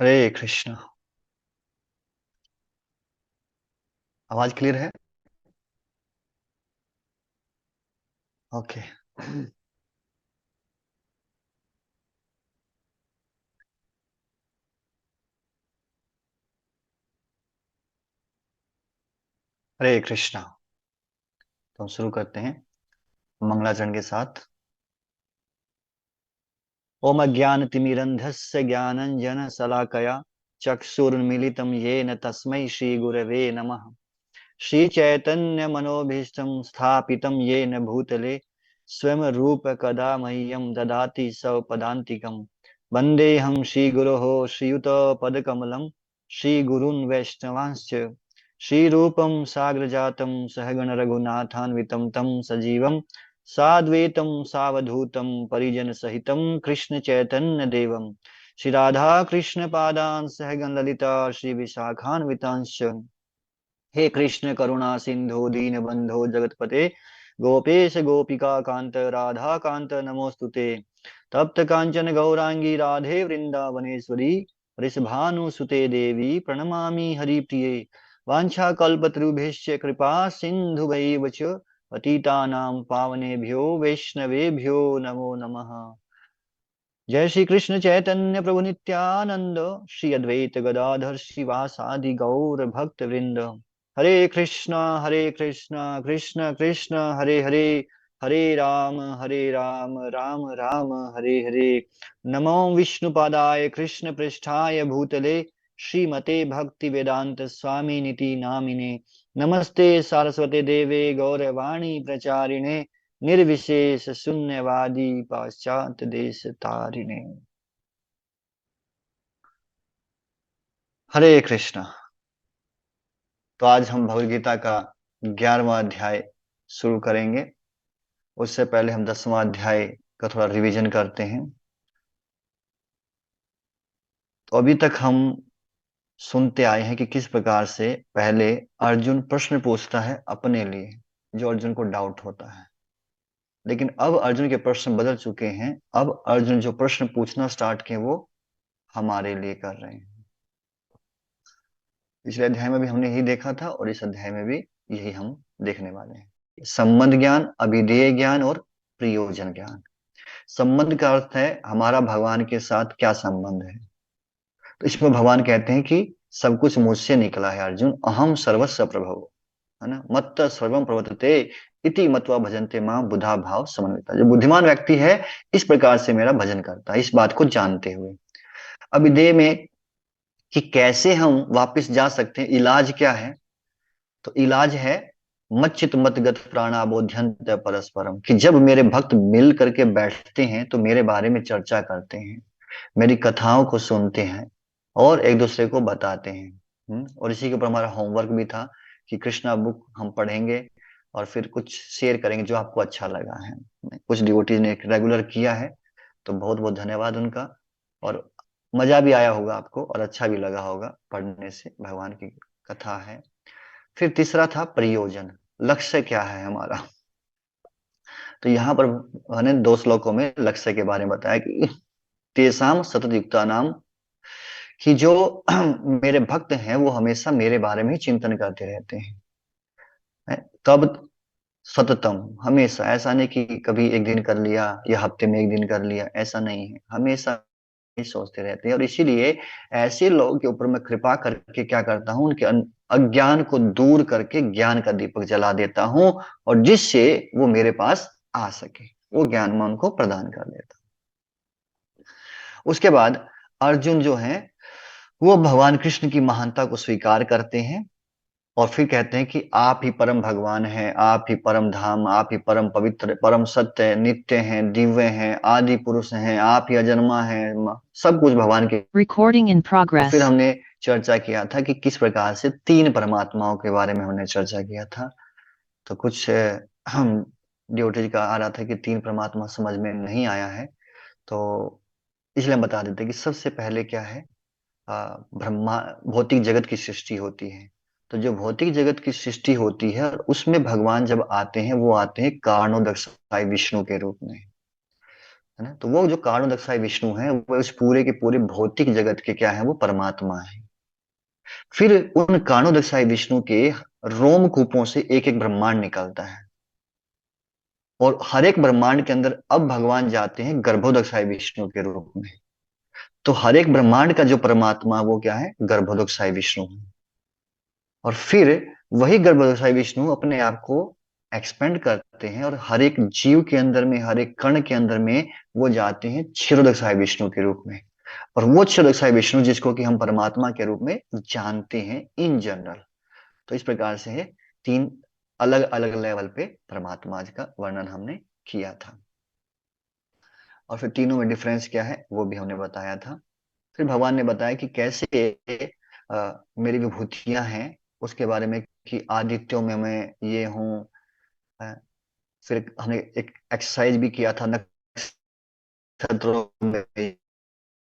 हरे कृष्ण। आवाज क्लियर है? ओके। हरे कृष्णा। तो हम शुरू करते हैं मंगलाचरण के साथ। ओम अज्ञानतिमिरन्धस्य ज्ञानञ्जन शलाकया चक्षुरुन्मीलितं येन तस्मै श्रीगुरवे नमः। श्रीचैतन्यमनोभीष्टं स्थापितं येन भूतले स्वयं रूप कदा मह्यं ददाति स्वपदान्तिकं। वन्देऽहं श्रीगुरोः श्रीयुतपदकमलं श्रीगुरून् वैष्णवांश्च श्रीरूपं साग्रजातं सहगण रघुनाथान्वितं तं सजीवं साद्वैतं सावधूतं परिजनसहितं कृष्ण चैतन्य देवं श्री राधा कृष्ण पादान् सहगण ललिता श्री विशाखान्वितांश्च। हे कृष्ण करुणा सिंधु दीन बंधो जगतपते गोपेश गोपिका कांत राधा कांत नमोस्तुते। तप्त कांचन गौरांगी राधे वृंदावनेश्वरी वृषभानुसुते देवी प्रणमामि हरिप्रिये। वाञ्छाकल्पतरुभ्यश्च कृपा सिन्धुभैव च पतितानां पावनेभ्यो वैष्णवेभ्यो नमो नमः। जय श्री कृष्ण चैतन्य प्रभु नित्यानंद श्री अद्वैत गदाधर श्रीवासादि गौर भक्त वृंद। हरे कृष्णा कृष्ण कृष्ण हरे हरे, हरे राम राम राम हरे हरे। नमो विष्णुपादाय कृष्ण पृष्ठाय भूतले श्रीमते भक्ति वेदांत स्वामी निति नामिने। नमस्ते सारस्वते देवे गौरवाणी प्रचारिणे निर्विशेष शून्यवादी पाश्चात्य देश तारिणे। हरे कृष्णा। तो आज हम भगवद गीता का 11वां अध्याय शुरू करेंगे। उससे पहले हम 10वां अध्याय का थोड़ा रिवीजन करते हैं। तो अभी तक हम सुनते आए हैं कि किस प्रकार से पहले अर्जुन प्रश्न पूछता है अपने लिए, जो अर्जुन को डाउट होता है। लेकिन अब अर्जुन के प्रश्न बदल चुके हैं। अब अर्जुन जो प्रश्न पूछना स्टार्ट किए वो हमारे लिए कर रहे हैं। पिछले अध्याय में भी हमने यही देखा था और इस अध्याय में भी यही हम देखने वाले हैं। संबंध ज्ञान, अभिधेय ज्ञान और प्रयोजन ज्ञान। संबंध का अर्थ है हमारा भगवान के साथ क्या संबंध है। तो इसमें भगवान कहते हैं कि सब कुछ मुझसे निकला है अर्जुन, अहम सर्वस्व प्रभव, है ना। मत्त सर्वम प्रवर्तते इति मत्वा भजन्ते मां बुधा भाव समन्विता। जो बुद्धिमान व्यक्ति है इस प्रकार से मेरा भजन करता है, इस बात को जानते हुए। अभिधेय में कि कैसे हम वापस जा सकते हैं, इलाज क्या है। तो इलाज है मच्चित मतगत प्राणाबोध्यंत परस्परम, कि जब मेरे भक्त मिल करके बैठते हैं तो मेरे बारे में चर्चा करते हैं, मेरी कथाओं को सुनते हैं और एक दूसरे को बताते हैं। और इसी के ऊपर हमारा होमवर्क भी था कि कृष्णा बुक हम पढ़ेंगे और फिर कुछ शेयर करेंगे जो आपको अच्छा लगा है। कुछ डिवोटीज ने रेगुलर किया है, तो बहुत बहुत धन्यवाद उनका। और मजा भी आया होगा आपको और अच्छा भी लगा होगा पढ़ने से, भगवान की कथा है। फिर तीसरा था प्रयोजन, लक्ष्य क्या है हमारा। तो यहाँ पर मैंने 2 श्लोकों में लक्ष्य के बारे में बताया कि तेसाम सतत युक्ता नाम, कि जो मेरे भक्त हैं वो हमेशा मेरे बारे में ही चिंतन करते रहते हैं। है? तब सततम, हमेशा, ऐसा नहीं कि कभी एक दिन कर लिया या हफ्ते में एक दिन कर लिया, ऐसा नहीं है, हमेशा ही सोचते रहते हैं। और इसीलिए ऐसे लोगों के ऊपर मैं कृपा करके क्या करता हूँ, उनके अज्ञान को दूर करके ज्ञान का दीपक जला देता हूँ, और जिससे वो मेरे पास आ सके वो ज्ञान मैं उनको प्रदान कर देता हूँ। उसके बाद अर्जुन जो है वो भगवान कृष्ण की महानता को स्वीकार करते हैं और फिर कहते हैं कि आप ही परम भगवान हैं, आप ही परम धाम, आप ही परम पवित्र, परम सत्य, नित्य हैं, दिव्य हैं, आदि पुरुष हैं, आप ही अजन्मा हैं, सब कुछ भगवान के। Recording in progress. फिर हमने चर्चा किया था कि किस प्रकार से 3 परमात्माओं के बारे में हमने चर्चा किया था। तो कुछ हम ड्यूटीज का आ रहा था कि 3 परमात्मा समझ में नहीं आया है, तो इसलिए हम बता देते हैं कि सबसे पहले क्या है, ब्रह्मा, भौतिक जगत की सृष्टि होती है। तो जो भौतिक जगत की सृष्टि होती है उसमें भगवान जब आते हैं वो आते हैं कारणोदकसाई विष्णु के रूप में। है ना। तो वो जो कारणोदकसाई विष्णु है वो इस पूरे के पूरे भौतिक जगत के क्या है, वो परमात्मा है। फिर उन कारणोदकसाई विष्णु के रोमकूपों से एक एक ब्रह्मांड निकलता है, और हर एक ब्रह्मांड के अंदर अब भगवान जाते हैं गर्भोदकसाई विष्णु के रूप में। तो हर एक ब्रह्मांड का जो परमात्मा वो क्या है, गर्भोदकसाई विष्णु है। और फिर वही गर्भोदकसाई विष्णु अपने आप को एक्सपेंड करते हैं, और हर एक जीव के अंदर में, हर एक कण के अंदर में वो जाते हैं क्षीरोदकसाई विष्णु के रूप में। और वो क्षीरोदकसाई विष्णु जिसको कि हम परमात्मा के रूप में जानते हैं इन जनरल। तो इस प्रकार से है, तीन अलग अलग लेवल पे परमात्मा का वर्णन हमने किया था। और फिर तीनों में डिफरेंस क्या है वो भी हमने बताया था। फिर भगवान ने बताया कि कैसे मेरी विभूतियां हैं उसके बारे में, कि आदित्यों में मैं ये हूँ। अ, फिर हमने एक एक्सरसाइज भी किया था, नक्षत्रों में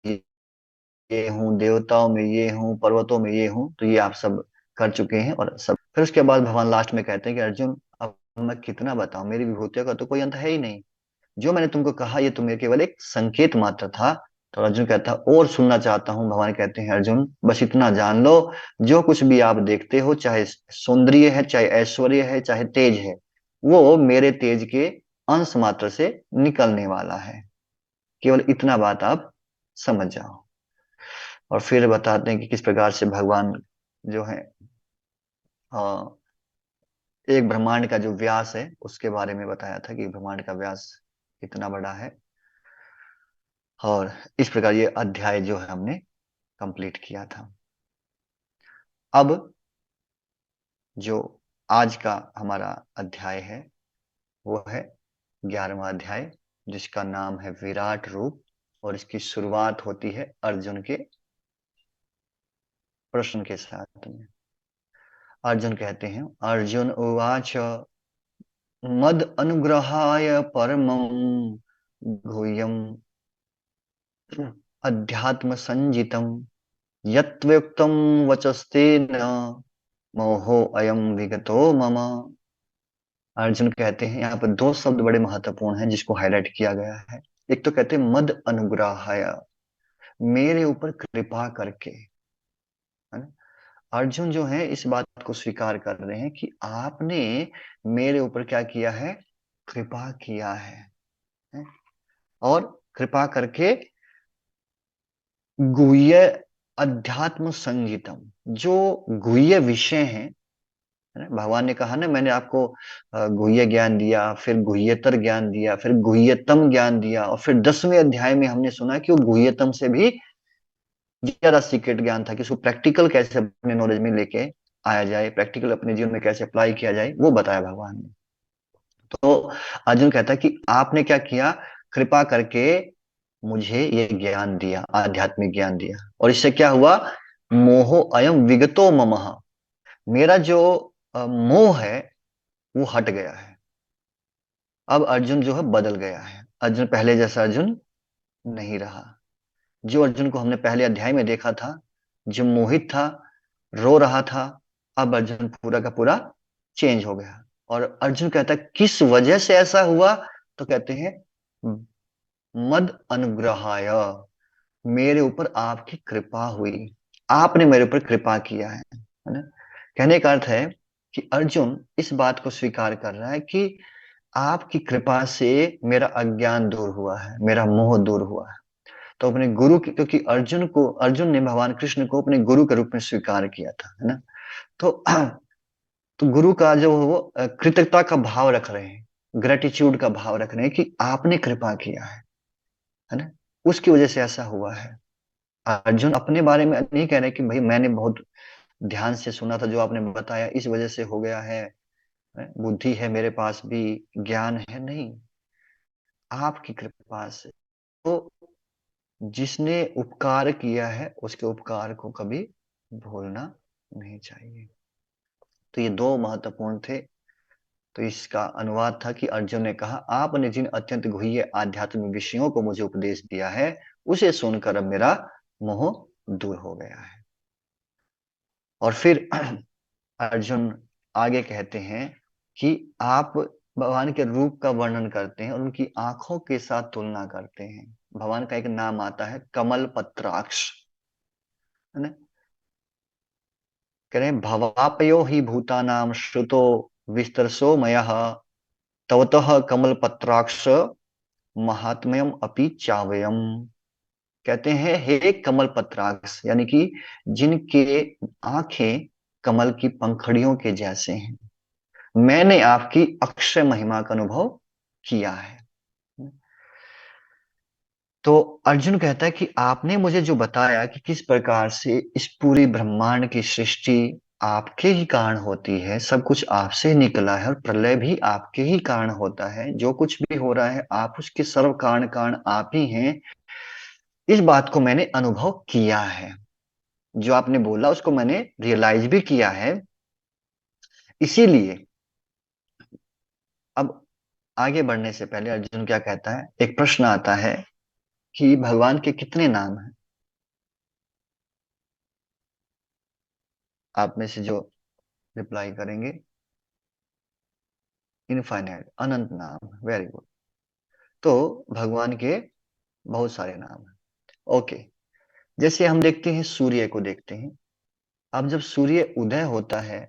ये हूँ, देवताओं में ये हूँ, पर्वतों में ये हूँ। तो ये आप सब कर चुके हैं और सब। फिर उसके बाद भगवान लास्ट में कहते हैं कि अर्जुन, अब मैं कितना बताऊं, मेरी विभूतियों का तो कोई अंत है ही नहीं। जो मैंने तुमको कहा ये तुम्हें केवल एक संकेत मात्र था। तो अर्जुन कहता है और सुनना चाहता हूँ। भगवान कहते हैं अर्जुन बस इतना जान लो, जो कुछ भी आप देखते हो, चाहे सौंदर्य है, चाहे ऐश्वर्य है, चाहे तेज है, वो मेरे तेज के अंश मात्र से निकलने वाला है। केवल इतना बात आप समझ जाओ। और फिर बताते हैं कि किस प्रकार से भगवान जो है अ, एक ब्रह्मांड का जो व्यास है उसके बारे में बताया था कि ब्रह्मांड का व्यास कितना बड़ा है। और इस प्रकार ये अध्याय जो है हमने कंप्लीट किया था। अब जो आज का हमारा अध्याय है वो है 11वां अध्याय, जिसका नाम है विराट रूप। और इसकी शुरुआत होती है अर्जुन के प्रश्न के साथ में। अर्जुन कहते हैं, अर्जुन उवाच मद अनुग्रहाय परमं गुह्यम अध्यात्म संजितम यत्वेक्तम वचस्तेन मोहो अयम विगतो मम। अर्जुन कहते हैं, यहाँ पर दो शब्द बड़े महत्वपूर्ण हैं जिसको हाईलाइट किया गया है। एक तो कहते हैं मद अनुग्रहाय, मेरे ऊपर कृपा करके, है ना। अर्जुन जो है इस बात को स्वीकार कर रहे हैं कि आपने मेरे ऊपर क्या किया है, कृपा किया है? और कृपा करके गुह्य अध्यात्म संगीतम, जो गुह्य विषय हैं, है ना। भगवान ने कहा ना, मैंने आपको गुह्य ज्ञान दिया, फिर गुह्यतर ज्ञान दिया, फिर गुह्यतम ज्ञान दिया, और फिर 10वें अध्याय में हमने सुना कि वो गुह्यतम से भी ज्यादा सीक्रेट ज्ञान था कि उसको प्रैक्टिकल कैसे अपने नॉलेज में लेके आया जाए, प्रैक्टिकल अपने जीवन में कैसे अप्लाई किया जाए, वो बताया भगवान ने। तो अर्जुन कहता है कि आपने क्या किया, कृपा करके मुझे ये ज्ञान दिया, आध्यात्मिक ज्ञान दिया। और इससे क्या हुआ, मोहो अयम विगतो ममः, मेरा जो मोह है वो हट गया है। अब अर्जुन जो है बदल गया है, अर्जुन पहले जैसा अर्जुन नहीं रहा। जो अर्जुन को हमने पहले अध्याय में देखा था, जो मोहित था, रो रहा था, अब अर्जुन पूरा का पूरा चेंज हो गया। और अर्जुन कहता है किस वजह से ऐसा हुआ, तो कहते हैं मद अनुग्रहाय, मेरे ऊपर आपकी कृपा हुई, आपने मेरे ऊपर कृपा किया है ना। कहने का अर्थ है कि अर्जुन इस बात को स्वीकार कर रहा है कि आपकी कृपा से मेरा अज्ञान दूर हुआ है, मेरा मोह दूर हुआ है। तो अपने गुरु की, क्योंकि अर्जुन ने भगवान कृष्ण को अपने गुरु के रूप में स्वीकार किया था, है ना। तो तो गुरु का जो वो कृतज्ञता का भाव रख रहे हैं, ग्रेटिट्यूड का भाव रख रहे हैं कि आपने कृपा किया है ना। उसकी वजह से ऐसा हुआ है। अर्जुन अपने बारे में नहीं कह रहे कि भाई मैंने बहुत ध्यान से सुना था जो आपने बताया, इस वजह से हो गया है, बुद्धि है मेरे पास भी, ज्ञान है, नहीं, आपकी कृपा से। तो जिसने उपकार किया है उसके उपकार को कभी भूलना नहीं चाहिए। तो ये दो महत्वपूर्ण थे। तो इसका अनुवाद था कि अर्जुन ने कहा, आपने जिन अत्यंत गुह्य आध्यात्मिक विषयों को मुझे उपदेश दिया है, उसे सुनकर अब मेरा मोह दूर हो गया है। और फिर अर्जुन आगे कहते हैं कि आप भगवान के रूप का वर्णन करते हैं और उनकी आंखों के साथ तुलना करते हैं। भगवान का एक नाम आता है कमल पत्राक्ष, है ना। कह रहे हैं भवापयो ही भूतानाम श्रुतो विस्तरसो मयः तवतः कमल पत्राक्ष महात्म्यम अपि चावयम। कहते हैं हे कमल पत्राक्ष, यानी कि जिनके आंखें कमल की पंखड़ियों के जैसे हैं, मैंने आपकी अक्षय महिमा का अनुभव किया है। तो अर्जुन कहता है कि आपने मुझे जो बताया कि किस प्रकार से इस पूरी ब्रह्मांड की सृष्टि आपके ही कारण होती है, सब कुछ आपसे निकला है और प्रलय भी आपके ही कारण होता है, जो कुछ भी हो रहा है आप उसके सर्व कारण कारण आप ही हैं, इस बात को मैंने अनुभव किया है। जो आपने बोला उसको मैंने रियलाइज भी किया है। इसीलिए अब आगे बढ़ने से पहले अर्जुन क्या कहता है, एक प्रश्न आता है कि भगवान के कितने नाम हैं। आप में से जो रिप्लाई करेंगे, इनफाइनाइट, अनंत नाम, वेरी गुड। तो भगवान के बहुत सारे नाम हैं। ओके, जैसे हम देखते हैं सूर्य को देखते हैं। अब जब सूर्य उदय होता है,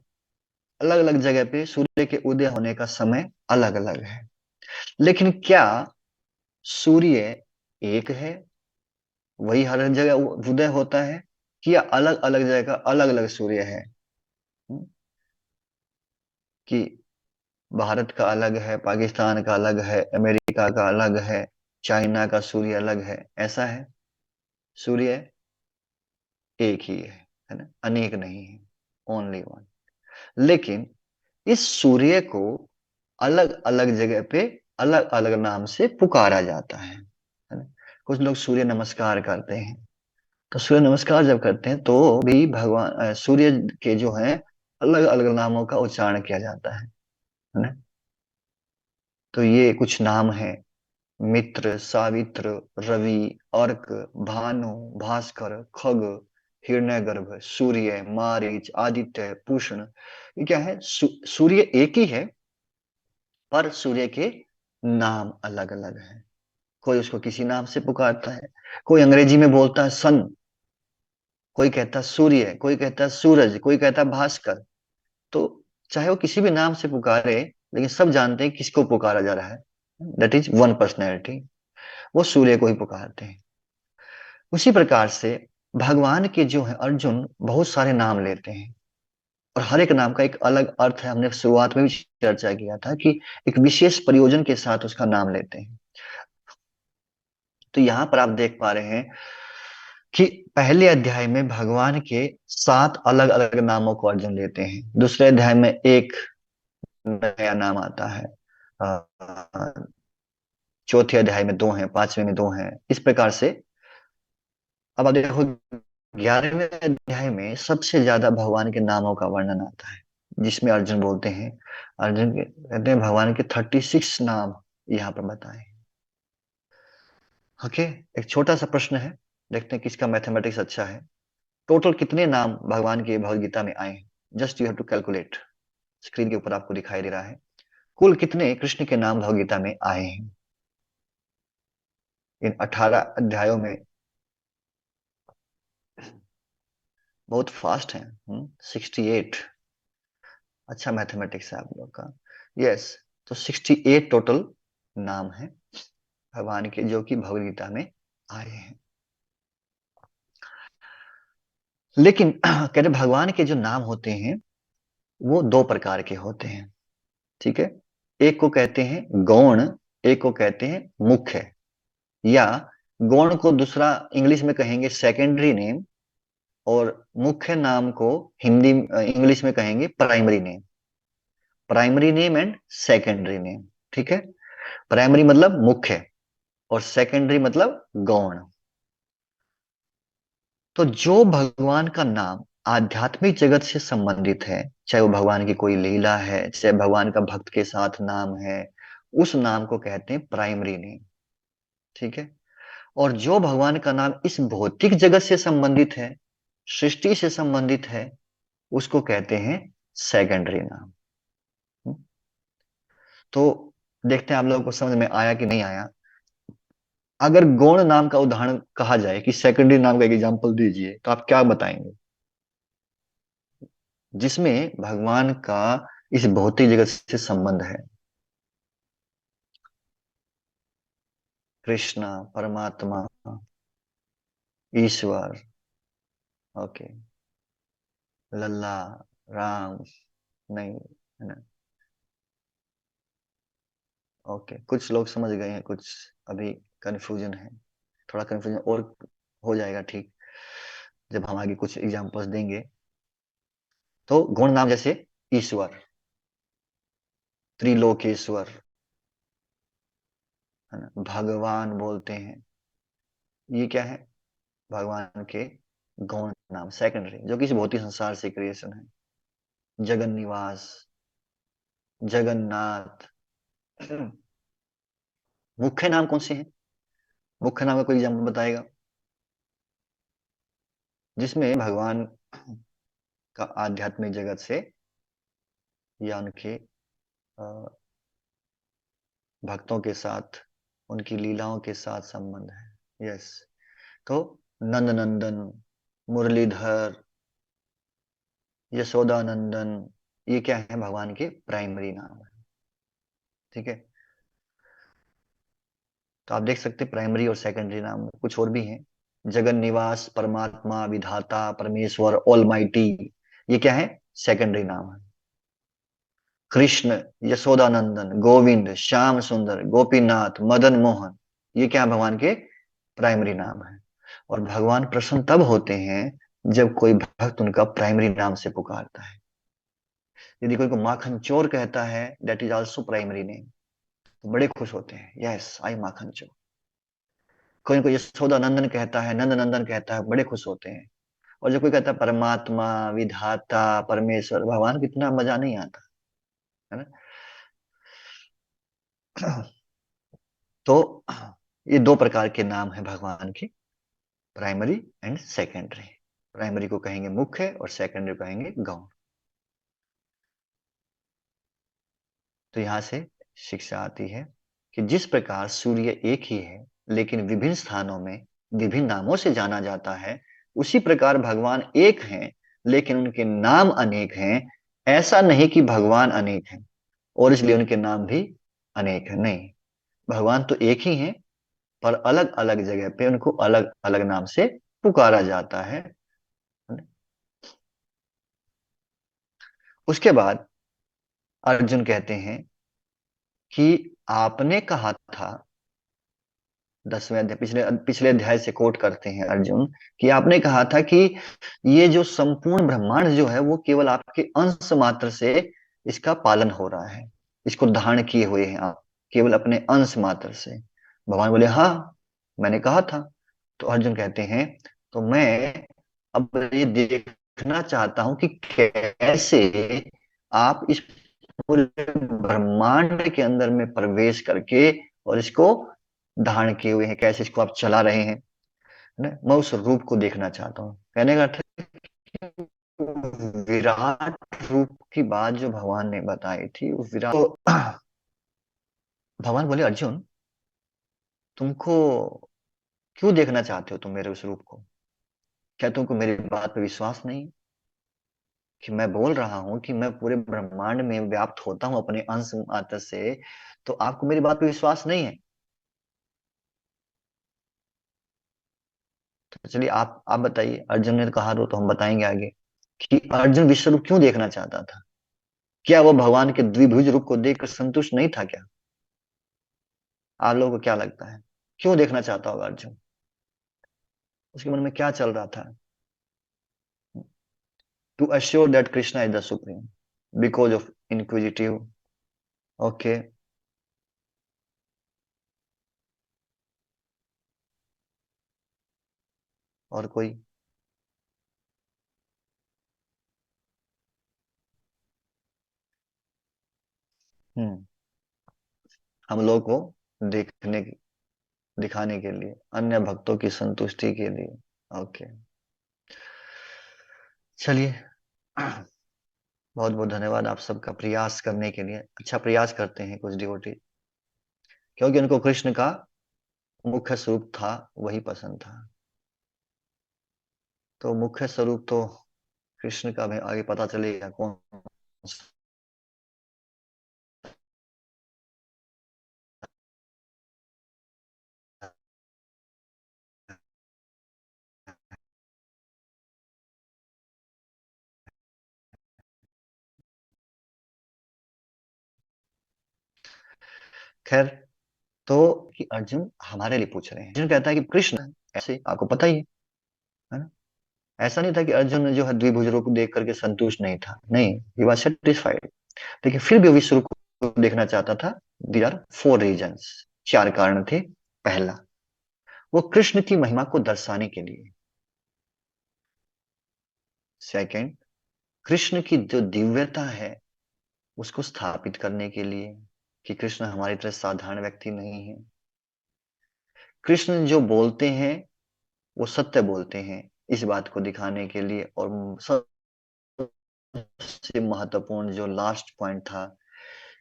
अलग अलग जगह पे सूर्य के उदय होने का समय अलग अलग है, लेकिन क्या सूर्य एक है, वही हर जगह उदय होता है, कि या अलग अलग जगह का अलग अलग सूर्य है? हम्म, कि भारत का अलग है, पाकिस्तान का अलग है, अमेरिका का अलग है, चाइना का सूर्य अलग है, ऐसा है? सूर्य एक ही है ना, अनेक नहीं है, ओनली वन। लेकिन इस सूर्य को अलग अलग जगह पे अलग अलग नाम से पुकारा जाता है ना। कुछ लोग सूर्य नमस्कार करते हैं, तो सूर्य नमस्कार जब करते हैं तो भी भगवान सूर्य के जो है अलग अलग नामों का उच्चारण किया जाता है ना। तो ये कुछ नाम है: मित्र, सावित्र, रवि, अर्क, भानु, भास्कर, खग, हिरण्यगर्भ, सूर्य, मारीच, आदित्य, पूषण। ये क्या है? सूर्य एक ही है, पर सूर्य के नाम अलग अलग हैं। कोई उसको किसी नाम से पुकारता है, कोई अंग्रेजी में बोलता है सन, कोई कहता है सूर्य, कोई कहता है सूरज, कोई कहता है भास्कर। तो चाहे वो किसी भी नाम से पुकारे, लेकिन सब जानते हैं किसको पुकारा जा रहा है। दैट इज वन पर्सनैलिटी, वो सूर्य को ही पुकारते हैं। उसी प्रकार से भगवान के जो है अर्जुन बहुत सारे नाम लेते हैं, और हर एक नाम का एक अलग अर्थ है। हमने शुरुआत में भी चर्चा किया था कि एक विशेष प्रयोजन के साथ उसका नाम लेते हैं। तो यहाँ पर आप देख पा रहे हैं कि पहले अध्याय में भगवान के 7 अलग अलग नामों को अर्जुन लेते हैं, दूसरे अध्याय में एक नया नाम आता है, अ, चौथे अध्याय में 2 हैं, पांचवें में 2 हैं, इस प्रकार से। अब आप देखो 11वें अध्याय में सबसे ज्यादा भगवान के नामों का वर्णन आता है, जिसमें अर्जुन बोलते हैं, अर्जुन कहते हैं भगवान के 36 नाम यहाँ पर बताए। ओके, एक छोटा सा प्रश्न है, देखते हैं किसका मैथमेटिक्स अच्छा है। टोटल कितने नाम भगवान के भगवद गीता में आए हैं? Just you have to calculate. Screen के ऊपर आपको दिखाई दे रहा है कुल कितने कृष्ण के नाम भगवद गीता में आए हैं इन 18 अध्यायों में। बहुत फास्ट है। 68। अच्छा मैथमेटिक्स है आप लोग का। यस, तो 68 टोटल नाम है भगवान के, जो कि भगवद गीता में आए हैं। लेकिन कहते भगवान के जो नाम होते हैं वो 2 प्रकार के होते हैं, ठीक है। एक को कहते हैं गौण, एक को कहते हैं मुख्य, या गौण को दूसरा इंग्लिश में कहेंगे सेकेंडरी नेम, और मुख्य नाम को हिंदी इंग्लिश में कहेंगे primary name. Primary name and secondary name, ठीक है। प्राइमरी मतलब मुख्य, और सेकेंडरी मतलब गौण। तो जो भगवान का नाम आध्यात्मिक जगत से संबंधित है, चाहे वो भगवान की कोई लीला है, चाहे भगवान का भक्त के साथ नाम है, उस नाम को कहते हैं प्राइमरी नेम, ठीक है। और जो भगवान का नाम इस भौतिक जगत से संबंधित है, सृष्टि से संबंधित है, उसको कहते हैं सेकेंडरी नाम। तो देखते हैं आप लोगों को समझ में आया कि नहीं आया। अगर गौण नाम का उदाहरण कहा जाए कि सेकेंडरी नाम का एक एग्जांपल दीजिए, तो आप क्या बताएंगे जिसमें भगवान का इस भौतिक जगत से संबंध है? कृष्ण, परमात्मा, ईश्वर, ओके, लल्ला, राम, नहीं, है ना? ओके, कुछ लोग समझ गए हैं, कुछ अभी कंफ्यूजन है। थोड़ा कंफ्यूजन और हो जाएगा ठीक, जब हम आगे कुछ एग्जांपल्स देंगे। तो गुण नाम जैसे ईश्वर, त्रिलोकेश्वर, है ना, भगवान बोलते हैं, ये क्या है? भगवान के गौण नाम, सेकेंडरी, जो कि इस भौतिक संसार से क्रिएशन है। जगन निवास, जगन्नाथ। मुख्य नाम कौन से हैं? मुख्य नाम का कोई एग्जाम्पल बताएगा जिसमें भगवान का आध्यात्मिक जगत से या उनके अ, भक्तों के साथ, उनकी लीलाओं के साथ संबंध है? यस। तो नंद नंदन, मुरलीधर, यशोदा नंदन, ये क्या है? भगवान के प्राइमरी नाम है। ठीक है। तो आप देख सकते हैं प्राइमरी और सेकेंडरी नाम में कुछ और भी हैं। जगन निवास, परमात्मा, विधाता, परमेश्वर, ऑलमाइटी, ये क्या है? सेकेंडरी नाम है। कृष्ण, यशोदानंदन, गोविंद, श्याम सुंदर, गोपीनाथ, मदन मोहन, ये क्या है? भगवान के प्राइमरी नाम है। और भगवान प्रसन्न तब होते हैं जब कोई भक्त उनका प्राइमरी नाम से पुकारता है। यदि कोई को माखन चोर कहता है, that is also primary name, तो बड़े खुश होते हैं, यस आई माखन चोर। कोई को यशोदा नंदन कहता है, नंद नंदन कहता है, बड़े खुश होते हैं। और जब कोई कहता है परमात्मा, विधाता, परमेश्वर, भगवान को इतना मजा नहीं आता, है ना? तो ये दो प्रकार के नाम है भगवान के, प्राइमरी एंड सेकेंडरी। प्राइमरी को कहेंगे मुख्य और सेकेंडरी को कहेंगे गौण। तो यहां से शिक्षा आती है कि जिस प्रकार सूर्य एक ही है लेकिन विभिन्न स्थानों में विभिन्न नामों से जाना जाता है, उसी प्रकार भगवान एक हैं लेकिन उनके नाम अनेक हैं। ऐसा नहीं कि भगवान अनेक हैं और इसलिए उनके नाम भी अनेक है, नहीं। भगवान तो एक ही हैं, पर अलग अलग जगह पे उनको अलग अलग नाम से पुकारा जाता है। उसके बाद अर्जुन कहते हैं कि आपने कहा था, 10वें अध्याय, पिछले पिछले अध्याय से कोट करते हैं अर्जुन, कि आपने कहा था कि ये जो संपूर्ण ब्रह्मांड जो है वो केवल आपके अंश मात्र से इसका पालन हो रहा है, इसको धारण किए हुए हैं आप केवल अपने अंश मात्र से। भगवान बोले हाँ, मैंने कहा था। तो अर्जुन कहते हैं तो मैं अब ये देखना चाहता हूं कि कैसे आप इस पूरे ब्रह्मांड के अंदर में प्रवेश करके और इसको धारण किए हुए हैं, कैसे इसको आप चला रहे हैं, है ना? मैं उस रूप को देखना चाहता हूँ। कहने का अर्थ है कि विराट रूप की बात जो भगवान ने बताई थी, उस विराट तो भगवान बोले अर्जुन, तुमको क्यों देखना चाहते हो तुम मेरे उस रूप को? क्या तुमको मेरी बात पे विश्वास नहीं कि मैं बोल रहा हूं कि मैं पूरे ब्रह्मांड में व्याप्त होता हूं अपने अंश मात्र से? तो आपको मेरी बात पे विश्वास नहीं है? तो चलिए आप बताइए। अर्जुन ने तो कहा तो हम बताएंगे आगे कि अर्जुन विश्व रूप क्यों देखना चाहता था। क्या वो भगवान के द्विभुज रूप को देखकर संतुष्ट नहीं था क्या? आप लोगों को क्या लगता है, क्यों देखना चाहता होगा अर्जुन? उसके मन में क्या चल रहा था? To assure that Krishna is the supreme, because of inquisitive. Okay. और कोई? हम्म हम लोग को देखने, दिखाने के लिए, अन्य भक्तों की संतुष्टि के लिए। ओके, चलिए। बहुत बहुत धन्यवाद आप सबका प्रयास करने के लिए। अच्छा प्रयास करते हैं कुछ डिवोटी, क्योंकि उनको कृष्ण का मुख्य स्वरूप था वही पसंद था। तो मुख्य स्वरूप तो कृष्ण का भी आगे पता चलेगा कौन खैर। तो कि अर्जुन हमारे लिए पूछ रहे हैं, अर्जुन कहता है कि कृष्ण ऐसे आपको पता ही है ना। ऐसा नहीं था कि अर्जुन जो है द्विभुज रूप देख करके संतुष्ट नहीं था, नहीं, ही वॉज सेटिस्फाइड। लेकिन फिर भी विश्व रूप को देखना चाहता था। देयर आर फोर रीजंस, चार कारण थे। पहला, वो कृष्ण की महिमा को दर्शाने के लिए। सेकंड, कृष्ण की जो दिव्यता है उसको स्थापित करने के लिए, कि कृष्ण हमारी तरह साधारण व्यक्ति नहीं है। कृष्ण जो बोलते हैं वो सत्य बोलते हैं, इस बात को दिखाने के लिए। और सबसे महत्वपूर्ण जो लास्ट पॉइंट था,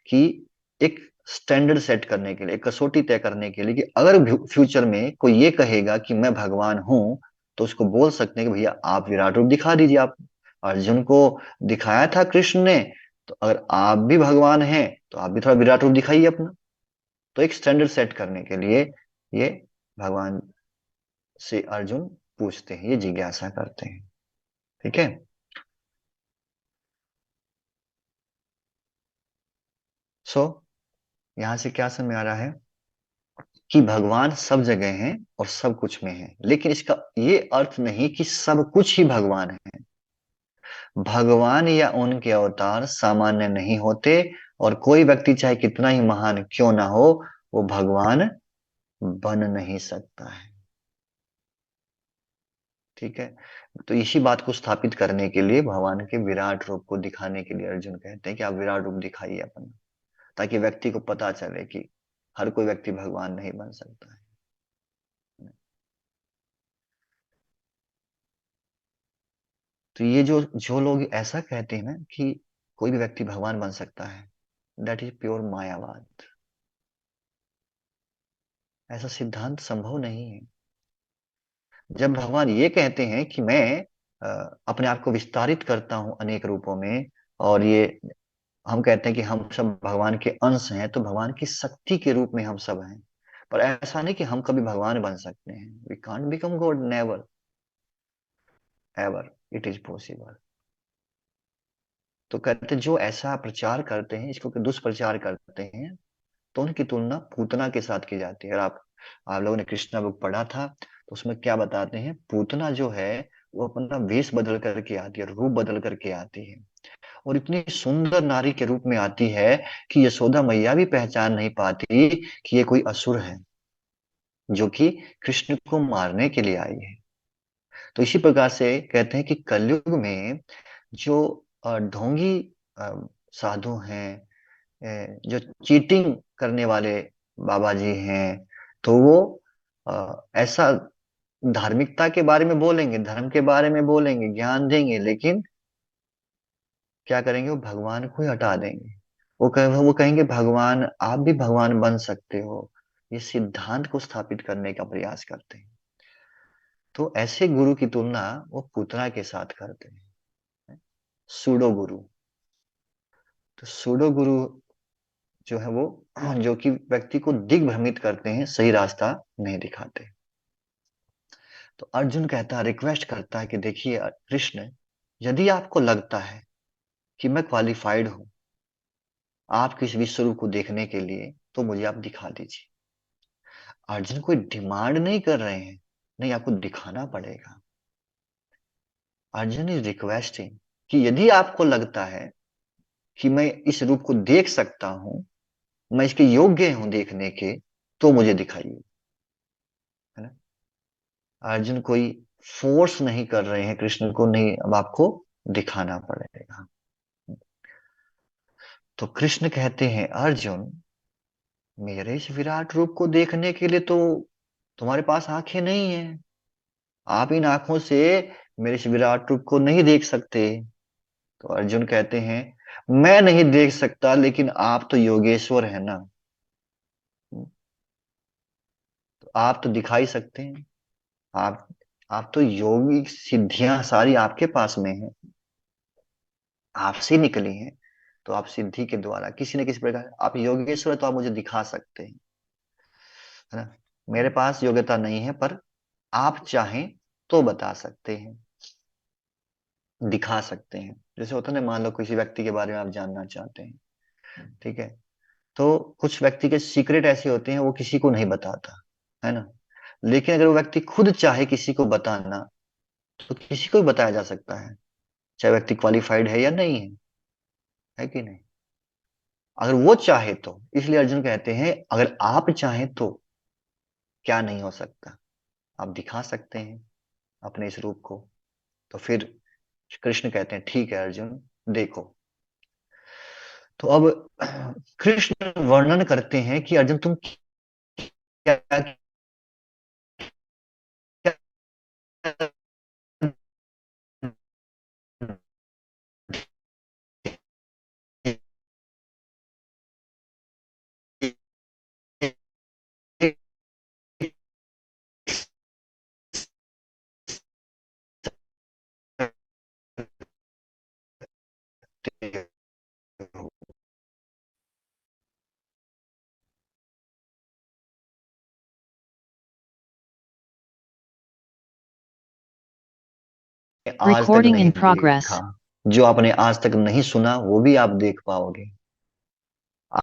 कि एक स्टैंडर्ड सेट करने के लिए, एक कसौटी तय करने के लिए, कि अगर फ्यूचर में कोई ये कहेगा कि मैं भगवान हूं, तो उसको बोल सकते हैं कि भैया आप विराट रूप दिखा दीजिए। आप अर्जुन को दिखाया था कृष्ण ने, तो अगर आप भी भगवान हैं तो आप भी थोड़ा विराट रूप दिखाइए अपना। तो एक स्टैंडर्ड सेट करने के लिए ये भगवान से अर्जुन पूछते हैं, ये जिज्ञासा करते हैं। ठीक है। सो यहां से क्या समझ आ रहा है, कि भगवान सब जगह हैं और सब कुछ में है, लेकिन इसका ये अर्थ नहीं कि सब कुछ ही भगवान है। भगवान या उनके अवतार सामान्य नहीं होते, और कोई व्यक्ति चाहे कितना ही महान क्यों ना हो, वो भगवान बन नहीं सकता है। ठीक है। तो इसी बात को स्थापित करने के लिए भगवान के विराट रूप को दिखाने के लिए अर्जुन कहते हैं कि आप विराट रूप दिखाइए अपना, ताकि व्यक्ति को पता चले कि हर कोई व्यक्ति भगवान नहीं बन सकता है। तो ये जो जो लोग ऐसा कहते हैं ना कि कोई भी व्यक्ति भगवान बन सकता है, दैट इज प्योर मायावाद। ऐसा सिद्धांत संभव नहीं है। जब भगवान ये कहते हैं कि मैं अपने आप को विस्तारित करता हूं अनेक रूपों में, और ये हम कहते हैं कि हम सब भगवान के अंश हैं, तो भगवान की शक्ति के रूप में हम सब हैं। पर ऐसा नहीं कि हम कभी भगवान बन सकते हैं। We can't become god, never ever it is possible. तो कहते हैं जो ऐसा प्रचार करते हैं, इसको कि दुष्प्रचार करते हैं, तो उनकी तुलना पूतना के साथ की जाती है। और आप लोगों ने कृष्णा बुक पढ़ा था, तो उसमें क्या बताते हैं, पूतना जो है वो अपना वेश बदल करके आती है, रूप बदल करके आती है, और इतनी सुंदर नारी के रूप में आती है कि यशोदा मैया भी पहचान नहीं पाती कि ये कोई असुर है जो कि कृष्ण को मारने के लिए आई है। तो इसी प्रकार से कहते हैं कि कलयुग में जो ढोंगी अ, साधु हैं, जो चीटिंग करने वाले बाबा जी हैं, तो वो ऐसा धार्मिकता के बारे में बोलेंगे, धर्म के बारे में बोलेंगे, ज्ञान देंगे, लेकिन क्या करेंगे, वो भगवान को ही हटा देंगे। वो कहेंगे भगवान, आप भी भगवान बन सकते हो। ये सिद्धांत को स्थापित करने का प्रयास करते हैं। तो ऐसे गुरु की तुलना वो पूतना के साथ करते हैं, सूडो गुरु। तो सूडो गुरु जो है वो जो कि व्यक्ति को दिग्भ्रमित करते हैं, सही रास्ता नहीं दिखाते। तो अर्जुन कहता है, रिक्वेस्ट करता है कि देखिए कृष्ण, यदि आपको लगता है कि मैं क्वालिफाइड हूं आपके इस विश्व रूप को देखने के लिए, तो मुझे आप दिखा दीजिए। अर्जुन कोई डिमांड नहीं कर रहे हैं, नहीं आपको दिखाना पड़ेगा। अर्जुन इज रिक्वेस्टिंग कि यदि आपको लगता है कि मैं इस रूप को देख सकता हूं, मैं इसके योग्य हूं देखने के, तो मुझे दिखाइए। है ना। अर्जुन कोई फोर्स नहीं कर रहे हैं कृष्ण को, नहीं अब आपको दिखाना पड़ेगा। तो कृष्ण कहते हैं, अर्जुन मेरे इस विराट रूप को देखने के लिए तो तुम्हारे पास आंखें नहीं है। आप इन आंखों से मेरे इस विराट रूप को नहीं देख सकते। तो अर्जुन कहते हैं, मैं नहीं देख सकता, लेकिन आप तो योगेश्वर है ना, तो आप तो दिखाई सकते हैं। आप आप तो योगिक सिद्धियां सारी आपके पास में है, आपसे निकली हैं। तो आप सिद्धि के द्वारा किसी न किसी प्रकार आप योगेश्वर, तो आप मुझे दिखा सकते हैं, है ना। मेरे पास योग्यता नहीं है, पर आप चाहें तो बता सकते हैं, दिखा सकते हैं। जैसे होता है ना, मान लो किसी व्यक्ति के बारे में आप जानना चाहते हैं, ठीक है, तो कुछ व्यक्ति के सीक्रेट ऐसे होते हैं, वो किसी को नहीं बताता, है ना। लेकिन अगर वो व्यक्ति खुद चाहे किसी को बताना, तो किसी को भी बताया जा सकता है, चाहे व्यक्ति क्वालिफाइड है या नहीं है कि नहीं। अगर वो चाहे तो, इसलिए अर्जुन कहते हैं, अगर आप चाहें तो क्या नहीं हो सकता, आप दिखा सकते हैं अपने इस रूप को। तो फिर कृष्ण कहते हैं, ठीक है अर्जुन, देखो। तो अब कृष्ण वर्णन करते हैं कि अर्जुन तुम क्या क्या आज तक Recording नहीं in देखा, progress. जो आपने आज तक नहीं सुना वो भी आप देख पाओगे।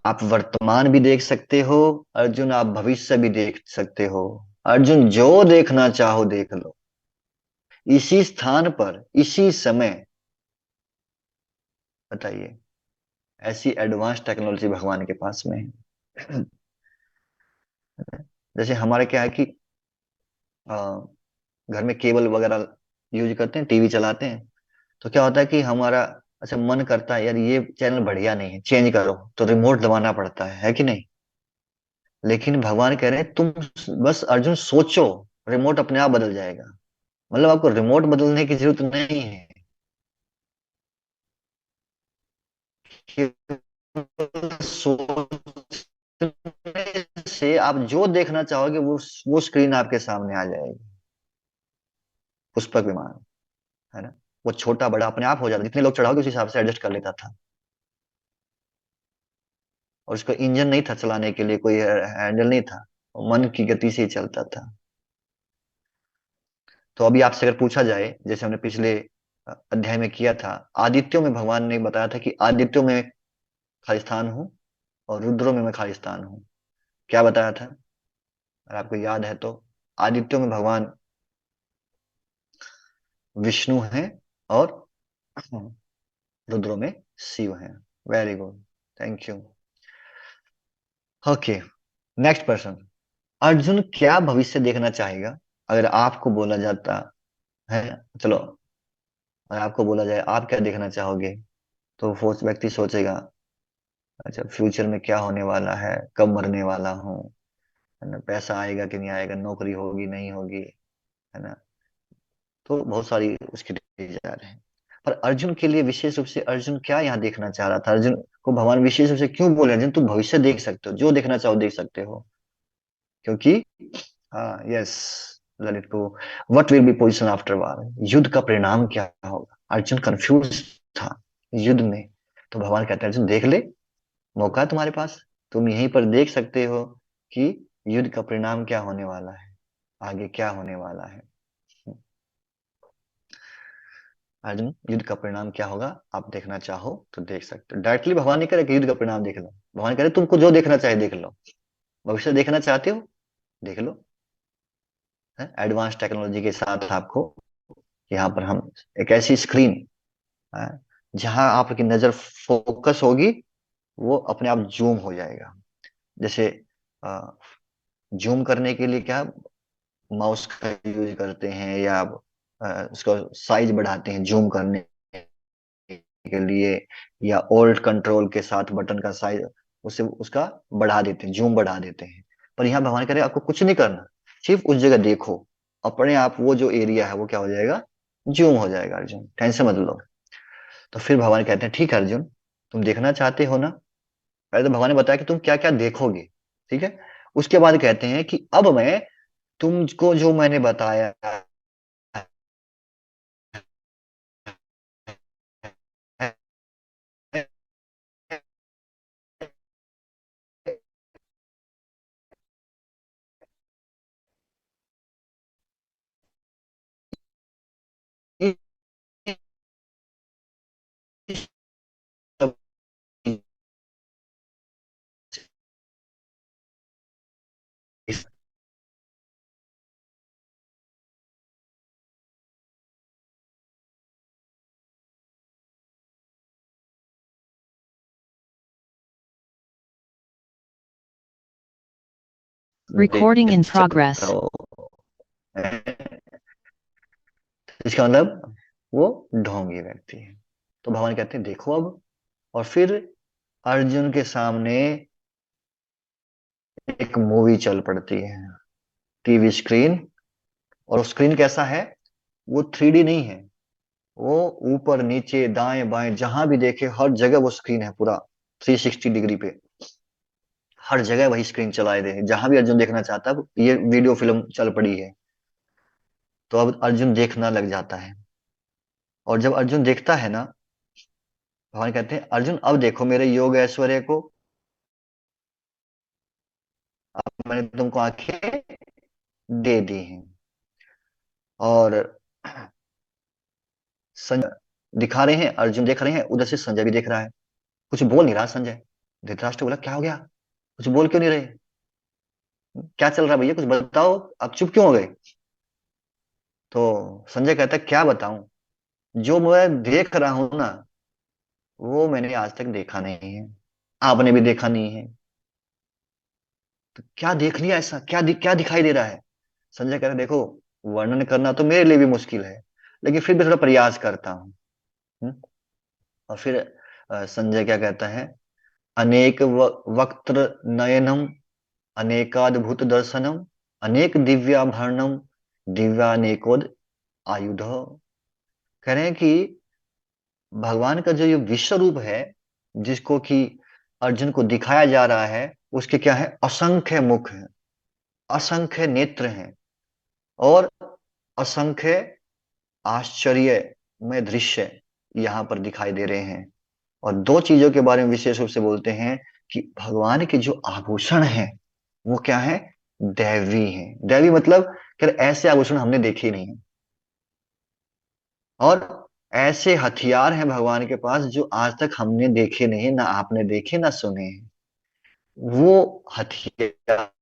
आप वर्तमान भी देख सकते हो अर्जुन, आप भविष्य भी देख सकते हो अर्जुन, जो देखना चाहो देख लो, इसी स्थान पर इसी समय। बताइए, ऐसी एडवांस टेक्नोलॉजी भगवान के पास में है। जैसे हमारे क्या है कि अ, घर में केबल वगैरह यूज करते हैं, टीवी चलाते हैं, तो क्या होता है कि हमारा अच्छा मन करता है, यार ये चैनल बढ़िया नहीं है, चेंज करो, तो रिमोट दबाना पड़ता है कि नहीं। लेकिन भगवान कह रहे हैं, तुम बस अर्जुन सोचो, रिमोट अपने आप बदल जाएगा। मतलब आपको रिमोट बदलने की जरूरत नहीं है, केवल सोचने से आप जो देखना चाहोगे वो स्क्रीन आपके सामने आ जाएगी। पुष्पक विमान, है ना, वो छोटा बड़ा अपने आप हो जाता, जितने लोग चढ़ाओगे उस हिसाब से एडजस्ट कर लेता था। और उसका इंजन नहीं था चलाने के लिए, कोई हैंडल नहीं था, वो मन की गति से ही चलता था। तो अभी आपसे अगर पूछा जाए, जैसे हमने पिछले अध्याय में किया था, आदित्यों में भगवान ने बताया था कि आदित्यों में खाली स्थान हूँ, और रुद्रों में मैं खाली स्थान हूँ। क्या बताया था, अगर आपको याद है तो। आदित्यों में भगवान विष्णु हैं, और रुद्रों में शिव हैं। Very good, thank you. Okay, next person. Arjun क्या भविष्य देखना चाहेगा, अगर आपको बोला जाता है, चलो, अगर आपको बोला जाए आप क्या देखना चाहोगे, तो वो व्यक्ति सोचेगा, अच्छा फ्यूचर में क्या होने वाला है, कब मरने वाला हूँ, है ना, पैसा आएगा कि नहीं आएगा, नौकरी होगी नहीं होगी, है ना। तो बहुत सारी उसके विचार हैं। पर अर्जुन के लिए विशेष रूप से अर्जुन क्या यहाँ देखना चाह रहा था, अर्जुन को भगवान विशेष रूप से क्यों बोले, अर्जुन तुम भविष्य देख सकते हो, जो देखना चाहो देख सकते हो। क्योंकि हाँ, यस, ललित को, what will be position after war, युद्ध का परिणाम क्या होगा। अर्जुन कंफ्यूज था युद्ध में। तो भगवान कहते हैं, अर्जुन देख ले, मौका है तुम्हारे पास, तुम यहीं पर देख सकते हो कि युद्ध का परिणाम क्या होने वाला है, आगे क्या होने वाला है। अर्जुन, युद्ध का परिणाम क्या होगा, आप देखना चाहो तो देख सकते हो। डायरेक्टली भगवान नहीं करे कि युद्ध का परिणाम देख लो, भगवान करे तुमको जो देखना चाहे देख लो। भविष्य देखना चाहते हो, देख लो। एडवांस टेक्नोलॉजी के साथ आपको यहाँ पर हम एक ऐसी स्क्रीन, जहां आपकी नजर फोकस होगी, वो अपने आप जूम हो जाएगा। जैसे जूम करने के लिए क्या, माउस का यूज करते हैं, या उसका साइज बढ़ाते हैं जूम करने के लिए, या ओल्ड कंट्रोल के साथ बटन का साइज उसे उसका बढ़ा देते हैं, जूम बढ़ा देते हैं। पर यहाँ भगवान करे आपको कुछ नहीं करना, सिर्फ उस जगह देखो, अपने आप वो जो एरिया है वो क्या हो जाएगा, जूम हो जाएगा। अर्जुन टेंशन मत लो। तो फिर भगवान कहते हैं ठीक है अर्जुन, तुम देखना चाहते हो ना। पहले तो भगवान ने बताया कि तुम क्या क्या देखोगे, ठीक है। उसके बाद कहते हैं कि अब मैं तुमको जो मैंने बताया Recording in देख progress. सकता हो। इसका मतलब वो ढोंगी व्यक्ति है। तो भगवान कहते हैं देखो अब। और फिर अर्जुन के सामने एक मूवी चल पड़ती है, टीवी स्क्रीन। और स्क्रीन कैसा है, वो 3D नहीं है। वो ऊपर नीचे दाएं बाएं जहां भी देखे हर जगह वो स्क्रीन है, पूरा 360 डिग्री पे। हर जगह वही स्क्रीन चलाए दे, जहां भी अर्जुन देखना चाहता है ये वीडियो फिल्म चल पड़ी है। तो अब अर्जुन देखना लग जाता है। और जब अर्जुन देखता है ना, भगवान कहते हैं अर्जुन अब देखो मेरे योग ऐश्वर्य को। अब मैंने तुमको आंखें दे दी हैं। और संजय दिखा रहे हैं, अर्जुन देख रहे हैं, उधर से संजय भी देख रहा है। कुछ बोल नहीं रहा संजय। धृतराष्ट्र बोला क्या हो गया, कुछ बोल क्यों नहीं रहे, क्या चल रहा है भैया, कुछ बताओ, आप चुप क्यों हो गए। तो संजय कहता है क्या बताऊं, जो मैं देख रहा हूं ना वो मैंने आज तक देखा नहीं है, आपने भी देखा नहीं है। तो क्या देख लिया ऐसा, क्या दिखाई दे रहा है। संजय कहता है देखो, वर्णन करना तो मेरे लिए भी मुश्किल है, लेकिन फिर भी थोड़ा प्रयास करता हूँ। हम्म? और फिर संजय क्या कहता है, अनेक वक्त्र नयनम, अनेकाद्भुत दर्शनम, अनेक दिव्याभरणम, दिव्यानेकोद आयुध। कह रहे हैं कि भगवान का जो ये विश्व रूप है, जिसको कि अर्जुन को दिखाया जा रहा है, उसके क्या है, असंख्य मुख हैं, असंख्य नेत्र हैं, और असंख्य आश्चर्यमय दृश्य यहाँ पर दिखाई दे रहे हैं। और दो चीजों के बारे में विशेष रूप से बोलते हैं कि भगवान के जो आभूषण हैं वो क्या है, दैवी हैं। दैवी मतलब कि ऐसे आभूषण हमने देखे ही नहीं है। और ऐसे हथियार हैं भगवान के पास जो आज तक हमने देखे नहीं, ना आपने देखे ना सुने हैं। वो हथियार,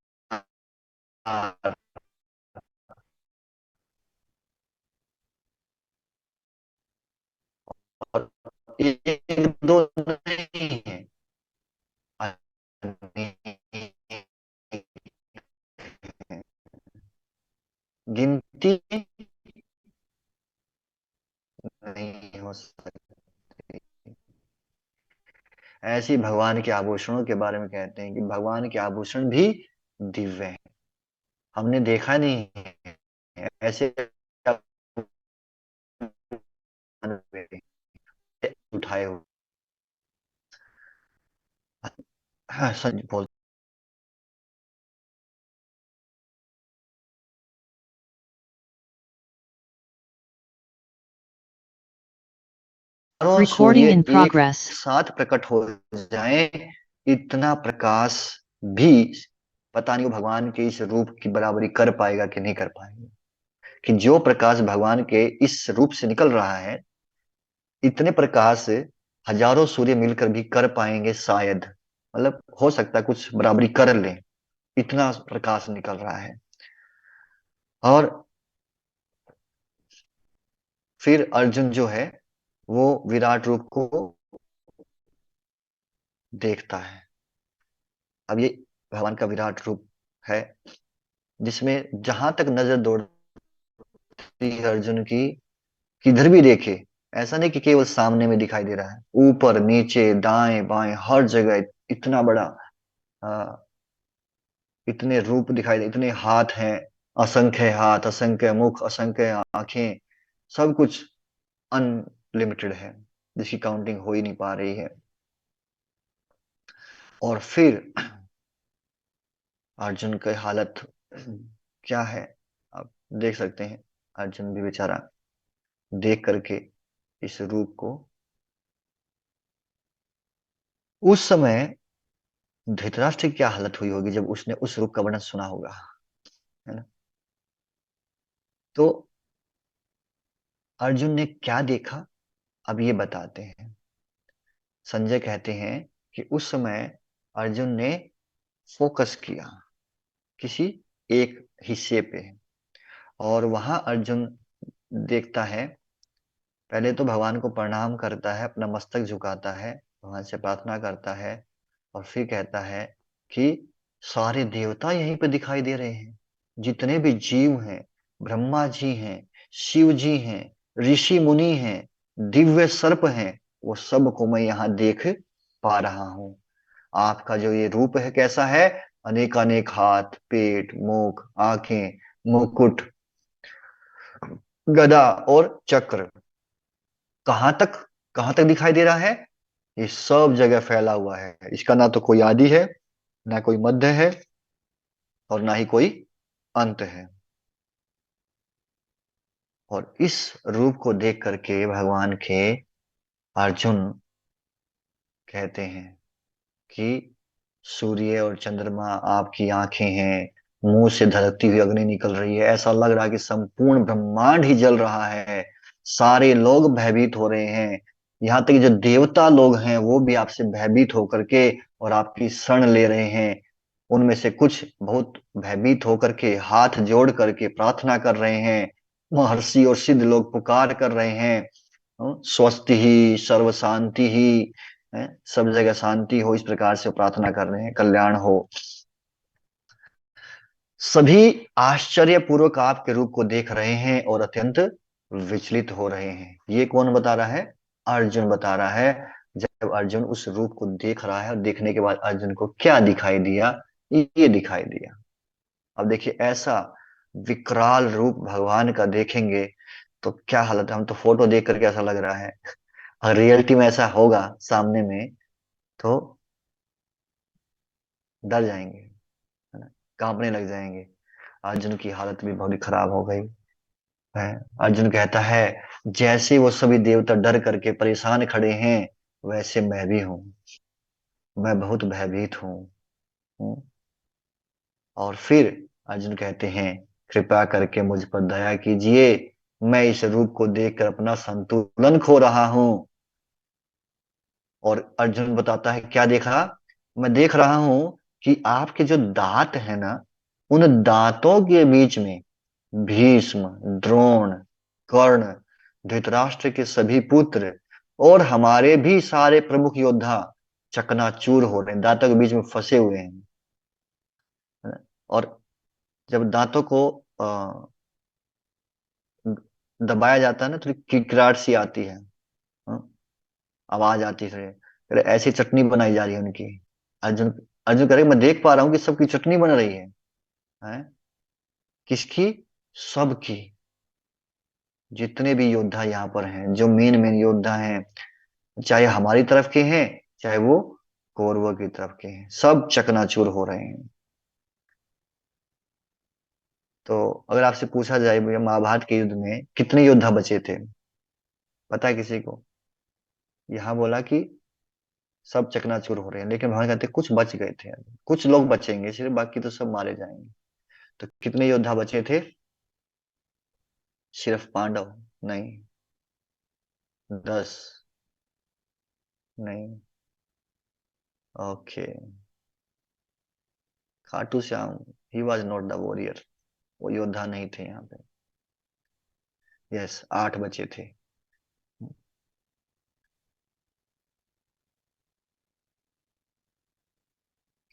और एक दो नहीं है, गिनती नहीं हो सकती। ऐसे ही भगवान के आभूषणों के बारे में कहते हैं कि भगवान के आभूषण भी दिव्य हैं, हमने देखा नहीं है ऐसे उठाए हुए। हाँ सच बोल, चारों Recording सूर्य in एक progress. साथ प्रकट हो जाएं, इतना प्रकाश भी पता नहीं वो भगवान के इस रूप की बराबरी कर पाएगा कि नहीं कर पाएगा। कि जो प्रकाश भगवान के इस रूप से निकल रहा है, इतने प्रकाश हजारों सूर्य मिलकर भी कर पाएंगे शायद, मतलब हो सकता है कुछ बराबरी कर ले, इतना प्रकाश निकल रहा है। और फिर अर्जुन जो है वो विराट रूप को देखता है। अब ये भगवान का विराट रूप है, जिसमें जहां तक नजर दौड़ती है अर्जुन की, किधर भी देखे, ऐसा नहीं कि केवल सामने में दिखाई दे रहा है, ऊपर नीचे दाएं बाएं हर जगह इतना बड़ा, आ, इतने रूप दिखाई दे, इतने हाथ हैं, असंख्य हाथ, असंख्य मुख, असंख्य आंखें, सब कुछ अनलिमिटेड है। जिसकी काउंटिंग हो ही नहीं पा रही है। और फिर अर्जुन की हालत क्या है, आप देख सकते हैं। अर्जुन भी बेचारा देख करके इस रूप को, उस समय धृतराष्ट्र की क्या हालत हुई होगी जब उसने उस रूप का वर्णन सुना होगा, है ना। तो अर्जुन ने क्या देखा, अब ये बताते हैं। संजय कहते हैं कि उस समय अर्जुन ने फोकस किया किसी एक हिस्से पे, और वहां अर्जुन देखता है, पहले तो भगवान को प्रणाम करता है, अपना मस्तक झुकाता है, भगवान से प्रार्थना करता है, और फिर कहता है कि सारे देवता यहीं पे दिखाई दे रहे हैं, जितने भी जीव हैं, ब्रह्मा जी हैं, शिव जी हैं, ऋषि मुनि हैं, दिव्य सर्प हैं, वो सब को मैं यहाँ देख पा रहा हूँ। आपका जो ये रूप है कैसा है, अनेक अनेक हाथ, पेट, मुख, आंखें, मुकुट, गदा और चक्र, कहाँ तक कहाँ तक दिखाई दे रहा है, ये सब जगह फैला हुआ है। इसका ना तो कोई आदि है, ना कोई मध्य है, और ना ही कोई अंत है। और इस रूप को देख करके भगवान के अर्जुन कहते हैं कि सूर्य और चंद्रमा आपकी आंखें हैं, मुंह से धड़कती हुई अग्नि निकल रही है, ऐसा लग रहा है कि संपूर्ण ब्रह्मांड ही जल रहा है, सारे लोग भयभीत हो रहे हैं, यहाँ तक कि जो देवता लोग हैं वो भी आपसे भयभीत होकर के और आपकी शरण ले रहे हैं। उनमें से कुछ बहुत भयभीत होकर के हाथ जोड़ करके प्रार्थना कर रहे हैं, महर्षि और सिद्ध लोग पुकार कर रहे हैं, स्वस्ति ही सर्व शांति ही, है, सब जगह शांति हो, इस प्रकार से प्रार्थना कर रहे हैं, कल्याण हो। सभी आश्चर्य पूर्वक आपके रूप को देख रहे हैं और अत्यंत विचलित हो रहे हैं। ये कौन बता रहा है, अर्जुन बता रहा है। जब अर्जुन उस रूप को देख रहा है और देखने के बाद अर्जुन को क्या दिखाई दिया, ये दिखाई दिया। अब देखिए, ऐसा विकराल रूप भगवान का देखेंगे तो क्या हालत है। हम तो फोटो देख करके ऐसा लग रहा है, अगर रियलिटी में ऐसा होगा सामने में तो डर जाएंगे, है ना, कांपने लग जाएंगे। अर्जुन की हालत भी बहुत खराब हो गई है। अर्जुन कहता है, जैसे वो सभी देवता डर करके परेशान खड़े हैं, वैसे मैं भी हूँ, मैं बहुत भयभीत हूँ। हूँ। और फिर अर्जुन कहते हैं, कृपा करके मुझ पर दया कीजिए, मैं इस रूप को देखकर अपना संतुलन खो रहा हूँ। और अर्जुन बताता है क्या देखा, मैं देख रहा हूं कि आपके जो दांत है ना, उन दांतों के बीच में भीष्म, द्रोण, कर्ण, धृतराष्ट्र के सभी पुत्र और हमारे भी सारे प्रमुख योद्धा चकनाचूर हो रहे हैं, दांतों के बीच में फंसे हुए हैं, है ना? और जब दांतों को दबाया जाता है ना, थोड़ी किकराहट सी आती है, हाँ? आवाज आती है, फिर ऐसी चटनी बनाई जा रही है उनकी। अर्जुन अर्जुन कह रहे, मैं देख पा रहा हूँ कि सबकी चटनी बन रही है? किसकी, सबकी, जितने भी योद्धा यहाँ पर हैं, जो मेन मेन योद्धा हैं, चाहे हमारी तरफ के हैं, चाहे वो कौरवों की तरफ के हैं, सब चकनाचूर हो रहे हैं। तो अगर आपसे पूछा जाए भैया, महाभारत के युद्ध में कितने योद्धा बचे थे, पता है किसी को? यहाँ बोला कि सब चकनाचूर हो रहे हैं, लेकिन भगवान कहते कुछ बच गए थे, कुछ लोग बचेंगे सिर्फ, बाकी तो सब मारे जाएंगे। तो कितने योद्धा बचे थे, सिर्फ पांडव? नहीं। 10? नहीं। Okay. Khatu Shyam, he was not the warrior, वो योद्धा नहीं थे यहाँ पे। यस, 8 बचे थे।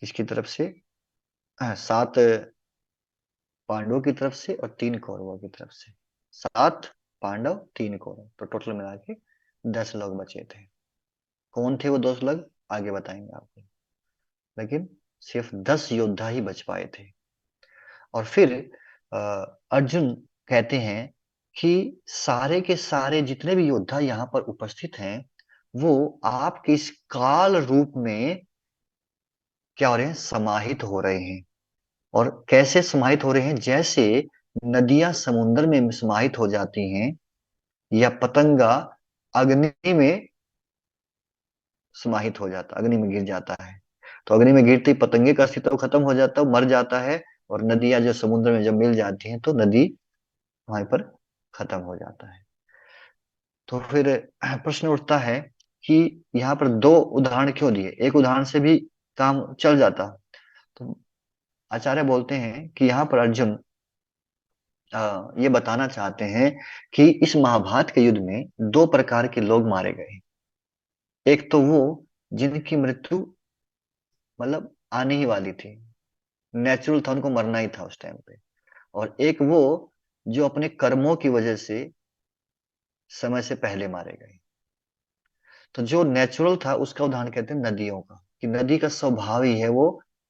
किसकी तरफ से? 7 पांडवों की तरफ से और 3 कौरवों की तरफ से। 7 पांडव, 3 कौरव, तो टोटल मिला के 10 लोग बचे थे। कौन थे वो 10 लोग, आगे बताएंगे आपको। लेकिन सिर्फ 10 योद्धा ही बच पाए थे। और फिर अ, अर्जुन कहते हैं कि सारे के सारे जितने भी योद्धा यहाँ पर उपस्थित हैं, वो आपके इस काल रूप में क्या हो रहे हैं, समाहित हो रहे हैं। और कैसे समाहित हो रहे हैं, जैसे नदियां समुद्र में समाहित हो जाती हैं, या पतंगा अग्नि में समाहित हो जाता, अग्नि में गिर जाता है। तो अग्नि में गिरते ही पतंगे का अस्तित्व खत्म हो जाता है, मर जाता है। और नदियां जो समुद्र में जब मिल जाती हैं तो नदी वहीं पर खत्म हो जाता है। तो फिर प्रश्न उठता है कि यहाँ पर दो उदाहरण क्यों दिए, एक उदाहरण से भी काम चल जाता। तो आचार्य बोलते हैं कि यहाँ पर अर्जुन ये बताना चाहते हैं कि इस महाभारत के युद्ध में दो प्रकार के लोग मारे गए। एक तो वो जिनकी मृत्यु मतलब आने ही वाली थी, नेचुरल था, उनको मरना ही था उस टाइम पे। और एक वो जो अपने कर्मों की वजह से समय से पहले मारे गए। तो जो नेचुरल था उसका उदाहरण कहते हैं नदियों का, कि नदी का स्वभाव ही है वो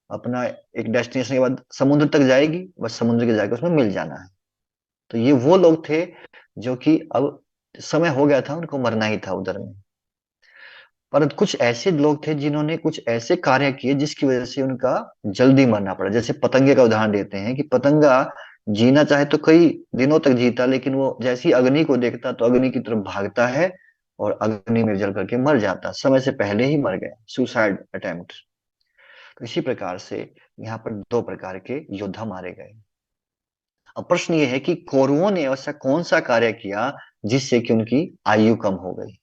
अपना एक डेस्टिनेशन के बाद समुद्र तक जाएगी, बस समुद्र के जाके उसमें मिल जाना है। तो ये वो लोग थे जो कि अब समय हो गया था, उनको मरना ही था उधर में। परंतु कुछ ऐसे लोग थे जिन्होंने कुछ ऐसे कार्य किए जिसकी वजह से उनका जल्दी मरना पड़ा। जैसे पतंगे का उदाहरण देते हैं कि पतंगा जीना चाहे तो कई दिनों तक जीता, लेकिन वो जैसी अग्नि को देखता तो अग्नि की तरफ भागता है और अग्नि में जल करके मर जाता, समय से पहले ही मर गया, सुसाइड अटेम्प्ट। तो इसी प्रकार से यहाँ पर दो प्रकार के योद्धा मारे गए। अब प्रश्न ये है कि कौरवों ने ऐसा कौन सा कार्य किया जिससे कि उनकी आयु कम हो गई।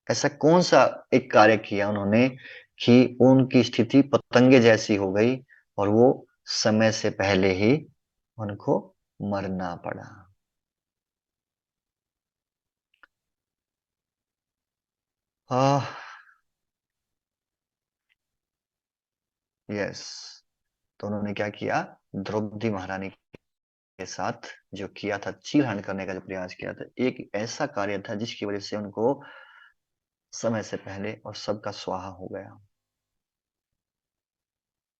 ऐसा कौन सा एक कार्य किया उन्होंने कि उनकी स्थिति पतंगे जैसी हो गई और वो समय से पहले ही उनको मरना पड़ा। आह, यस। तो उन्होंने क्या किया, द्रौपदी महारानी के साथ जो किया था, चीरहरण करने का जो प्रयास किया था, एक ऐसा कार्य था जिसकी वजह से उनको समय से पहले और सबका स्वाहा हो गया।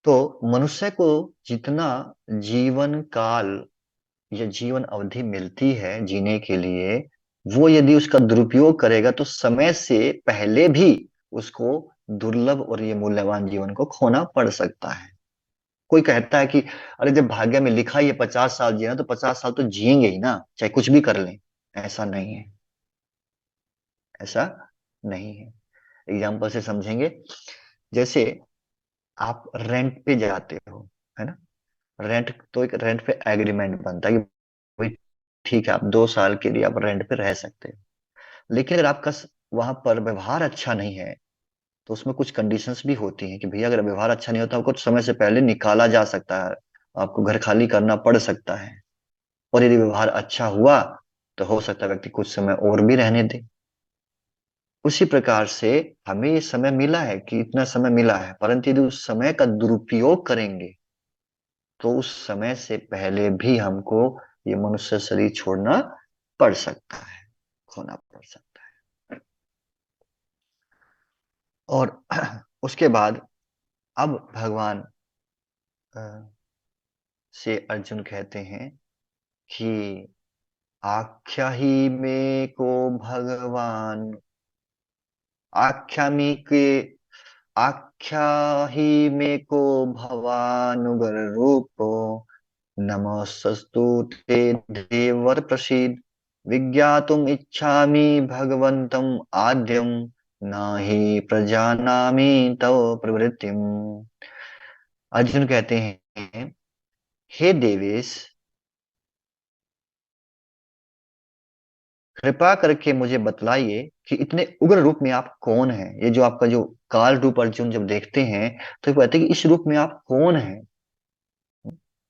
तो मनुष्य को जितना जीवन काल या जीवन अवधि मिलती है जीने के लिए, वो यदि उसका दुरुपयोग करेगा तो समय से पहले भी उसको दुर्लभ और ये मूल्यवान जीवन को खोना पड़ सकता है। कोई कहता है कि अरे जब भाग्य में लिखा ही है 50 साल जीना, तो 50 साल तो जिएंगे ही ना, चाहे कुछ भी कर लें। ऐसा नहीं है, ऐसा नहीं है। एग्जाम्पल से समझेंगे। जैसे आप रेंट पे जाते हो, है ना। रेंट तो एक रेंट पे एग्रीमेंट बनता है कि भाई ठीक है, आप 2 साल के लिए आप रेंट पे रह सकते हो। लेकिन अगर आपका वहां पर व्यवहार अच्छा नहीं है तो उसमें कुछ कंडीशंस भी होती हैं कि भैया अगर व्यवहार अच्छा नहीं होता, आपको समय से पहले निकाला जा सकता है, आपको घर खाली करना पड़ सकता है। और यदि व्यवहार अच्छा हुआ तो हो सकता है व्यक्ति कुछ समय और भी रहने दे। उसी प्रकार से हमें ये समय मिला है कि इतना समय मिला है, परंतु यदि उस समय का दुरुपयोग करेंगे तो उस समय से पहले भी हमको ये मनुष्य शरीर छोड़ना पड़ सकता है, खोना पड़ सकता है। और उसके बाद अब भगवान अ, से अर्जुन कहते हैं कि आख्या ही में को भगवान, आख्या में के आख्या ही में को भवानुगर रूपो, नमस्तस्तु ते देवर प्रसीद, विज्ञातुम इच्छामि भगवन्तम आद्यम, न प्रजानामि तव प्रवृत्तिम। अर्जुन कहते हैं, हे देवेश, कृपा करके मुझे बतलाइए कि इतने उग्र रूप में आप कौन हैं। ये जो आपका जो काल रूप अर्जुन जब देखते हैं तो ये कहते हैं कि इस रूप में आप कौन हैं।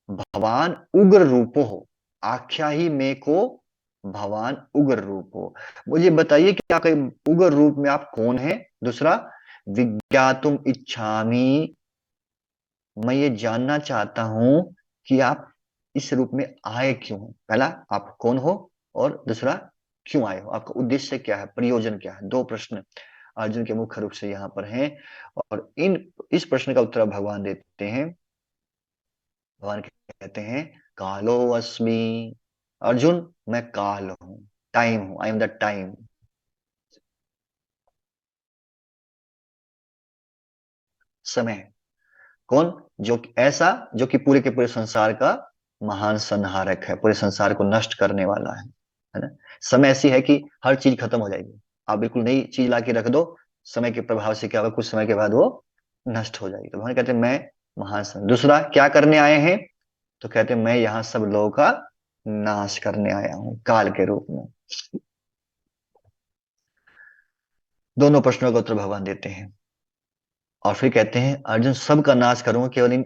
भगवान उग्र रूपो हो, आख्या ही में को भगवान उग्र रूप हो। मुझे बताइए कि आपके उग्र रूप में आप कौन हैं। दूसरा, विज्ञातुम इच्छामि, मैं ये जानना चाहता हूं कि आप इस रूप में आए क्यों। पहला, आप कौन हो, और दूसरा, क्यों आए हो, आपका उद्देश्य क्या है, प्रयोजन क्या है। दो प्रश्न अर्जुन के मुख्य रूप से यहाँ पर हैं। और इस प्रश्न का उत्तर भगवान देते हैं। भगवान कहते हैं, कालो अस्मि, अर्जुन मैं काल हूं, टाइम हूं, आई एम द टाइम। समय। कौन? ऐसा जो कि पूरे के पूरे संसार का महान संहारक है, पूरे संसार को नष्ट करने वाला है ना। समय ऐसी है कि हर चीज खत्म हो जाएगी, आप बिल्कुल नई चीज ला के रख दो, समय के प्रभाव से क्या होगा, कुछ समय के बाद वो नष्ट हो जाएगी। तो भगवान कहते हैं मैं महान दूसरा क्या करने आए हैं? तो कहते हैं मैं यहाँ सब लोगों का नाश करने आया हूँ काल के रूप में। दोनों प्रश्नों का उत्तर भगवान देते हैं और फिर कहते हैं अर्जुन सबका नाश करूंगा केवल इन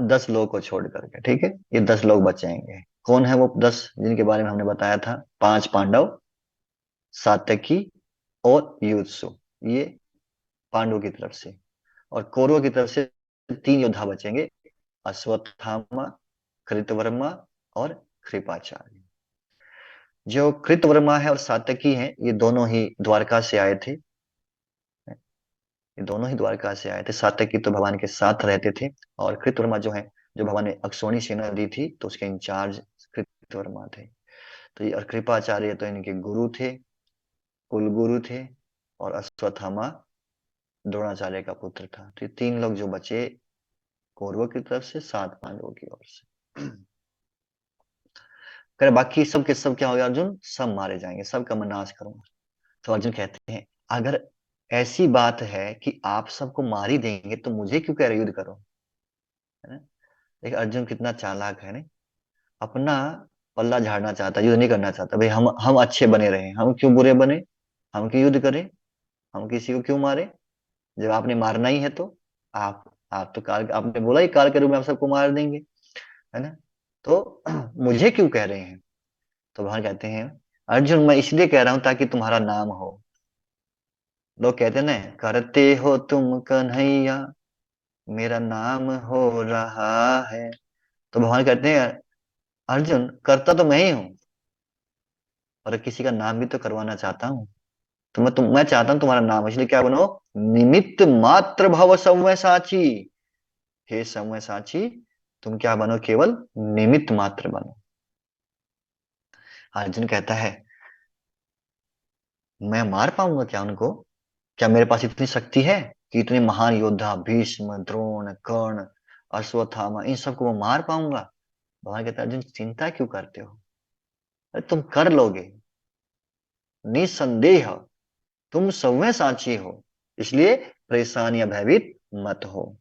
10 लोगों को छोड़ करके, ठीक है। ये 10 लोग बचेंगे। कौन है वो 10 जिनके बारे में हमने बताया था? 5 पांडव, सात्यकी और युत्सु, ये पांडवों की तरफ से। और कौरवों की तरफ से 3 योद्धा बचेंगे, अश्वत्थामा, कृतवर्मा और कृपाचार्य। जो कृतवर्मा है और सात्यकी है, ये दोनों ही द्वारका से आए थे। ये दोनों ही द्वारका से आए थे। सात्यकी तो भगवान के साथ रहते थे, और कृतवर्मा जो है, जो भगवान ने अक्षौणी सेना दी थी तो उसके इंचार्ज कृतवर्मा थे। तो ये और कृपाचार्य तो इनके गुरु थे, कुल गुरु थे। और अश्वत्थामा द्रोणाचार्य का पुत्र था। तो ये 3 लोग जो बचे कौरवों की तरफ से, 7 पांडवों की ओर से। करे बाकी सब के सब क्या हो गया अर्जुन? सब मारे जाएंगे, सबका मैं नाश करूंगा। तो अर्जुन कहते हैं अगर ऐसी बात है कि आप सबको मार ही देंगे तो मुझे क्यों कह रहे युद्ध करो, है ना। देखिए अर्जुन कितना चालाक है, नहीं? अपना पल्ला झाड़ना चाहता, युद्ध नहीं करना चाहता। भाई हम अच्छे बने रहे, हम क्यों बुरे बने, हम क्यों युद्ध करें, हम किसी को क्यों मारे, जब आपने मारना ही है तो। आप तो काल, आपने बोला ही काल के रूप में आप सबको मार देंगे, है ना। तो मुझे क्यों कह रहे हैं? तो भगवान कहते हैं अर्जुन मैं इसलिए कह रहा हूं ताकि तुम्हारा नाम हो। लोग कहते हैं ना, करते हो तुम कन्हैया, मेरा नाम हो रहा है। तो भगवान कहते हैं अर्जुन करता तो मैं ही हूं, और किसी का नाम भी तो करवाना चाहता हूँ। तो मैं चाहता हूँ तुम्हारा नाम, इसलिए क्या बनो? निमित्त मात्र भव सव्य साची। हे सव्य साची, तुम क्या बनो? केवल निमित्त मात्र बनो। अर्जुन कहता है मैं मार पाऊंगा क्या उनको? क्या मेरे पास इतनी शक्ति है कि इतने महान योद्धा भीष्म, द्रोण, कर्ण, अश्वत्थामा, इन सबको मैं मार पाऊंगा? भगवान कहता है अर्जुन चिंता क्यों करते हो, अरे तुम कर लोगे, निसंदेह तुम सव्य साची हो, इसलिए परेशान या भयभीत मत हो।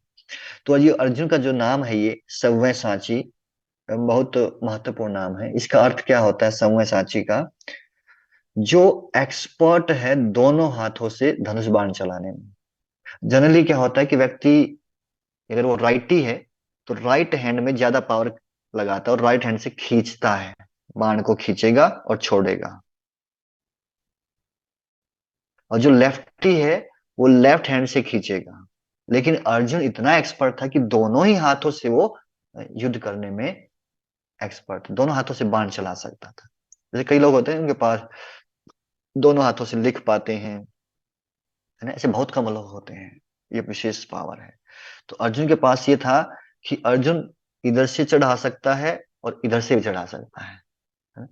तो ये अर्जुन का जो नाम है ये सव्य साची, बहुत महत्वपूर्ण नाम है। इसका अर्थ क्या होता है सव्य साची का? जो एक्सपर्ट है दोनों हाथों से धनुष बाण चलाने में। जनरली क्या होता है कि व्यक्ति अगर वो राइटी है तो राइट हैंड में ज्यादा पावर लगाता है और राइट हैंड से खींचता है, बाण को खींचेगा और छोड़ेगा। और जो लेफ्टी है वो लेफ्ट हैंड से खींचेगा। लेकिन अर्जुन इतना एक्सपर्ट था कि दोनों ही हाथों से वो युद्ध करने में एक्सपर्ट, दोनों हाथों से बाण चला सकता था। जैसे कई लोग होते हैं उनके पास दोनों हाथों से लिख पाते हैं, है ना, ऐसे बहुत कम लोग होते हैं, ये विशेष पावर है। तो अर्जुन के पास ये था कि अर्जुन इधर से चढ़ा सकता है और इधर से भी चढ़ा सकता है ना?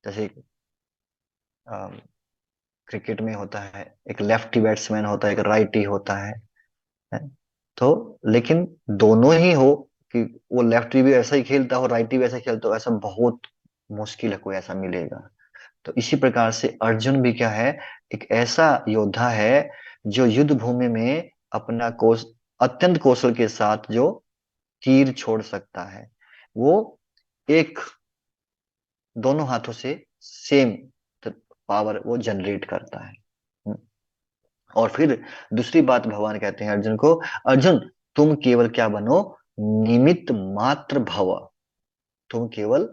जैसे क्रिकेट में होता है, एक लेफ्टी बैट्समैन होता है, एक राइटी होता है। तो लेकिन दोनों ही हो, कि वो लेफ्टी भी ऐसा ही खेलता हो, राइटी भी ऐसा खेलता हो, ऐसा बहुत मुश्किल है कोई ऐसा मिलेगा। तो इसी प्रकार से अर्जुन भी क्या है, एक ऐसा योद्धा है जो युद्ध भूमि में अपना अत्यंत कौशल के साथ जो तीर छोड़ सकता है, वो एक दोनों हाथों से सेम पावर वो जनरेट करता है। और फिर दूसरी बात भगवान कहते हैं अर्जुन को, अर्जुन तुम केवल क्या बनो? निमित्त मात्र भव, तुम केवल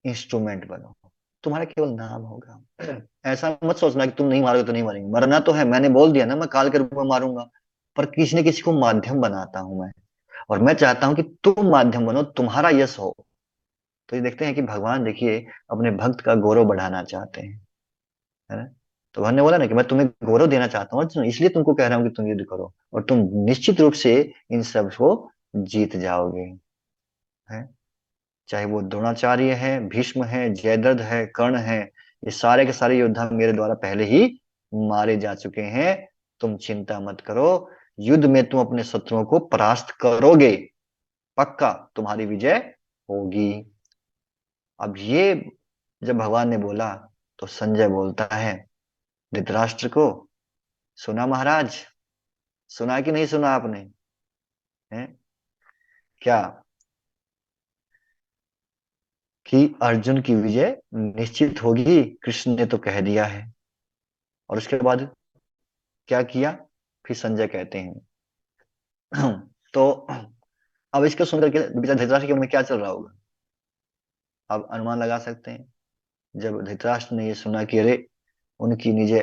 इंस्ट्रूमेंट बनो, तुम्हारा केवल नाम होगा। ऐसा मत सोचना कि तुम नहीं मारोगे तो नहीं मरेंगे, मरना तो है, मैंने बोल दिया ना मैं काल के रूप में मारूंगा। पर किसी न किसी को माध्यम बनाता हूं मैं, और मैं चाहता हूं कि तुम माध्यम बनो, तुम्हारा यश हो। तो ये देखते हैं कि भगवान देखिए अपने भक्त का गौरव बढ़ाना चाहते हैं, है ना। तो भगवान ने बोला ना कि मैं तुम्हें गौरव देना चाहता हूँ अर्जुन, इसलिए तुमको कह रहा हूँ कि तुम युद्ध करो, और तुम निश्चित रूप से इन सब को जीत जाओगे, है। चाहे वो द्रोणाचार्य है, भीष्म है, जयद्रथ है, कर्ण है, ये सारे के सारे योद्धा मेरे द्वारा पहले ही मारे जा चुके हैं। तुम चिंता मत करो, युद्ध में तुम अपने शत्रुओं को परास्त करोगे, पक्का तुम्हारी विजय होगी। अब ये जब भगवान ने बोला तो संजय बोलता है धृतराष्ट्र को, सुना महाराज, सुना कि नहीं सुना आपने? हैं? क्या? कि अर्जुन की विजय निश्चित होगी, कृष्ण ने तो कह दिया है। और उसके बाद क्या किया? फिर संजय कहते हैं तो अब इसको सुनकर के बेचारे धृतराष्ट्र के मन में क्या चल रहा होगा, आप अनुमान लगा सकते हैं। जब धृतराष्ट्र ने ये सुना कि अरे उनकी निजे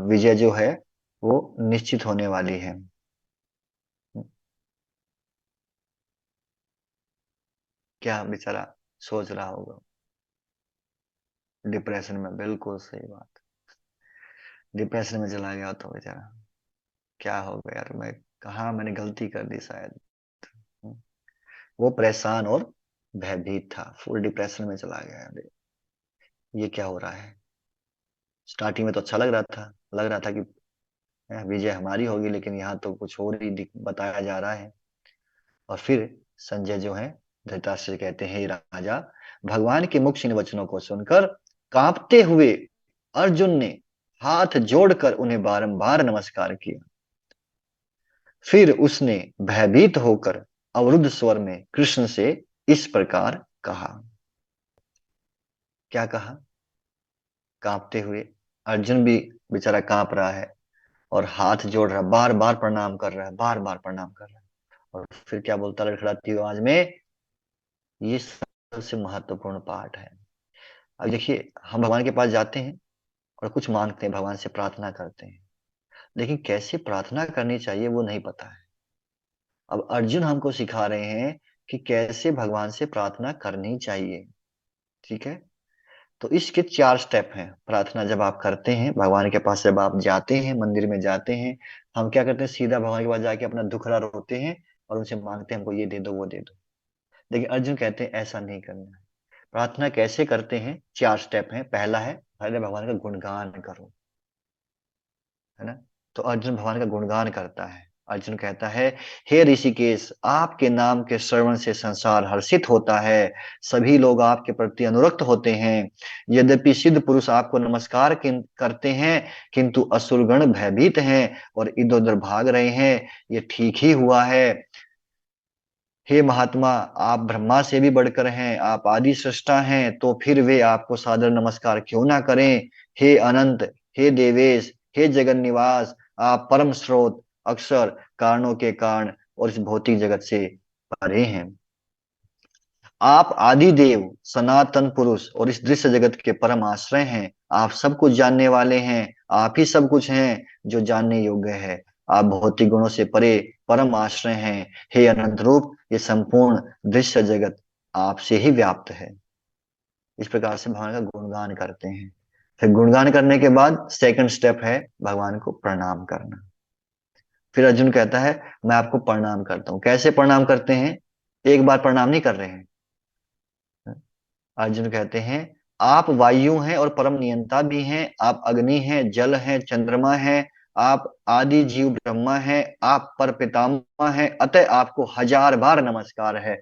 विजय जो है वो निश्चित होने वाली है, क्या बेचारा सोच रहा होगा? डिप्रेशन में, बिल्कुल सही बात। डिप्रेशन में चला गया तो बेचारा, क्या हो गया यार, मैं कहाँ मैंने गलती कर दी शायद। वो परेशान और भयभीत था, फुल डिप्रेशन में चला गया। अरे ये क्या हो रहा है? स्टार्टिंग में तो अच्छा लग रहा था, लग रहा था कि विजय हमारी होगी, लेकिन यहाँ तो कुछ और ही बताया जा रहा है। और फिर संजय जो है धृतराष्ट्र से कहते हैं, "हे राजा, भगवान के मुख से इन वचनों को सुनकर कांपते हुए अर्जुन ने हाथ जोड़कर उन्हें बारंबार नमस्कार किया। फिर उसने भयभीत होकर अवरुद्ध स्वर में कृष्ण से इस प्रकार कहा।" क्या कहा? कांपते हुए, अर्जुन भी बेचारा कांप रहा है और हाथ जोड़ रहा, बार बार प्रणाम कर रहा है, बार बार प्रणाम कर रहा है। और फिर क्या बोलता है लड़खड़ाती आवाज में? ये सबसे महत्वपूर्ण पार्ट है। अब देखिए, हम भगवान के पास जाते हैं और कुछ मांगते हैं, भगवान से प्रार्थना करते हैं, लेकिन कैसे प्रार्थना करनी चाहिए वो नहीं पता है। अब अर्जुन हमको सिखा रहे हैं कि कैसे भगवान से प्रार्थना करनी चाहिए। ठीक है? तो इसके 4 स्टेप हैं। प्रार्थना जब आप करते हैं भगवान के पास, जब आप जाते हैं मंदिर में जाते हैं, हम क्या करते हैं? सीधा भगवान के पास जाके अपना दुखड़ा रोते हैं और उनसे मांगते हैं हमको ये दे दो वो दे दो। लेकिन अर्जुन कहते हैं ऐसा नहीं करना है। प्रार्थना कैसे करते हैं? 4 स्टेप हैं। पहला है पहले भगवान का गुणगान करो, है ना? तो अर्जुन भगवान का गुणगान करता है। अर्जुन कहता है, हे ऋषिकेश, आपके नाम के श्रवण से संसार हर्षित होता है, सभी लोग आपके प्रति अनुरक्त होते हैं। यद्यपि सिद्ध पुरुष आपको नमस्कार करते हैं, किंतु असुरगण भयभीत हैं और इधर उधर भाग रहे हैं। ये ठीक ही हुआ है। हे महात्मा, आप ब्रह्मा से भी बढ़कर हैं, आप आदि सृष्टा हैं, तो फिर वे आपको सादर नमस्कार क्यों ना करें? हे अनंत, हे देवेश, हे जगन निवास, आप परम स्रोत, अक्षर, कारणों के कारण और इस भौतिक जगत से परे हैं। आप आदि देव, सनातन पुरुष और इस दृश्य जगत के परम आश्रय हैं। आप सब कुछ जानने वाले हैं, आप ही सब कुछ हैं जो जानने योग्य है। आप भौतिक गुणों से परे परम आश्रय हैं। हे अनंत रूप, ये संपूर्ण दृश्य जगत आपसे ही व्याप्त है। इस प्रकार से भगवान का गुणगान करते हैं। फिर गुणगान करने के बाद सेकंड स्टेप है भगवान को प्रणाम करना। फिर अर्जुन कहता है मैं आपको प्रणाम करता हूँ। कैसे प्रणाम करते हैं? एक बार प्रणाम नहीं कर रहे हैं। अर्जुन कहते हैं आप वायु हैं और परम नियंता भी हैं, आप अग्नि हैं, जल हैं, चंद्रमा हैं, आप आदि जीव ब्रह्मा हैं, आप पर पितामह हैं, अतः आपको हजार बार नमस्कार है,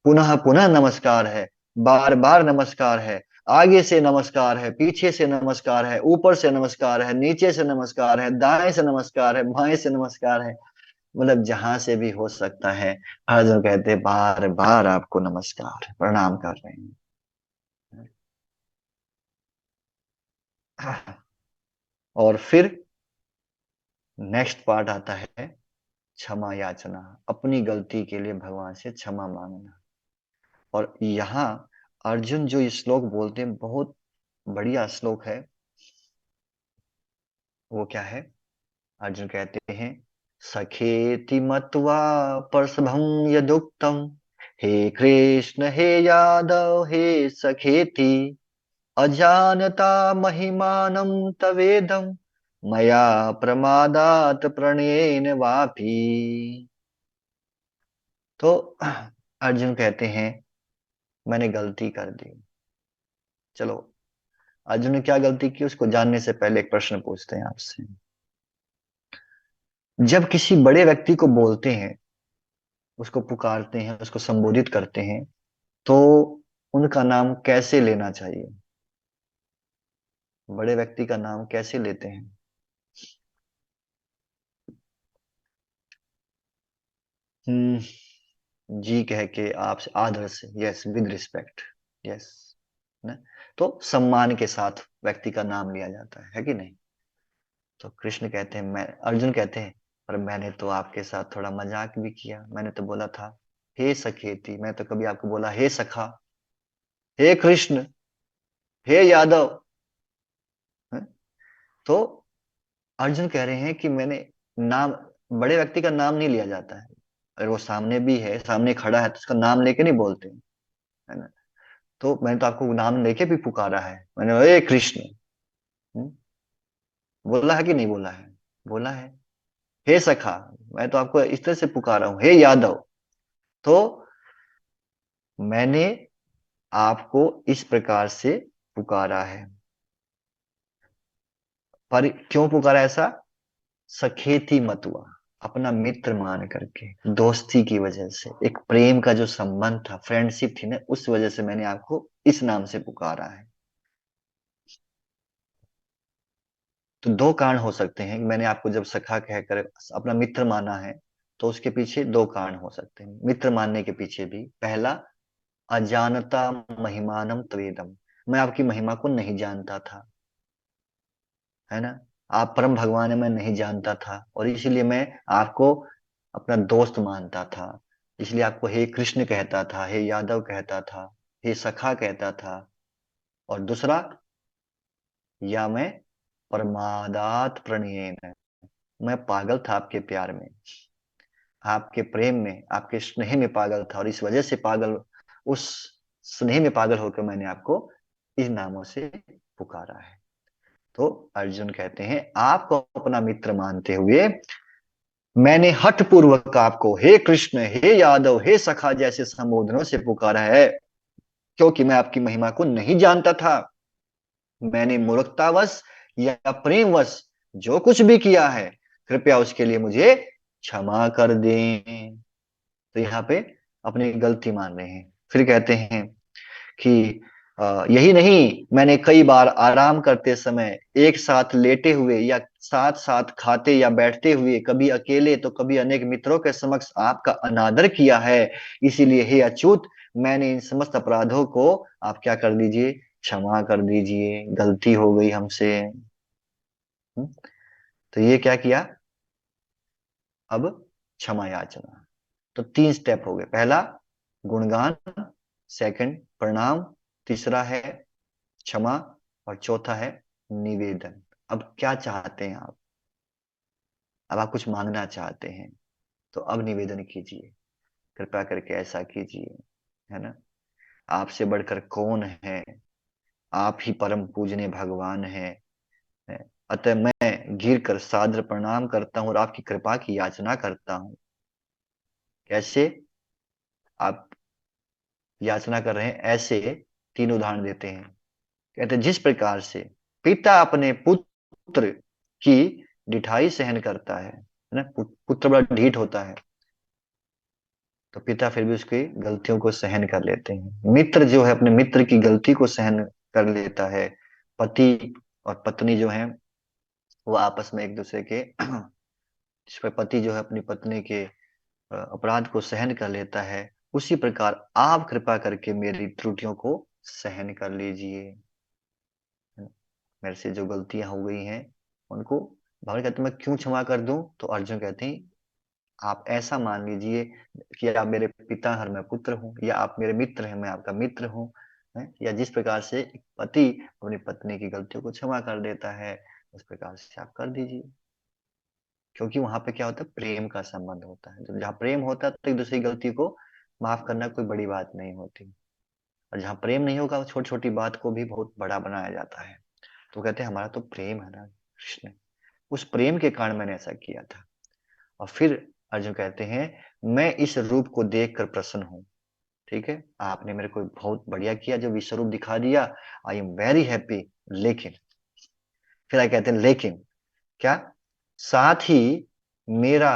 पुनः पुनः नमस्कार है, बार बार नमस्कार है। आगे से नमस्कार है, पीछे से नमस्कार है, ऊपर से नमस्कार है, नीचे से नमस्कार है, दाएं से नमस्कार है, बाएं से नमस्कार है। मतलब जहां से भी हो सकता है। अर्जुन कहते हैं बार बार आपको नमस्कार, प्रणाम कर रहे हैं। और फिर नेक्स्ट पार्ट आता है क्षमा याचना, अपनी गलती के लिए भगवान से क्षमा मांगना। और यहाँ अर्जुन जो ये श्लोक बोलते हैं बहुत बढ़िया श्लोक है। वो क्या है? अर्जुन कहते हैं सखेति मत्वा प्रसभं यदुक्तम, हे कृष्ण हे यादव हे सखेति, अजानता महिमानं तवेदं, मया प्रमादात प्रणयेन वापि। तो अर्जुन कहते हैं मैंने गलती कर दी। चलो, अर्जुन ने क्या गलती की उसको जानने से पहले एक प्रश्न पूछते हैं आपसे। जब किसी बड़े व्यक्ति को बोलते हैं, उसको पुकारते हैं, उसको संबोधित करते हैं, तो उनका नाम कैसे लेना चाहिए? बड़े व्यक्ति का नाम कैसे लेते हैं? जी कह के, आप आदर से, यस, विद रिस्पेक्ट, यस, ना? तो सम्मान के साथ व्यक्ति का नाम लिया जाता है कि नहीं? तो कृष्ण कहते हैं, मैं अर्जुन कहते हैं, पर मैंने तो आपके साथ थोड़ा मजाक भी किया, मैंने तो बोला था हे सखेती, मैं तो कभी आपको बोला हे सखा, हे कृष्ण, हे यादव, हैं? तो अर्जुन कह रहे हैं कि मैंने नाम, बड़े व्यक्ति का नाम नहीं लिया जाता है। अगर वो सामने भी है, सामने खड़ा है, तो उसका नाम लेके नहीं बोलते हैं, है ना? तो मैंने तो आपको नाम लेके भी पुकारा है, मैंने हे कृष्ण, हम्म, बोला है कि नहीं बोला है? बोला है। हे सखा, मैं तो आपको इस तरह से पुकारा हूं, हे यादव। तो मैंने आपको इस प्रकार से पुकारा है। पर क्यों पुकारा ऐसा? सखेती मतुआ, अपना मित्र मान करके, दोस्ती की वजह से, एक प्रेम का जो संबंध था, फ्रेंडशिप थी ना, उस वजह से मैंने आपको इस नाम से पुकारा है। तो दो कारण हो सकते हैं कि मैंने आपको जब सखा कहकर अपना मित्र माना है, तो उसके पीछे दो कारण हो सकते हैं मित्र मानने के पीछे भी। पहला, अजानता महिमानम त्वेदम, मैं आपकी महिमा को नहीं जानता था, है ना? आप परम भगवान है, मैं नहीं जानता था, और इसीलिए मैं आपको अपना दोस्त मानता था, इसलिए आपको हे कृष्ण कहता था, हे यादव कहता था, हे सखा कहता था। और दूसरा, या मैं प्रमादात प्रणयेन, मैं पागल था आपके प्यार में, आपके प्रेम में, आपके स्नेह में पागल था, और इस वजह से पागल, उस स्नेह में पागल होकर मैंने आपको इन नामों से पुकारा है। तो अर्जुन कहते हैं, आपको अपना मित्र मानते हुए मैंने हठ पूर्वक आपको हे कृष्ण, हे यादव, हे सखा जैसे संबोधनों से पुकारा है, क्योंकि मैं आपकी महिमा को नहीं जानता था। मैंने मूर्खतावश या प्रेमवश जो कुछ भी किया है, कृपया उसके लिए मुझे क्षमा कर दें। तो यहाँ पे अपनी गलती मान रहे हैं। फिर कहते हैं कि यही नहीं, मैंने कई बार आराम करते समय, एक साथ लेटे हुए या साथ साथ खाते या बैठते हुए, कभी अकेले तो कभी अनेक मित्रों के समक्ष आपका अनादर किया है। इसीलिए हे अच्युत, मैंने इन समस्त अपराधों को आप क्या कर दीजिए, क्षमा कर दीजिए, गलती हो गई हमसे। हम्म? तो ये क्या किया? अब क्षमा याचना। तो तीन स्टेप हो गए। पहला गुणगान, सेकंड प्रणाम, तीसरा है क्षमा, और चौथा है निवेदन। अब क्या चाहते हैं आप? अब आप कुछ मांगना चाहते हैं, तो अब निवेदन कीजिए, कृपया करके ऐसा कीजिए, है ना? आपसे बढ़कर कौन है? आप ही परम पूजनीय भगवान है। अतः मैं गिर कर सादर प्रणाम करता हूँ और आपकी कृपा की याचना करता हूँ। कैसे आप याचना कर रहे हैं? ऐसे तीन उदाहरण देते हैं। कहते हैं, जिस प्रकार से पिता अपने पुत्र की ढिठाई सहन करता है ना, पुत्र बड़ा ढीठ होता है, तो पिता फिर भी उसकी गलतियों को सहन कर लेते हैं। मित्र जो है अपने मित्र की गलती को सहन कर लेता है। पति और पत्नी जो है, वो आपस में एक दूसरे के जिस पर पति जो है अपनी पत्नी के अपराध को सहन कर लेता है, उसी प्रकार आप कृपा करके मेरी त्रुटियों को सहन कर लीजिए। मेरे से जो गलतियां हो गई हैं उनको, भगवान कहते हैं मैं क्यों क्षमा कर दूं? तो अर्जुन कहते हैं, आप ऐसा मान लीजिए कि आप मेरे पिता हैं और मैं पुत्र हूँ, या आप मेरे मित्र हैं, मैं आपका मित्र हूँ, है? या जिस प्रकार से एक पति अपनी पत्नी की गलतियों को क्षमा कर देता है, उस प्रकार से आप कर दीजिए। क्योंकि वहां पे क्या होता है, प्रेम का संबंध होता है। जब जहाँ प्रेम होता है तो एक दूसरी गलती को माफ करना कोई बड़ी बात नहीं होती, और जहाँ प्रेम नहीं होगा, छोटी छोटी बात को भी बहुत बड़ा बनाया जाता है। तो कहते हैं, हमारा तो प्रेम है ना कृष्ण, उस प्रेम के कारण मैंने ऐसा किया था। और फिर अर्जुन कहते हैं, मैं इस रूप को देखकर प्रसन्न हूँ। ठीक है, आपने मेरे को बहुत बढ़िया किया जो विश्व रूप दिखा दिया, आई एम वेरी हैप्पी। लेकिन फिर आगे कहते हैं, लेकिन क्या? साथ ही मेरा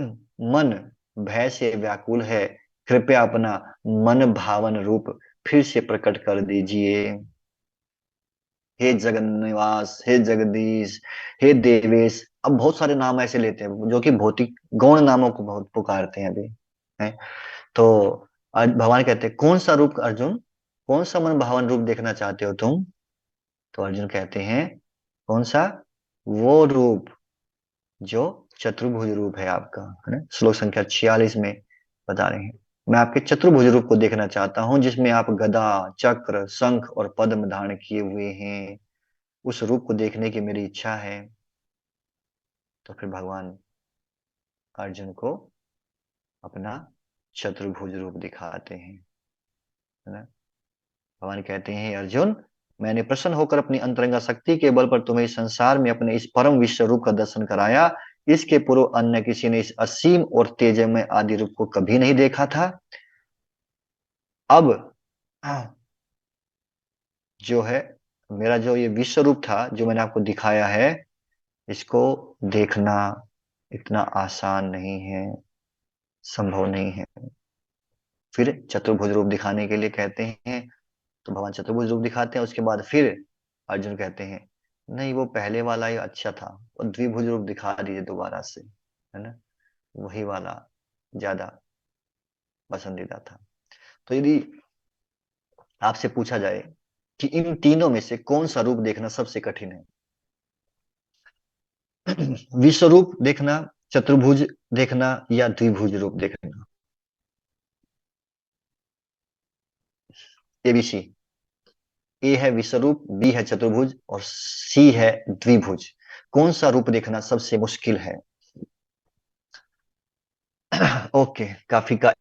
मन भय से व्याकुल है, कृपया अपना मन भावन रूप फिर से प्रकट कर दीजिए। हे जगन्निवास, हे जगदीश, हे देवेश। अब बहुत सारे नाम ऐसे लेते हैं जो कि भौतिक गौण नामों को बहुत पुकारते हैं अभी, है। तो भगवान कहते हैं, कौन सा रूप अर्जुन, कौन सा मन भावन रूप देखना चाहते हो तुम? तो अर्जुन कहते हैं, कौन सा? वो रूप जो चतुर्भुज रूप है आपका, है ना। श्लोक संख्या 46 में बता रहे हैं, मैं आपके चतुर्भुज रूप को देखना चाहता हूं, जिसमें आप गदा, चक्र, शंख और पद्म धारण किए हुए हैं। उस रूप को देखने की मेरी इच्छा है। तो फिर भगवान अर्जुन को अपना चतुर्भुज रूप दिखाते हैं, है ना। भगवान कहते हैं, अर्जुन, मैंने प्रसन्न होकर अपनी अंतरंगा शक्ति के बल पर तुम्हें इस संसार में अपने इस परम विश्व रूप का दर्शन कराया। इसके पूर्व अन्य किसी ने इस असीम और तेजमय आदि रूप को कभी नहीं देखा था। अब जो है, मेरा जो ये विश्व रूप था जो मैंने आपको दिखाया है, इसको देखना इतना आसान नहीं है, संभव नहीं है। फिर चतुर्भुज रूप दिखाने के लिए कहते हैं, तो भगवान चतुर्भुज रूप दिखाते हैं। उसके बाद फिर अर्जुन कहते हैं, नहीं, वो पहले वाला ही अच्छा था, वो द्विभुज रूप दिखा दीजिए दोबारा से, है ना। वही वाला ज्यादा पसंदीदा था। तो यदि आपसे पूछा जाए कि इन तीनों में से कौन सा रूप देखना सबसे कठिन है, विश्व रूप देखना, चतुर्भुज देखना, या द्विभुज रूप देखना? एबीसी। ए है विश्वरूप, बी है चतुर्भुज, और सी है द्विभुज। कौन सा रूप देखना सबसे मुश्किल है? ओके, काफी का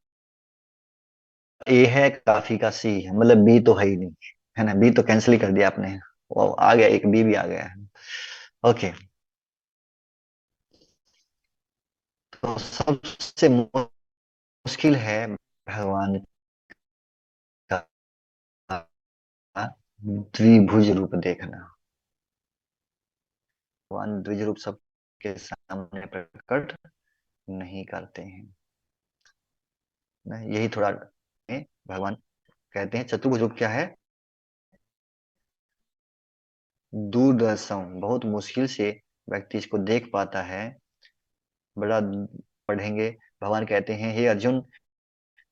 ए है, काफी का सी है, मतलब बी तो है ही नहीं, है ना। बी तो कैंसिल ही कर दिया आपने, वो आ गया, एक बी भी आ गया है। ओके, तो सबसे मुश्किल है भगवान का द्विभुज रूप देखना। भगवान द्विज रूप सबके सामने प्रकट नहीं करते हैं ना, यही थोड़ा भगवान कहते हैं चतुर्भुज रूप क्या है, दूरदर्शन, बहुत मुश्किल से व्यक्ति इसको देख पाता है। बड़ा पढ़ेंगे, भगवान कहते हैं, हे अर्जुन,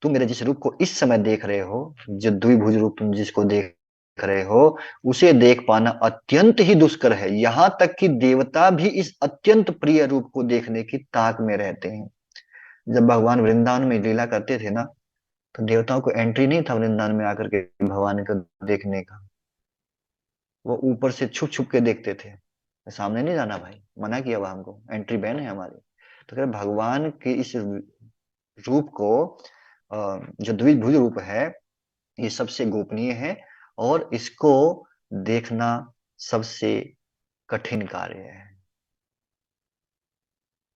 तुम मेरे जिस रूप को इस समय देख रहे हो, जो द्विभुज रूप तुम जिसको देख रहे हो, उसे देख पाना अत्यंत ही दुष्कर है। यहाँ तक कि देवता भी इस अत्यंत प्रिय रूप को देखने की ताक में रहते हैं। जब भगवान वृंदावन में लीला करते थे ना, तो देवताओं को एंट्री नहीं था वृंदावन में आकर के भगवान को देखने का। वो ऊपर से छुप छुप के देखते थे, सामने नहीं जाना भाई, मना किया हुआ हमको, एंट्री बैन है हमारी। तो कह रहे भगवान के इस रूप को, जो द्विभुज रूप है, ये सबसे गोपनीय है, और इसको देखना सबसे कठिन कार्य है।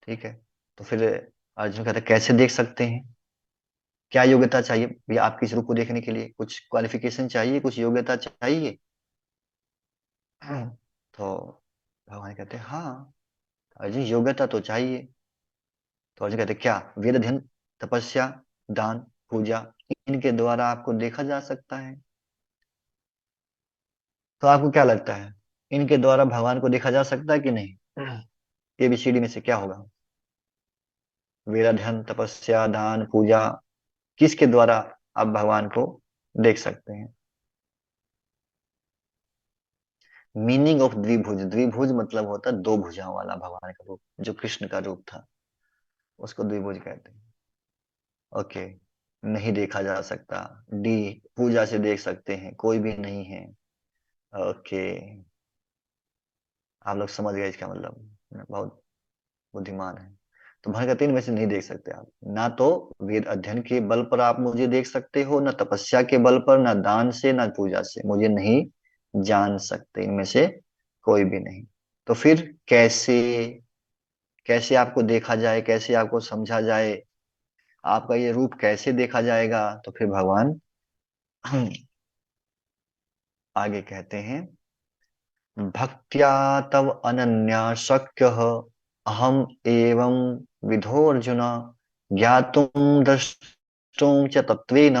ठीक है। तो फिर अर्जुन कहते हैं, कैसे देख सकते हैं, क्या योग्यता चाहिए भैया आपकी इस रूप को देखने के लिए? कुछ क्वालिफिकेशन चाहिए, कुछ योग्यता चाहिए? तो भगवान कहते हैं, हाँ अर्जुन, योग्यता तो चाहिए। तो अर्जुन कहते हैं, क्या? वेद अध्ययन, तपस्या, दान, पूजा, इनके द्वारा आपको देखा जा सकता है? तो आपको क्या लगता है, इनके द्वारा भगवान को देखा जा सकता है कि नहीं? एबीसीडी में से क्या होगा? वेद अध्ययन, तपस्या, दान, पूजा, किसके द्वारा आप भगवान को देख सकते हैं? मीनिंग ऑफ द्विभुज, द्विभुज मतलब होता है दो भुजाओं वाला भगवान का रूप, जो कृष्ण का रूप था, उसको द्विभुज कहते हैं। ओके, नहीं देखा जा सकता। डी, पूजा से देख सकते हैं, कोई भी नहीं है। ओके, आप लोग समझ गए इसका मतलब, बहुत बुद्धिमान है। तो भर का 3 में से नहीं देख सकते आप, ना तो वेद अध्ययन के बल पर आप मुझे देख सकते हो, ना तपस्या के बल पर, ना दान से, ना पूजा से, मुझे नहीं जान सकते इनमें से कोई भी नहीं। तो फिर कैसे, कैसे आपको देखा जाए, कैसे आपको समझा जाए, आपका ये रूप कैसे देखा जाएगा? तो फिर भगवान आगे कहते हैं, भक्त्या तव अनन्या शक्य अहम एवं विधो अर्जुन ज्ञातुं द्रष्टुं च तत्वेन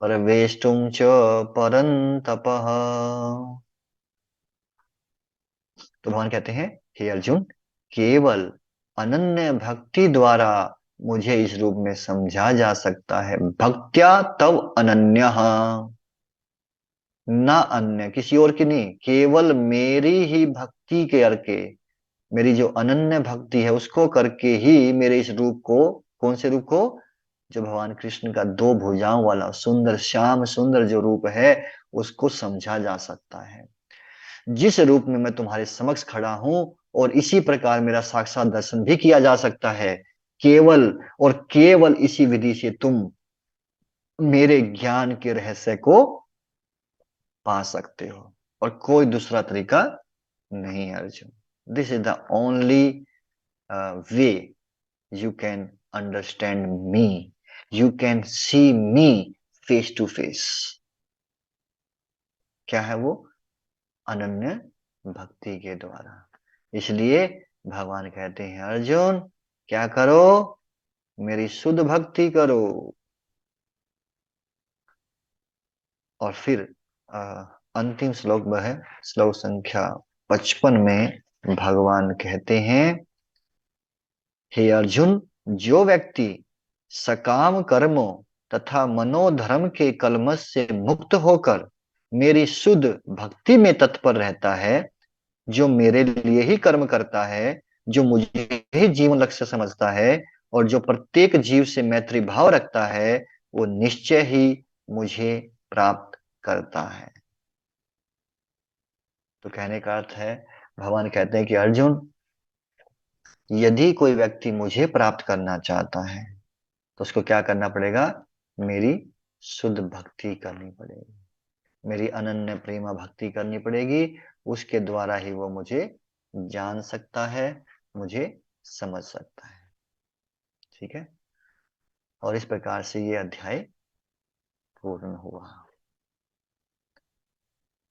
प्रवेष्टुं च परन्तपः। तो भगवान कहते हैं, हे अर्जुन, केवल अनन्य भक्ति द्वारा मुझे इस रूप में समझा जा सकता है। भक्त्या तव अनन्य, ना अन्य किसी और की नहीं, केवल मेरी ही भक्ति के करके, मेरी जो अनन्य भक्ति है उसको करके ही मेरे इस रूप को, कौन से रूप को, जो भगवान कृष्ण का दो भुजाओं वाला सुंदर श्याम सुंदर जो रूप है, उसको समझा जा सकता है। जिस रूप में मैं तुम्हारे समक्ष खड़ा हूं, और इसी प्रकार मेरा साक्षात दर्शन भी किया जा सकता है, केवल और केवल इसी विधि से तुम मेरे ज्ञान के रहस्य को पा सकते हो, और कोई दूसरा तरीका नहीं है Arjun. This is the only way you can understand me, you can see me face to face. क्या है वो? अनन्य भक्ति के द्वारा। इसलिए भगवान कहते हैं, अर्जुन क्या करो, मेरी शुद्ध भक्ति करो। और फिर अंतिम श्लोक वह है, श्लोक संख्या 55 में भगवान कहते हैं, हे अर्जुन, जो व्यक्ति सकाम कर्मों तथा मनोधर्म के कलमश से मुक्त होकर मेरी शुद्ध भक्ति में तत्पर रहता है, जो मेरे लिए ही कर्म करता है, जो मुझे ही जीवन लक्ष्य समझता है, और जो प्रत्येक जीव से मैत्री भाव रखता है, वो निश्चय ही मुझे प्राप्त करता है। तो कहने का अर्थ है, भगवान कहते हैं कि अर्जुन, यदि कोई व्यक्ति मुझे प्राप्त करना चाहता है, तो उसको क्या करना पड़ेगा? मेरी शुद्ध भक्ति करनी पड़ेगी, मेरी अनन्य प्रेमा भक्ति करनी पड़ेगी। उसके द्वारा ही वो मुझे जान सकता है, मुझे समझ सकता है। ठीक है। और इस प्रकार से ये अध्याय पूर्ण हुआ।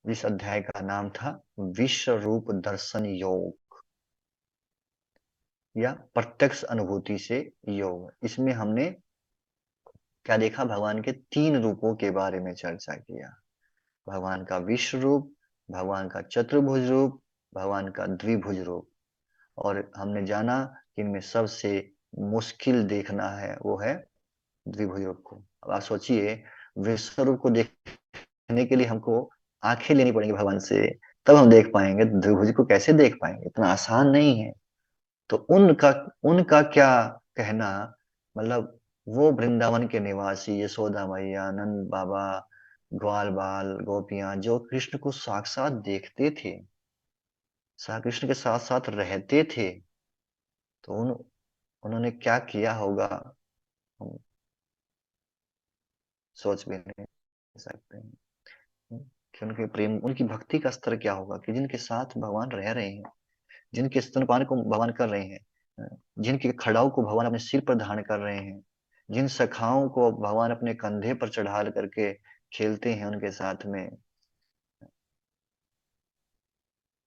इस अध्याय का नाम था विश्व रूप दर्शन योग, या प्रत्यक्ष अनुभूति से योग। इसमें हमने क्या देखा? भगवान के तीन रूपों के बारे में चर्चा किया। भगवान का विश्व रूप, भगवान का चतुर्भुज रूप, भगवान का द्विभुज रूप। और हमने जाना कि इनमें सबसे मुश्किल देखना है वो है द्विभुज रूप को। अब आप सोचिए, विश्व रूप को देखने के लिए हमको आंखें लेनी पड़ेंगी भगवान से, तब हम देख पाएंगे। द्विभुज को कैसे देख पाएंगे? इतना आसान नहीं है। तो उनका उनका क्या कहना, मतलब वो वृंदावन के निवासी यशोदा मैया, नंद बाबा, ग्वाल बाल गोपियां, जो कृष्ण को साक्षात देखते थे, कृष्ण के साथ साथ रहते थे, तो उन्होंने क्या किया होगा, हम सोच भी नहीं सकते हैं। कि उनके प्रेम, उनकी भक्ति का स्तर क्या होगा, कि जिनके साथ भगवान रह रहे हैं, जिनके स्तनपान को भगवान कर रहे हैं, जिनके खड़ाऊ को भगवान अपने सिर पर धारण कर रहे हैं, जिन सखाओं को भगवान अपने कंधे पर चढ़ा करके खेलते हैं उनके साथ में,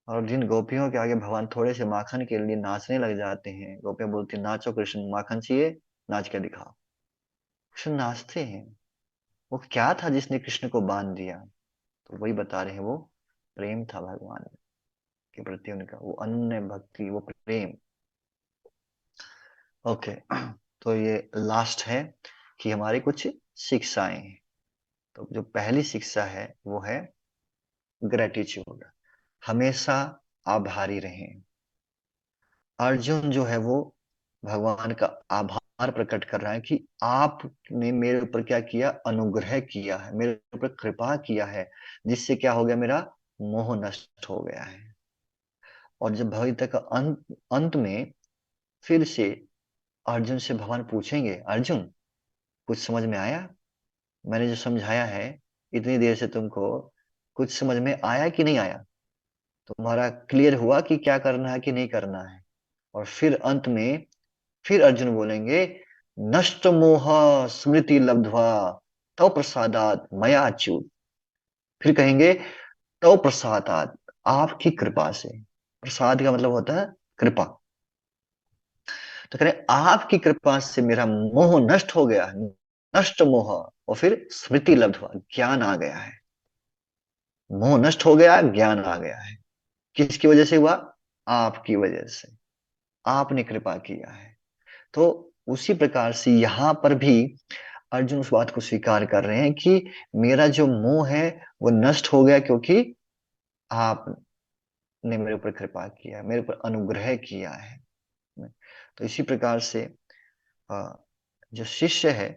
और जिन गोपियों के आगे भगवान थोड़े से माखन के लिए नाचने लग जाते हैं, गोपियां बोलती हैं, नाचो कृष्ण, माखन चाहिए, नाच के दिखाओ। कृष्ण नाचते हैं। वो क्या था जिसने कृष्ण को बांध दिया? तो वही बता रहे हैं, वो प्रेम था भगवान के प्रति उनका, वो अनन्य भक्ति, वो प्रेम। ओके। तो ये लास्ट है कि हमारी कुछ शिक्षाएं हैं। तो जो पहली शिक्षा है वो है ग्रेटिट्यूड, हमेशा आभारी रहें। अर्जुन जो है वो भगवान का आभार प्रकट कर रहा है कि आपने मेरे ऊपर क्या किया, अनुग्रह किया है, मेरे ऊपर कृपा किया है, जिससे क्या हो गया, मेरा मोह नष्ट हो गया है। और जब भगवत का अंत में फिर से अर्जुन से भगवान पूछेंगे, अर्जुन कुछ समझ में आया? मैंने जो समझाया है इतनी देर से, तुमको कुछ समझ में आया कि नहीं आया? तुम्हारा क्लियर हुआ कि क्या करना है कि नहीं करना है? और फिर अंत में फिर अर्जुन बोलेंगे, नष्ट मोह स्मृति लब्ध्वा तव प्रसादात मया अच्युत। फिर कहेंगे, तव प्रसादात, आपकी कृपा से। प्रसाद का मतलब होता है कृपा। तो कह रहे आपकी कृपा से मेरा मोह नष्ट हो गया, नष्ट मोह, और फिर स्मृति लब्ध हुआ, ज्ञान आ गया है। मोह नष्ट हो गया, ज्ञान आ गया है। किसकी वजह से हुआ? आपकी वजह से, आपने कृपा किया है। तो उसी प्रकार से यहां पर भी अर्जुन उस बात को स्वीकार कर रहे हैं कि मेरा जो मोह है वो नष्ट हो गया, क्योंकि आपने मेरे ऊपर कृपा किया, मेरे ऊपर अनुग्रह किया है। तो इसी प्रकार से अ, जो शिष्य है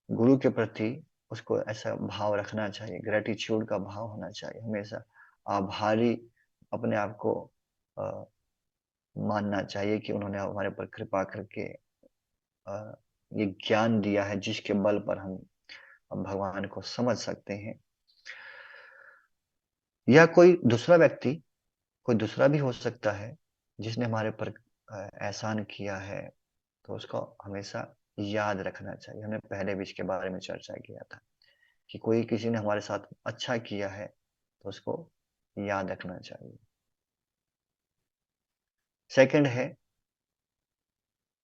गुरु के प्रति, उसको ऐसा भाव रखना चाहिए, ग्रेटिट्यूड का भाव होना चाहिए हमेशा, आभारी अपने आप को अ, मानना चाहिए कि उन्होंने हमारे पर कृपा करके अ, ये ज्ञान दिया है जिसके बल पर हम भगवान को समझ सकते हैं। या कोई दूसरा व्यक्ति, कोई दूसरा भी हो सकता है जिसने हमारे पर एहसान किया है, तो उसको हमेशा याद रखना चाहिए। हमने पहले भी इसके बारे में चर्चा किया था कि कोई किसी ने हमारे साथ अच्छा किया है तो उसको याद रखना चाहिए। सेकंड है,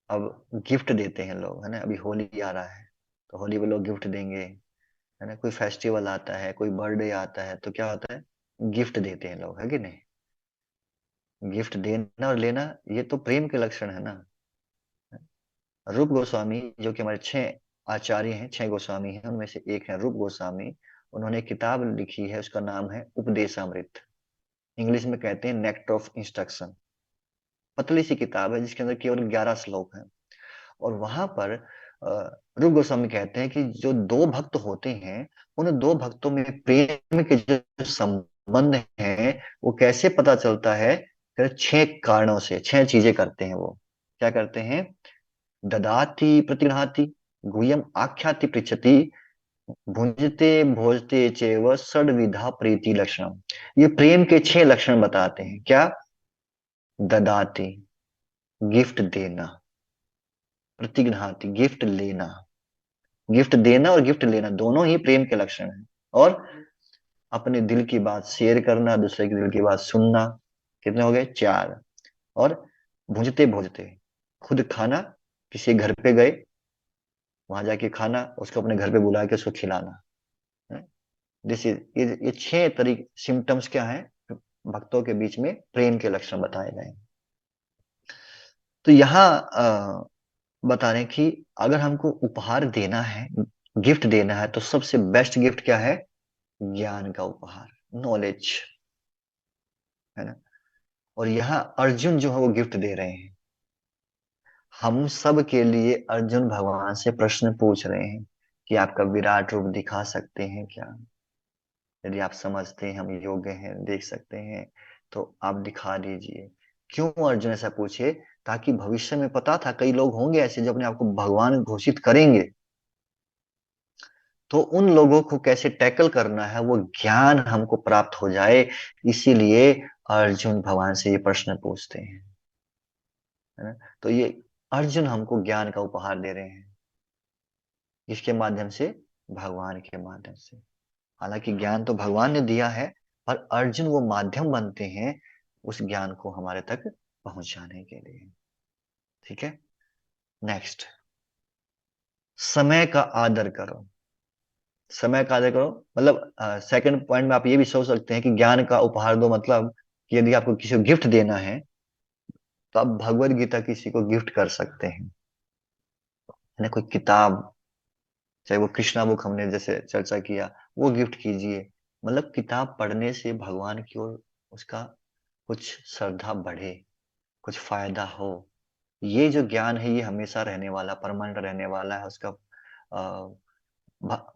अब गिफ्ट देते हैं लोग, है ना। अभी होली आ रहा है, तो होली पे लोग गिफ्ट देंगे, है ना। कोई फेस्टिवल आता है, कोई बर्थडे आता है, तो क्या होता है, गिफ्ट देते हैं लोग, है कि नहीं। गिफ्ट देना और लेना, ये तो प्रेम के लक्षण है ना। रूप गोस्वामी, जो कि हमारे 6 आचार्य हैं, 6 गोस्वामी हैं, उनमें से एक है रूप गोस्वामी। उन्होंने एक किताब लिखी है, उसका नाम है उपदेशामृत। इंग्लिश में कहते हैं नेक्टर ऑफ इंस्ट्रक्शन। पतली सी किताब है जिसके अंदर केवल 11 श्लोक हैं। और वहां पर रूप गोस्वामी कहते हैं कि जो दो भक्त होते हैं, उन दो भक्तों में प्रेम के जो संबंध हैं वो कैसे पता चलता है? 6 कारणों से, 6 चीजें करते हैं वो। क्या करते हैं? ददाति प्रतिगृहाति, गुह्यम आख्याति पृच्छति, भुंजते भोजते चैव षड्विधा प्रीति लक्षणम। ये प्रेम के 6 लक्षण बताते हैं। क्या? ददाति, गिफ्ट देना, प्रतिगृहाति, गिफ्ट लेना। गिफ्ट देना और गिफ्ट लेना दोनों ही प्रेम के लक्षण हैं। और अपने दिल की बात शेयर करना, दूसरे के दिल की बात सुनना। कितने हो गए? 4। और भुंजते भोजते, खुद खाना, किसी घर पे गए, वहां जाके खाना, उसको अपने घर पे बुला के उसको खिलाना। दिस इज, ये 6 तरीके सिम्टम्स क्या है भक्तों के बीच में प्रेम के लक्षण बताए गए हैं। तो यहाँ बता रहे हैं कि अगर हमको उपहार देना है, गिफ्ट देना है, तो सबसे बेस्ट गिफ्ट क्या है? ज्ञान का उपहार, नॉलेज, है ना। और यहाँ अर्जुन जो है वो गिफ्ट दे रहे हैं। हम सब के लिए अर्जुन भगवान से प्रश्न पूछ रहे हैं कि आपका विराट रूप दिखा सकते हैं क्या? यदि आप समझते हैं हम योग्य हैं, देख सकते हैं, तो आप दिखा दीजिए। क्यों अर्जुन ऐसा पूछे? ताकि भविष्य में, पता था कई लोग होंगे ऐसे जो अपने आप को भगवान घोषित करेंगे, तो उन लोगों को कैसे टैकल करना है वो ज्ञान हमको प्राप्त हो जाए। इसीलिए अर्जुन भगवान से ये प्रश्न पूछते हैं, है ना। तो ये अर्जुन हमको ज्ञान का उपहार दे रहे हैं। किसके माध्यम से? भगवान के माध्यम से। हालांकि ज्ञान तो भगवान ने दिया है, पर अर्जुन वो माध्यम बनते हैं उस ज्ञान को हमारे तक पहुंचाने के लिए। ठीक है। नेक्स्ट, समय का आदर करो। समय का आदर करो मतलब सेकंड पॉइंट में आप ये भी सोच सकते हैं कि ज्ञान का उपहार दो, मतलब कि यदि आपको किसी को गिफ्ट देना है तो आप भगवत गीता किसी को गिफ्ट कर सकते हैं, है ना। कोई किताब, चाहे वो कृष्णा बुक हमने जैसे चर्चा किया, वो गिफ्ट कीजिए। मतलब किताब पढ़ने से भगवान की ओर उसका कुछ श्रद्धा बढ़े, कुछ फायदा हो। ये जो ज्ञान है ये हमेशा रहने वाला, परमानेंट रहने वाला है, उसका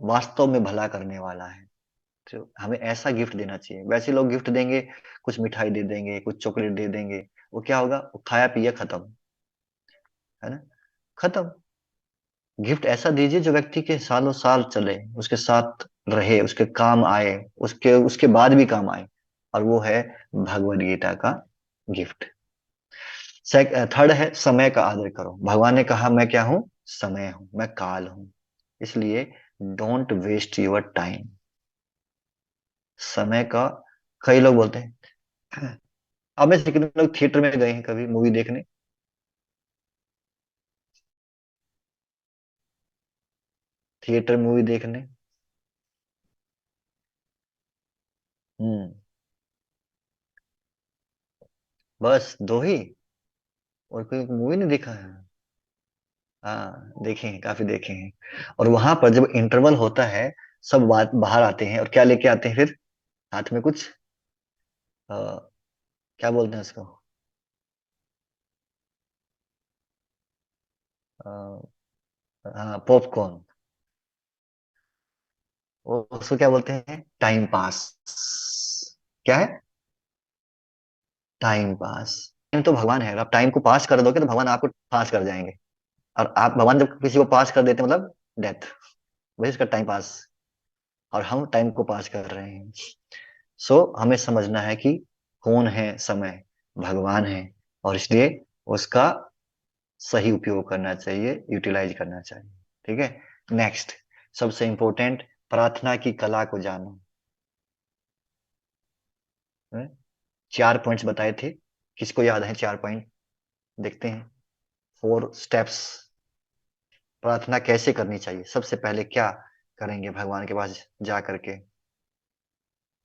वास्तव में भला करने वाला है। तो हमें ऐसा गिफ्ट देना चाहिए। वैसे लोग गिफ्ट देंगे, कुछ मिठाई दे देंगे, कुछ चॉकलेट दे देंगे, वो क्या होगा? वो खाया पिया खत्म, है ना, खत्म। गिफ्ट ऐसा दीजिए जो व्यक्ति के सालों साल चले, उसके साथ रहे, उसके काम आए, उसके उसके बाद भी काम आए। और वो है भगवद गीता का गिफ्ट। थर्ड है समय का आदर करो। भगवान ने कहा मैं क्या हूं? समय हूं, मैं काल हूं। इसलिए डोंट वेस्ट योर टाइम। समय का, कई लोग बोलते हैं, अब में से कितने लोग थिएटर में गए हैं कभी मूवी देखने? थिएटर मूवी देखने। हम्म। बस दो ही? और कोई मूवी नहीं देखा है? हाँ देखे हैं, काफी देखे हैं। और वहां पर जब इंटरवल होता है, सब बात बाहर आते हैं और क्या लेके आते हैं फिर? हाथ में कुछ क्या बोलते हैं उसको? अ, हाँ, पॉपकॉर्न। वो उसको क्या बोलते हैं? Time pass. क्या है? Time pass. टाइम तो भगवान है, आप टाइम को पास कर दोगे तो भगवान आपको पास कर जाएंगे। और आप, भगवान जब किसी को पास कर देते हैं मतलब डेथ, वही उसका टाइम पास। और हम टाइम को पास कर रहे हैं। सो हमें समझना है कि कौन है समय? भगवान है। और इसलिए उसका सही उपयोग करना चाहिए, यूटिलाइज करना चाहिए। ठीक है। नेक्स्ट, सबसे इंपॉर्टेंट, प्रार्थना की कला को जानो। हैं? चार पॉइंट्स बताए थे, किसको याद है चार पॉइंट? देखते हैं। फोर स्टेप्स, प्रार्थना कैसे करनी चाहिए। सबसे पहले क्या करेंगे भगवान के पास जा करके?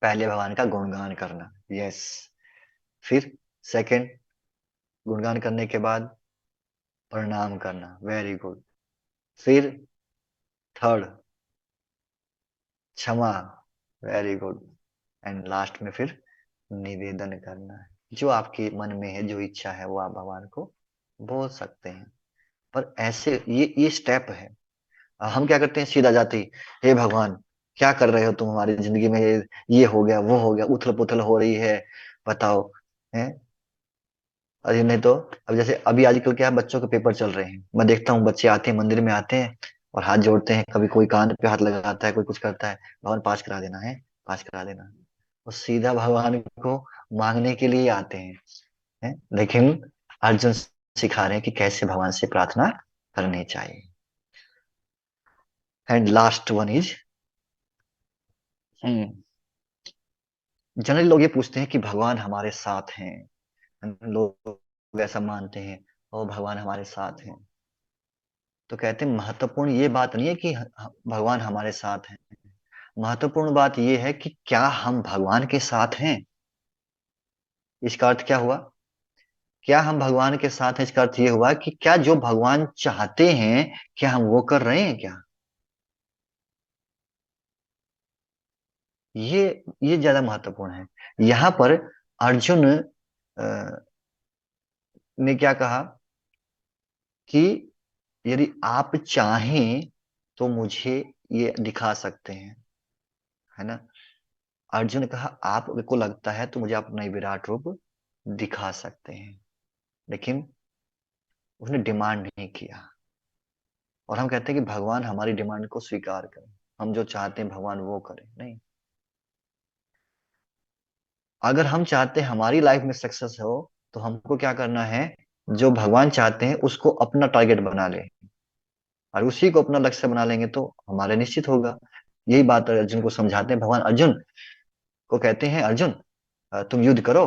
पहले भगवान का गुणगान करना, यस। फिर सेकंड, गुणगान करने के बाद प्रणाम करना, वेरी गुड। फिर थर्ड, क्षमा, वेरी गुड। एंड लास्ट में फिर निवेदन करना है। जो आपके मन में है, जो इच्छा है, वो आप भगवान को बोल सकते हैं। पर ऐसे ये स्टेप है। हम क्या करते हैं, सीधा जाते ही, हे भगवान, क्या कर रहे हो तुम हमारी जिंदगी में? ये हो गया, वो हो गया, उथल पुथल हो रही है, बताओ। है? अरे नहीं तो, अब जैसे अभी आजकल क्या है, बच्चों के पेपर चल रहे हैं, मैं देखता हूँ बच्चे आते हैं मंदिर में, आते हैं और हाथ जोड़ते हैं, कभी कोई कान पे हाथ लगाता है, कोई कुछ करता है, भगवान पास करा देना है, पास करा देना। वो सीधा भगवान को मांगने के लिए आते हैं? लेकिन अर्जुन सिखा रहे हैं कि कैसे भगवान से प्रार्थना करनी चाहिए। And last one is, generally लोग ये पूछते हैं कि भगवान हमारे साथ हैं। लोग ऐसा मानते हैं, और भगवान हमारे साथ हैं। तो कहते हैं महत्वपूर्ण ये बात नहीं है कि भगवान हमारे साथ हैं। महत्वपूर्ण बात ये है कि क्या हम भगवान के साथ हैं। इसका अर्थ क्या हुआ? क्या हम भगवान के साथ हैं, इसका अर्थ ये हुआ कि क्या जो भगवान चाहते हैं, क्या हम वो कर रहे हैं क्या? ये ज्यादा महत्वपूर्ण है। यहाँ पर अर्जुन ने क्या कहा कि यदि आप चाहें तो मुझे ये दिखा सकते हैं, है ना? अर्जुन ने कहा आपको लगता है तो मुझे अपना ये विराट रूप दिखा सकते हैं। लेकिन उसने डिमांड नहीं किया। और हम कहते हैं कि भगवान हमारी डिमांड को स्वीकार करें, हम जो चाहते हैं भगवान वो करें, नहीं। अगर हम चाहते हैं हमारी लाइफ में सक्सेस हो, तो हमको क्या करना है? जो भगवान चाहते हैं उसको अपना टारगेट बना ले, और उसी को अपना लक्ष्य बना लेंगे तो हमारे निश्चित होगा। यही बात अर्जुन को समझाते हैं भगवान। अर्जुन को कहते हैं, अर्जुन तुम युद्ध करो,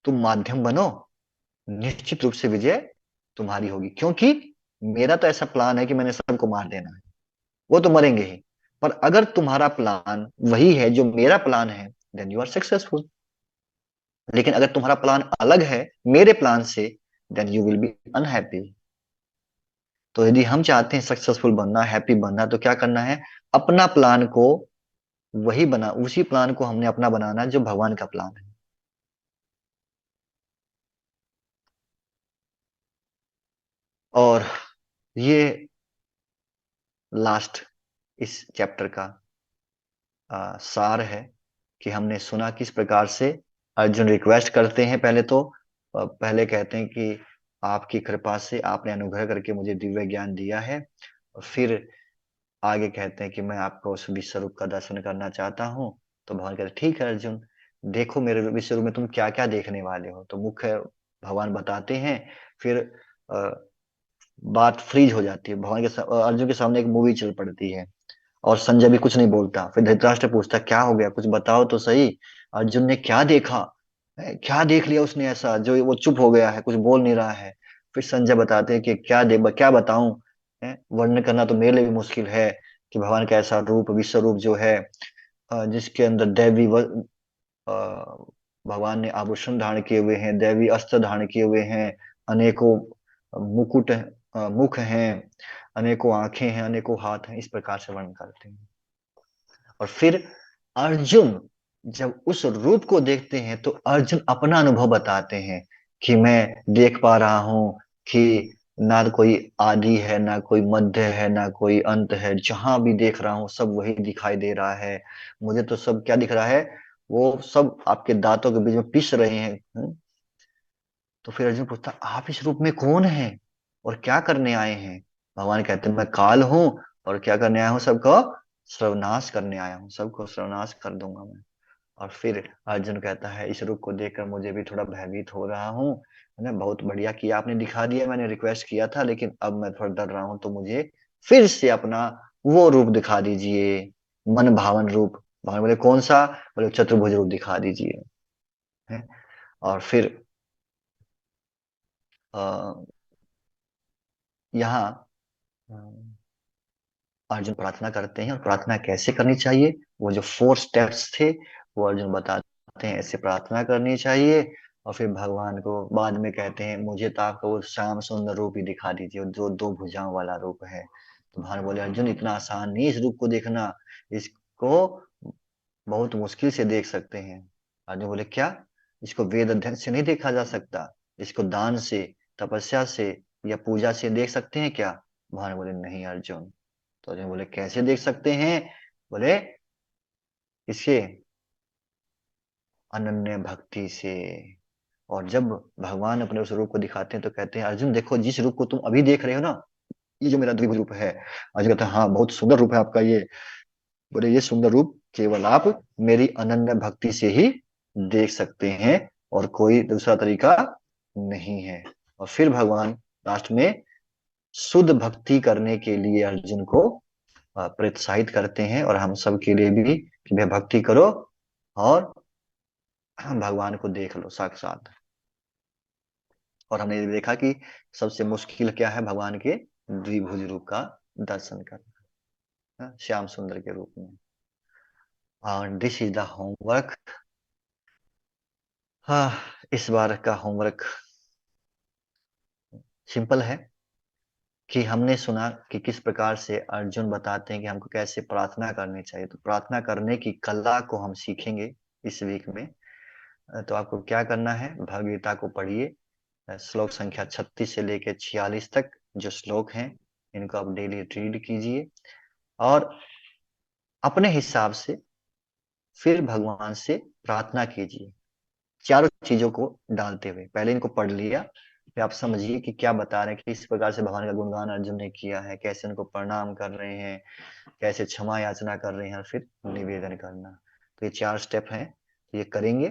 तुम माध्यम बनो, निश्चित रूप से विजय तुम्हारी होगी। क्योंकि मेरा तो ऐसा प्लान है कि मैंने सबको मार देना है, वो तो मरेंगे ही। पर अगर तुम्हारा प्लान वही है जो मेरा प्लान है, देन यू आर सक्सेसफुल। लेकिन अगर तुम्हारा प्लान अलग है मेरे प्लान से, then you will be unhappy. तो यदि हम चाहते हैं सक्सेसफुल बनना, हैप्पी बनना, तो क्या करना है? अपना प्लान को वही बना, उसी प्लान को हमने अपना बनाना है जो भगवान का प्लान है। और ये लास्ट इस चैप्टर का सार है कि हमने सुना किस प्रकार से अर्जुन रिक्वेस्ट करते हैं। पहले तो पहले कहते हैं कि आपकी कृपा से आपने अनुग्रह करके मुझे दिव्य ज्ञान दिया है। और फिर आगे कहते हैं कि मैं आपका उस विश्व रूप का दर्शन करना चाहता हूँ। तो भगवान कहते हैं ठीक है अर्जुन, देखो मेरे विश्व रूप में तुम क्या क्या देखने वाले हो। तो मुख्य भगवान बताते हैं। फिर अ, बात फ्रीज हो जाती है, भगवान के अर्जुन के सामने एक मूवी चल पड़ती है। और संजय भी कुछ नहीं बोलता। फिर धृतराष्ट्र पूछता क्या हो गया, कुछ बताओ तो सही, अर्जुन ने क्या देखा है? क्या देख लिया उसने ऐसा जो वो चुप हो गया है, कुछ बोल नहीं रहा है? फिर संजय बताते हैं कि क्या बताऊं, है वर्णन करना तो मेरे लिए भी मुश्किल है। कि भगवान का ऐसा रूप, विश्व रूप जो है, जिसके अंदर भगवान ने आभूषण धारण किए हुए हैं, दैवी अस्त्र धारण किए हुए हैं, अनेकों मुकुट, मुख हैं, अनेकों आंखें हैं, अनेकों हाथ हैं, इस प्रकार से वर्णन करते हैं। और फिर अर्जुन जब उस रूप को देखते हैं तो अर्जुन अपना अनुभव बताते हैं कि मैं देख पा रहा हूं कि ना कोई आदि है, ना कोई मध्य है, ना कोई अंत है, जहां भी देख रहा हूं सब वही दिखाई दे रहा है। मुझे तो सब क्या दिख रहा है, वो सब आपके दांतों के बीच में पिस रहे हैं। तो फिर अर्जुन पूछता, आप इस रूप में कौन है और क्या करने आए हैं? भगवान कहते हैं, मैं काल हूं और क्या करने आया हूँ, सबको सर्वनाश करने आया हूँ, सबको सर्वनाश कर दूंगा मैं। और फिर अर्जुन कहता है, इस रूप को देखकर मुझे भी थोड़ा भयभीत हो रहा हूँ, है ना, बहुत बढ़िया किया आपने, दिखा दिया, मैंने रिक्वेस्ट किया था, लेकिन अब मैं थोड़ा डर रहा हूँ, तो मुझे फिर से अपना वो रूप दिखा दीजिए, मन भावन रूप। भगवान बोले, कौन सा? बोले, चतुर्भुज रूप दिखा दीजिए। है। और फिर अ, यहाँ अर्जुन प्रार्थना करते हैं, और प्रार्थना कैसे करनी चाहिए, वो जो 4 स्टेप्स थे वो अर्जुन बताते हैं, ऐसे प्रार्थना करनी चाहिए। और फिर भगवान को बाद में कहते हैं, मुझे तो आपका वो श्याम सुंदर रूप ही दिखा दीजिए, जो दो भुजाओं वाला रूप है। तो भगवान बोले, अर्जुन इतना आसान नहीं इस रूप को देखना, इसको बहुत मुश्किल से देख सकते हैं। अर्जुन बोले, क्या? इसको वेद अध्ययन से नहीं देखा जा सकता? इसको दान से, तपस्या से या पूजा से देख सकते हैं क्या? भगवान बोले, नहीं अर्जुन। तो अर्जुन बोले, कैसे देख सकते हैं? बोले, इसके अनन्य भक्ति से। और जब भगवान अपने उस रूप को दिखाते हैं तो कहते हैं, अर्जुन देखो, जिस रूप को तुम अभी देख रहे हो ना, ये जो मेरा द्विभुज रूप है। अर्जुन कहता है, हाँ बहुत सुंदर रूप है आपका ये। बोले, ये सुंदर रूप केवल आप मेरी अनन्य भक्ति से ही देख सकते हैं, और कोई दूसरा तरीका नहीं है। और फिर भगवान लास्ट में शुद्ध भक्ति करने के लिए अर्जुन को प्रोत्साहित करते हैं, और हम सब के लिए भी, कि भाई भक्ति करो और भगवान को देख लो साक्षात। और हमने ये देखा कि सबसे मुश्किल क्या है, भगवान के द्विभुज रूप का दर्शन करना, श्याम सुंदर के रूप में। और दिस इज द होमवर्क। हाँ, इस बार का होमवर्क सिंपल है, कि हमने सुना कि किस प्रकार से अर्जुन बताते हैं कि हमको कैसे प्रार्थना करनी चाहिए, तो प्रार्थना करने की कला को हम सीखेंगे इस वीक में। तो आपको क्या करना है, भगवद गीता को पढ़िए, श्लोक संख्या 36 से लेकर 46 तक जो श्लोक हैं, इनको आप डेली रीड कीजिए, और अपने हिसाब से फिर भगवान से प्रार्थना कीजिए, चारों चीजों को डालते हुए। पहले इनको पढ़ लिया, फिर आप समझिए कि क्या बता रहे हैं, कि इस प्रकार से भगवान का गुणगान अर्जुन ने किया है, कैसे उनको प्रणाम कर रहे हैं, कैसे क्षमा याचना कर रहे हैं, और फिर निवेदन करना। तो ये 4 स्टेप हैं, ये करेंगे।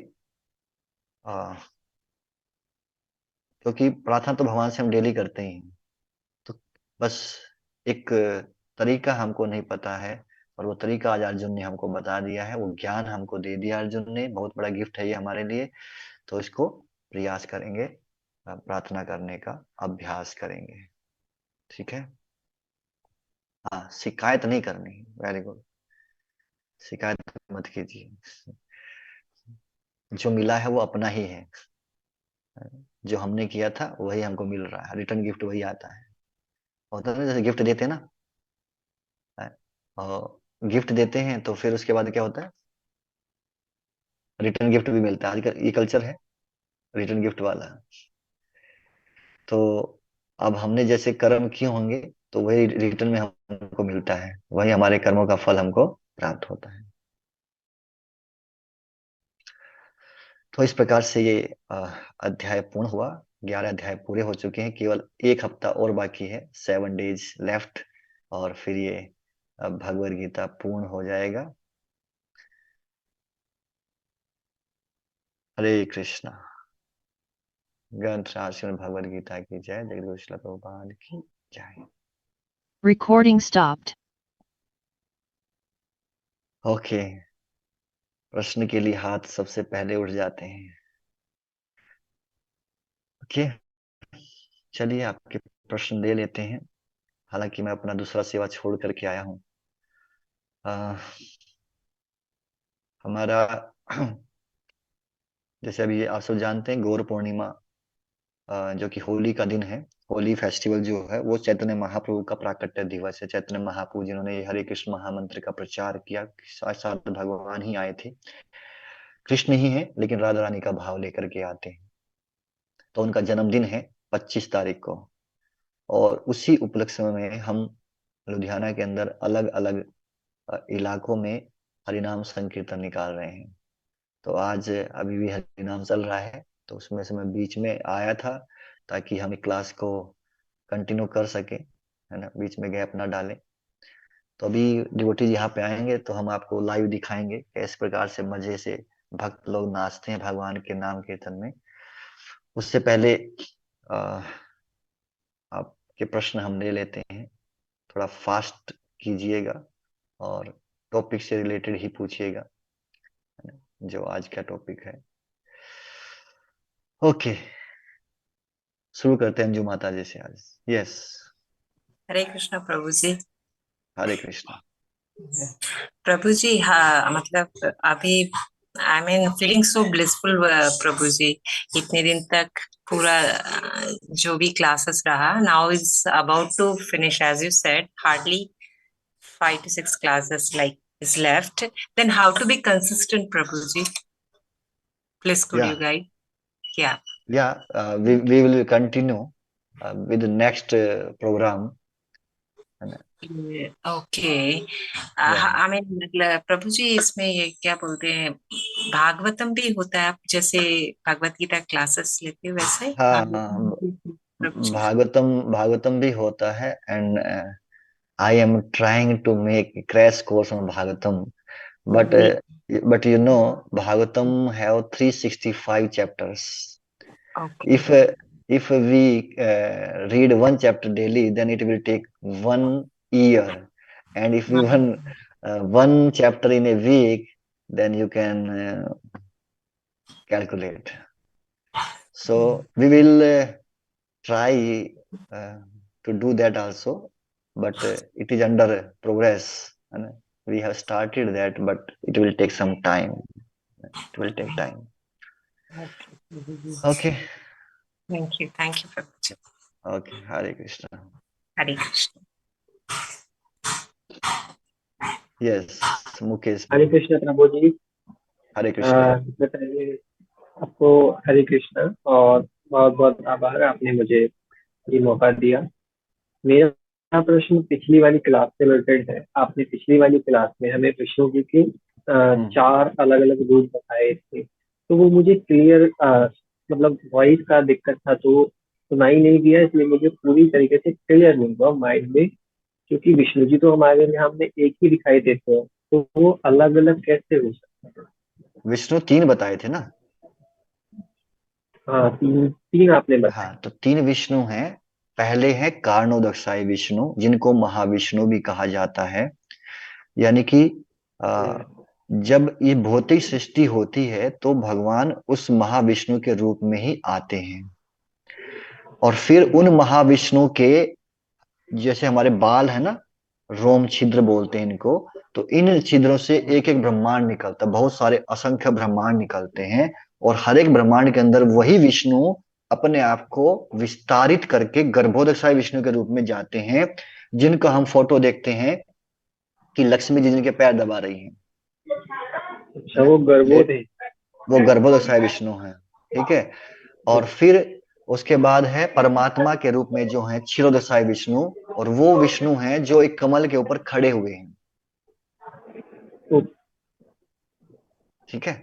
क्योंकि प्रार्थना तो भगवान से हम डेली करते ही हैं, तो बस एक तरीका हमको नहीं पता है, और वो तरीका आज अर्जुन ने हमको बता दिया है, वो ज्ञान हमको दे दिया अर्जुन ने, बहुत बड़ा गिफ्ट है ये हमारे लिए। तो इसको प्रयास करेंगे, प्रार्थना करने का अभ्यास करेंगे। ठीक है। हाँ, शिकायत नहीं करनी। Very good. शिकायत मत कीजिए, जो मिला है वो अपना ही है, जो हमने किया था वही हमको मिल रहा है, रिटर्न गिफ्ट वही आता है। होता है ना, जैसे गिफ्ट देते हैं ना, और गिफ्ट देते हैं तो फिर उसके बाद क्या होता है, रिटर्न गिफ्ट भी मिलता है। आजकल ये कल्चर है, रिटर्न गिफ्ट वाला। तो अब हमने जैसे कर्म किए होंगे, तो वही रिटर्न में हमको मिलता है, वही हमारे कर्मों का फल हमको प्राप्त होता है। तो इस प्रकार से ये अध्याय पूर्ण हुआ। 11 अध्याय पूरे हो चुके हैं, केवल एक हफ्ता और बाकी है, 7 days लेफ्ट, और फिर ये भगवद गीता पूर्ण हो जाएगा। हरे कृष्णा। ग्रंथ श्रीमद् भगवद गीता की जय। जगत श्रील प्रभुपाद की जय। Recording stopped. ओके, प्रश्न के लिए हाथ सबसे पहले उठ जाते हैं। ओके, चलिए आपके प्रश्न ले लेते हैं। हालांकि मैं अपना दूसरा सेवा छोड़ करके आया हूँ, अ, हमारा जैसे अभी आप सब जानते हैं गौर पूर्णिमा, जो कि होली का दिन है। होली फेस्टिवल जो है वो चैतन्य महाप्रभु का प्राकट्य दिवस है। चैतन्य महाप्रभु जिन्होंने ये हरे कृष्ण महामंत्र का प्रचार किया, साक्षात भगवान ही आए थे, कृष्ण ही है लेकिन राधा रानी का भाव लेकर के आते हैं। तो उनका जन्मदिन है 25 तारीख को, और उसी उपलक्ष्य में हम लुधियाना के अंदर अलग अलग इलाकों में हरिनाम संकीर्तन निकाल रहे हैं। तो आज अभी भी हरिनाम चल रहा है, तो उसमें से मैं बीच में आया था ताकि हम क्लास को कंटिन्यू कर सके, है ना, बीच में गैप ना डालें। तो अभी डिवोटी यहाँ पे आएंगे तो हम आपको लाइव दिखाएंगे किस प्रकार से मजे से भक्त लोग नाचते हैं भगवान के नाम कीर्तन में। उससे पहले आ, आपके प्रश्न हम ले लेते हैं, थोड़ा फास्ट कीजिएगा और टॉपिक से रिलेटेड ही पूछिएगा, है ना, जो आज का टॉपिक है। ओके, शुरू करते हैं अंजू माता जी से आज। यस। हरे कृष्ण प्रभु जी। हरे कृष्ण। प्रभु जी, हाँ मतलब अभी I mean feeling so blissful प्रभु जी। इतने दिन तक पूरा जो भी क्लासेस रहा, now is about to finish as you said, hardly 5 to 6 classes like is left. Then how to be consistent, Prabhu ji? Please could या you guide? Yeah. या we will continue with the next program, है ना। Okay. या I mean मतलब प्रभु जी, इसमें ये क्या बोलते हैं, भागवतम भी होता है? आप जैसे भगवत गीता क्लासेस लेते हो वैसे हाँ भागवतम हाँ, भी, प्रभु जी? भागवतम भागवतम भी होता है, and I am trying to make crash course on Bhagavatam, but but you know Bhagavatam have 365 chapters. Okay. If we read one chapter daily, then it will take 1 year, and if we one chapter in a week, then you can calculate. So we will try to do that also, but it is under progress, and we have started that, but it will take some time. It will take time. Okay. Thank you Prabhu ji. Okay. Hare Krishna. Hare Krishna. Yes, Mukesh. Hare Krishna प्रभु जी। हरे कृष्ण। सबसे पहले आपको हरे कृष्ण और बहुत बहुत आभार, आपने मुझे ये मौका दिया। मेरा प्रश्न पिछली वाली क्लास से रिलेटेड है। आपने पिछली वाली क्लास में हमें विष्णु जी के 4 अलग अलग रूप बताए थे, तो वो मुझे क्लियर मतलब वॉइस का दिक्कत था तो सुनाई नहीं दिया, इसलिए मुझे पूरी तरीके से क्लियर नहीं हुआ माइंड में। क्योंकि विष्णु जी तो हमारे में हमने एक ही दिखाई देते हैं, तो वो अलग अलग कैसे हो सकते हैं? विष्णु 3 बताए थे ना। हाँ, तीन तीन आपने बताए। हाँ, तो 3 विष्णु हैं। पहले है कारणोदकसाई विष्णु, जिनको महाविष्णु भी कहा जाता है। यानी कि अ, जब ये भौतिक सृष्टि होती है तो भगवान उस महाविष्णु के रूप में ही आते हैं, और फिर उन महाविष्णु के, जैसे हमारे बाल है ना, रोम छिद्र बोलते हैं इनको, तो इन छिद्रों से एक एक ब्रह्मांड निकलता है, बहुत सारे असंख्य ब्रह्मांड निकलते हैं, और हर एक ब्रह्मांड के अंदर वही विष्णु अपने आप को विस्तारित करके गर्भोदकसाई विष्णु के रूप में जाते हैं, जिनका हम फोटो देखते हैं कि लक्ष्मी जी जिनके पैर दबा रही हैं, है अच्छा, ना। वो गर्भोदय। वो गर्भोदकसाई विष्णु है, ठीक है। और फिर उसके बाद है परमात्मा के रूप में जो है क्षीरोदशाई विष्णु, और वो विष्णु हैं जो एक कमल के ऊपर खड़े हुए हैं, तो ठीक है।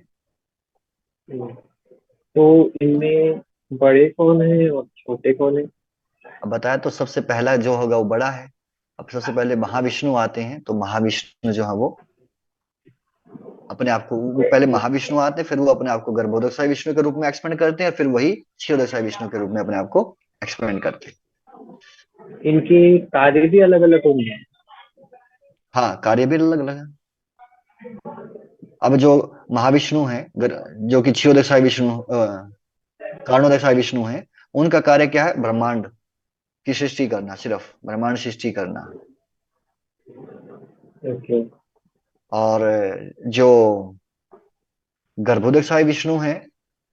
तो इनमें बड़े कौन है और छोटे कौन है? अब बताया तो सबसे पहला जो होगा वो बड़ा है। अब सबसे पहले महाविष्णु आते हैं, तो महाविष्णु जो है वो अपने आप को, वो पहले महाविष्णु आते हैं, फिर वो अपने आप को गर्भोदकसाई विष्णु के रूप में एक्सपेंड करते हैं, फिर वही क्षीरोदशाई विष्णु के रूप में अपने आप को एक्सपेंड करते हैं। इनके कार्य भी अलग अलग होंगे। हाँ, कार्य भी अलग अलग है। अब जो महाविष्णु है, जो कि क्षीरोदशाई विष्णु कारणोदशाई विष्णु है, उनका कार्य क्या है? ब्रह्मांड की सृष्टि करना, सिर्फ ब्रह्मांड सृष्टि करना। ओके। और जो गर्भोदक साई विष्णु हैं,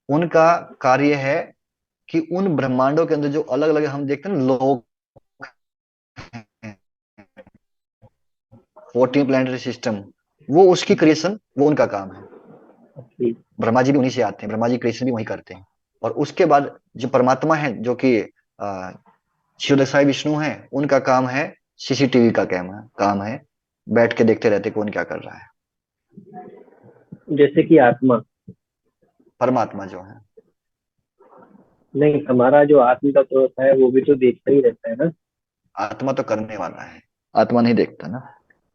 उनका कार्य है कि उन ब्रह्मांडों के अंदर जो अलग अलग हम देखते हैं ना लोग हैं, 14 प्लैनेटरी सिस्टम, वो उसकी क्रिएशन, वो उनका काम है। ठीक। ब्रह्मा जी भी उन्हीं से आते हैं, ब्रह्मा जी क्रिएशन भी वही करते हैं। और उसके बाद जो परमात्मा है, जो कि शिव दसाई विष्णु हैं, उनका काम है सीसीटीवी का काम है, बैठ के देखते रहते कौन क्या कर रहा है। जैसे कि आत्मा, परमात्मा जो है, नहीं हमारा जो आत्म तत्व होता है वो भी तो देखता ही रहता है ना। आत्मा तो करने वाला है, आत्मा नहीं देखता ना।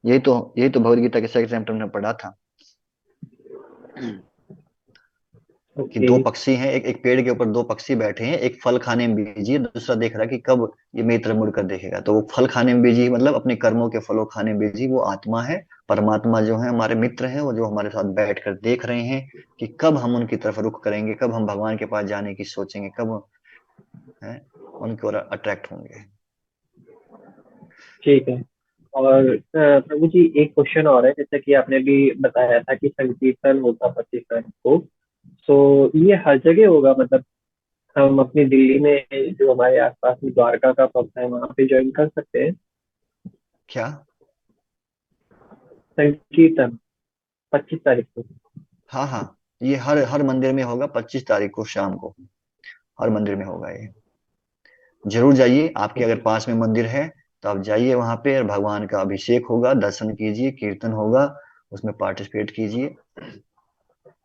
यही तो भगवत गीता के सेकंड चैप्टर में पढ़ा था कि ओके। दो पक्षी हैं, एक पेड़ के ऊपर दो पक्षी बैठे हैं, एक फल खाने में बिजी है, दूसरा देख रहा है कि कब ये मेरी तरफ मुड़कर देखेगा। तो वो फल खाने में बिजी, मतलब अपने कर्मों के फलों खाने में बिजी, वो आत्मा है। परमात्मा जो है हमारे मित्र हैं, वो जो हमारे साथ बैठ कर देख रहे हैं कि कब हम उनकी तरफ रुख करेंगे, कब हम भगवान के पास जाने की सोचेंगे, कब है उनकी ओर अट्रैक्ट होंगे। ठीक है। और प्रभु जी एक क्वेश्चन और है, जैसे कि आपने भी बताया था कि संकीर्तन होगा 25 तारीख को, तो ये हर जगह होगा, मतलब हम अपनी दिल्ली में जो हमारे आसपास में द्वारका का पब है वहाँ पे ज्वाइन कर सकते हैं क्या? संकीर्तन 25 तारीख को? हाँ हाँ, ये हर हर मंदिर में होगा, 25 तारीख को शाम को हर मंदिर में होगा ये। जरूर जाइए, आपके अगर पास में मंदिर है तो आप जाइए वहां पे, और भगवान का अभिषेक होगा, दर्शन कीजिए, कीर्तन होगा, उसमें पार्टिसिपेट कीजिए।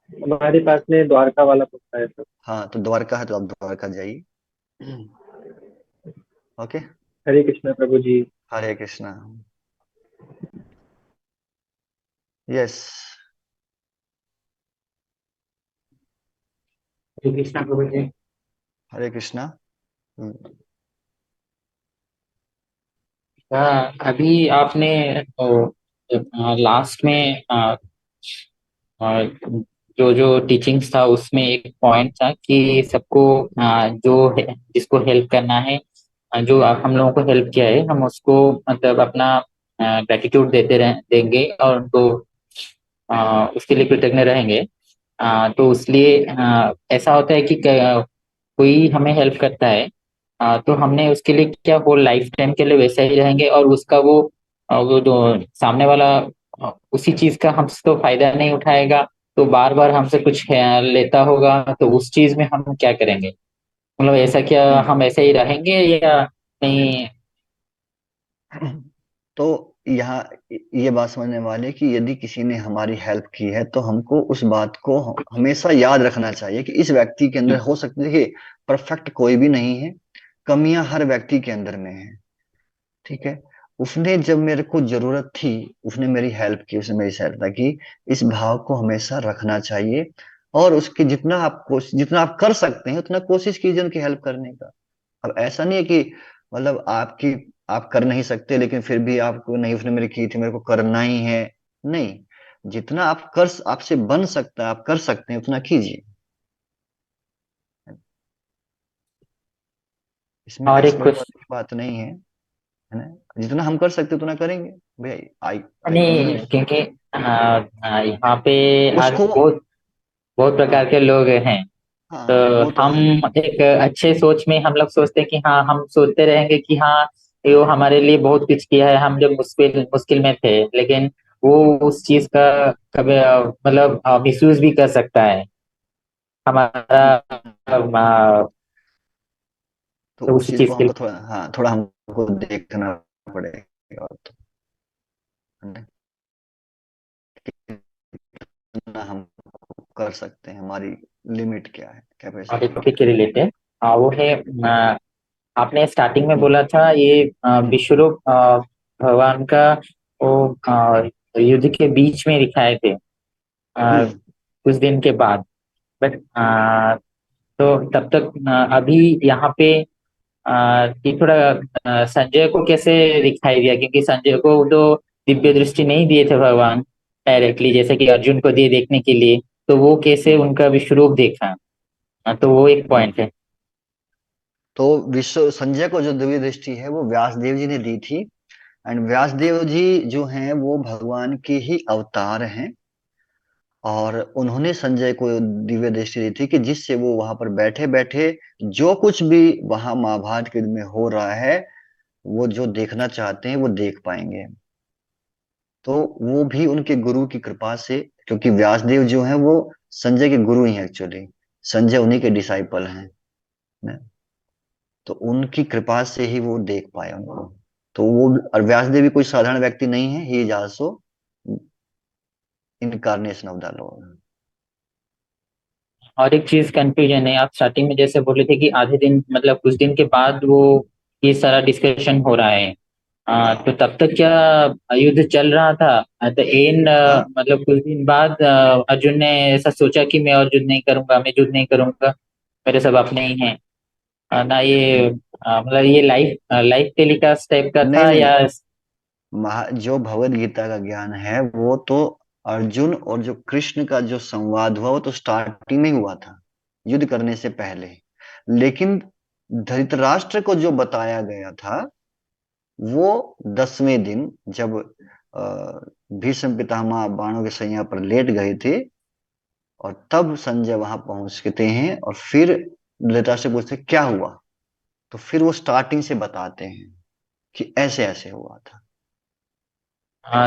हमारे पास में द्वारका वाला पब है तो। हाँ, तो द्वारका है तो आप द्वारका जाइए। ओके। हरे कृष्णा प्रभु जी। हरे कृष्णा। यस। हरे कृष्णा प्रभु जी। हरे कृष्णा। अभी आपने लास्ट में अ, जो जो टीचिंग्स था उसमें एक पॉइंट था कि सबको जिसको हेल्प करना है, जो हम लोगों को हेल्प किया है हम उसको मतलब अपना ग्रेटिट्यूड देंगे और उनको उसके लिए कृतज्ञ रहेंगे। तो इसलिए ऐसा होता है कि कोई हमें हेल्प करता है, तो हमने उसके लिए क्या वो लाइफ टाइम के लिए वैसा ही रहेंगे और उसका वो जो सामने वाला उसी चीज का हमसे तो फायदा नहीं उठाएगा, तो बार बार हमसे कुछ लेता होगा, तो उस चीज में हम क्या करेंगे? मतलब ऐसा क्या हम्म। हम ऐसे ही रहेंगे या नहीं? तो यहाँ ये बात समझने वाले कि यदि किसी ने हमारी हेल्प की है तो हमको उस बात को हमेशा याद रखना चाहिए कि इस व्यक्ति के अंदर, हो सकती है देखिए, परफेक्ट कोई भी नहीं है, कमियां हर व्यक्ति के अंदर में है। ठीक है, उसने जब मेरे को जरूरत थी, उसने मेरी हेल्प की, उसने मेरी सहायता की, इस भाव को हमेशा रखना चाहिए। और उसकी जितना आप कर सकते हैं उतना कोशिश कीजिए उनकी हेल्प करने का। अब ऐसा नहीं है कि मतलब आप कर नहीं सकते लेकिन फिर भी आपको, नहीं उसने मेरी की थी मेरे को करना ही है, नहीं। जितना आपसे बन सकता है, आप कर सकते हैं, उतना कीजिए। इसमें और एक एक्सपर्ट वाली क्वेश्चन। की बात नहीं है ना? जितना हम कर सकते उतना करेंगे भैया। आई आई नहीं, कन्विंस क्योंकि यहाँ पे आज उसको। बहुत बहुत प्रकार के लोग हैं। तो हाँ, वो तो हम है। एक अच्छे सोच में हम लोग सोचते हैं कि हाँ, हम सोचते रहेंगे कि हाँ, ये वो हमारे लिए बहुत कुछ किया है हम जब मुश्किल मुश्किल में थे, लेकिन वो उस चीज का कभी मतलब मिसयूज भी कर सकता है हमारा तो तो उस उसी चीज चीज को के हमको लिए। थोड़ा, हाँ, थोड़ा हमको देखना पड़ेगा, और तो है ना? कितना हम कर सकते हैं, हमारी लिमिट क्या है, और एक कैपेसिटी क्या टॉपिक के रिलेटेड वो है आपने स्टार्टिंग में है। बोला था ये हम्म। विश्वरूप भगवान का वो युद्ध के बीच में दिखाए थे हम्म। कुछ दिन के बाद, बट तो तब तक अभी यहाँ पे ये थोड़ा संजय को कैसे दिखाई दिया, क्योंकि संजय को तो दिव्य दृष्टि नहीं दिए थे भगवान डायरेक्टली जैसे कि अर्जुन को दिए देखने के लिए, तो वो कैसे हम्म। उनका विश्वरूप देखा? तो वो एक पॉइंट है। तो विश्व संजय को जो दिव्य दृष्टि है वो व्यास देव जी ने दी थी, एंड व्यासदेव जी जो हैं वो भगवान के ही अवतार हैं, और उन्होंने संजय को दिव्य दृष्टि दी थी कि जिससे वो वहां पर बैठे बैठे जो कुछ भी वहां महाभारत के युद्ध में हो रहा है, वो जो देखना चाहते हैं वो देख पाएंगे। तो वो भी उनके गुरु की कृपा से, क्योंकि व्यासदेव जो हैं वो संजय के गुरु ही हैं एक्चुअली, संजय उन्हीं के डिसाइपल हैं ना। तो उनकी कृपा से ही वो देख पाए उनको। तो वो, और व्यासदेव भी कोई साधारण व्यक्ति नहीं है, he is also incarnation of the Lord. और एक चीज कंफ्यूजन है, आप स्टार्टिंग में जैसे बोले थे कि आधे दिन मतलब कुछ दिन के बाद वो ये सारा डिस्कशन हो रहा है, तो तब तक क्या युद्ध चल रहा था एट द एंड? हाँ मतलब कुछ दिन बाद अर्जुन ने ऐसा सोचा कि मैं और युद्ध नहीं करूंगा, मैं युद्ध नहीं करूंगा, मेरे सब अपने ही हैं। ना ये मतलब ये लाइफ लाइफ टेलीकास्ट टाइप का नहीं था नहीं, या? जो भगवत गीता का ज्ञान है वो तो अर्जुन और जो कृष्ण का जो संवाद हुआ वो तो स्टार्टिंग में हुआ था, युद्ध करने से पहले। लेकिन धृतराष्ट्र को जो बताया गया था वो 10वें दिन, जब भीष्म पितामह बाणों के सैया पर लेट गए थे, और तब संजय वहां पहुंचते हैं, और फिर धृतराष्ट्र पूछते क्या हुआ, तो फिर वो स्टार्टिंग से बताते हैं कि ऐसे ऐसे हुआ था।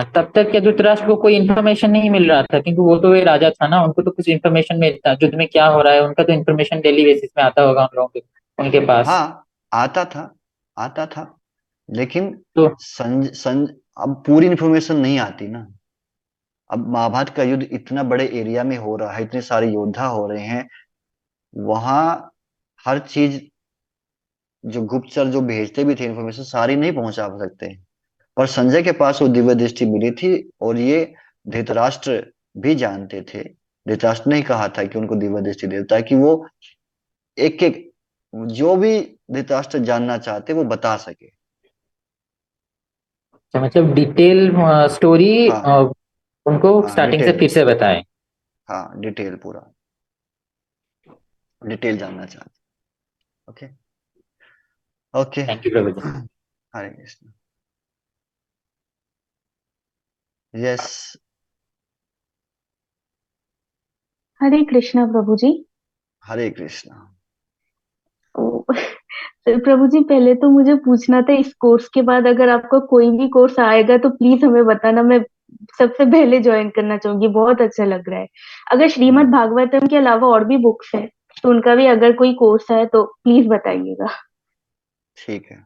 तब तक क्या धृतराष्ट्र को कोई इन्फॉर्मेशन नहीं मिल रहा था? क्योंकि वो तो ये राजा था ना, उनको तो कुछ इन्फॉर्मेशन मिलता, युद्ध में क्या हो रहा है उनका तो इन्फॉर्मेशन डेली बेसिस में आता होगा उन लोगों के, उनके पास। हाँ, आता था, आता था, लेकिन तो अब पूरी इन्फॉर्मेशन नहीं आती ना। अब महाभारत का युद्ध इतना बड़े एरिया में हो रहा है, इतने सारे योद्धा हो रहे हैं, वहां हर चीज जो गुप्तचर जो भेजते भी थे इन्फॉर्मेशन सारी नहीं पहुंचा सकते। पर संजय के पास वो दिव्य दृष्टि मिली थी, और ये धृतराष्ट्र भी जानते थे। धृतराष्ट्र ने ही कहा था कि उनको दिव्य दृष्टि देता है कि वो एक एक जो भी धृतराष्ट्र जानना चाहते वो बता सके। मतलब डिटेल स्टोरी हाँ उनको हाँ, स्टार्टिंग से डिटेल, फिर से बताएं। हाँ डिटेल, पूरा डिटेल जानना चाहते। Okay, okay. Thank you Prabhu ji. Hare Krishna. Yes. Hare Krishna प्रभु जी। हरे कृष्ण। ओ, प्रभु जी पहले तो मुझे पूछना था, इस कोर्स के बाद अगर आपका कोई भी कोर्स आएगा तो प्लीज हमें बताना, मैं सबसे पहले ज्वाइन करना चाहूंगी, बहुत अच्छा लग रहा है। अगर श्रीमद् हम्म, भागवतम के अलावा और भी बुक्स है तो उनका भी अगर कोई कोर्स है तो प्लीज बताइएगा। ठीक है।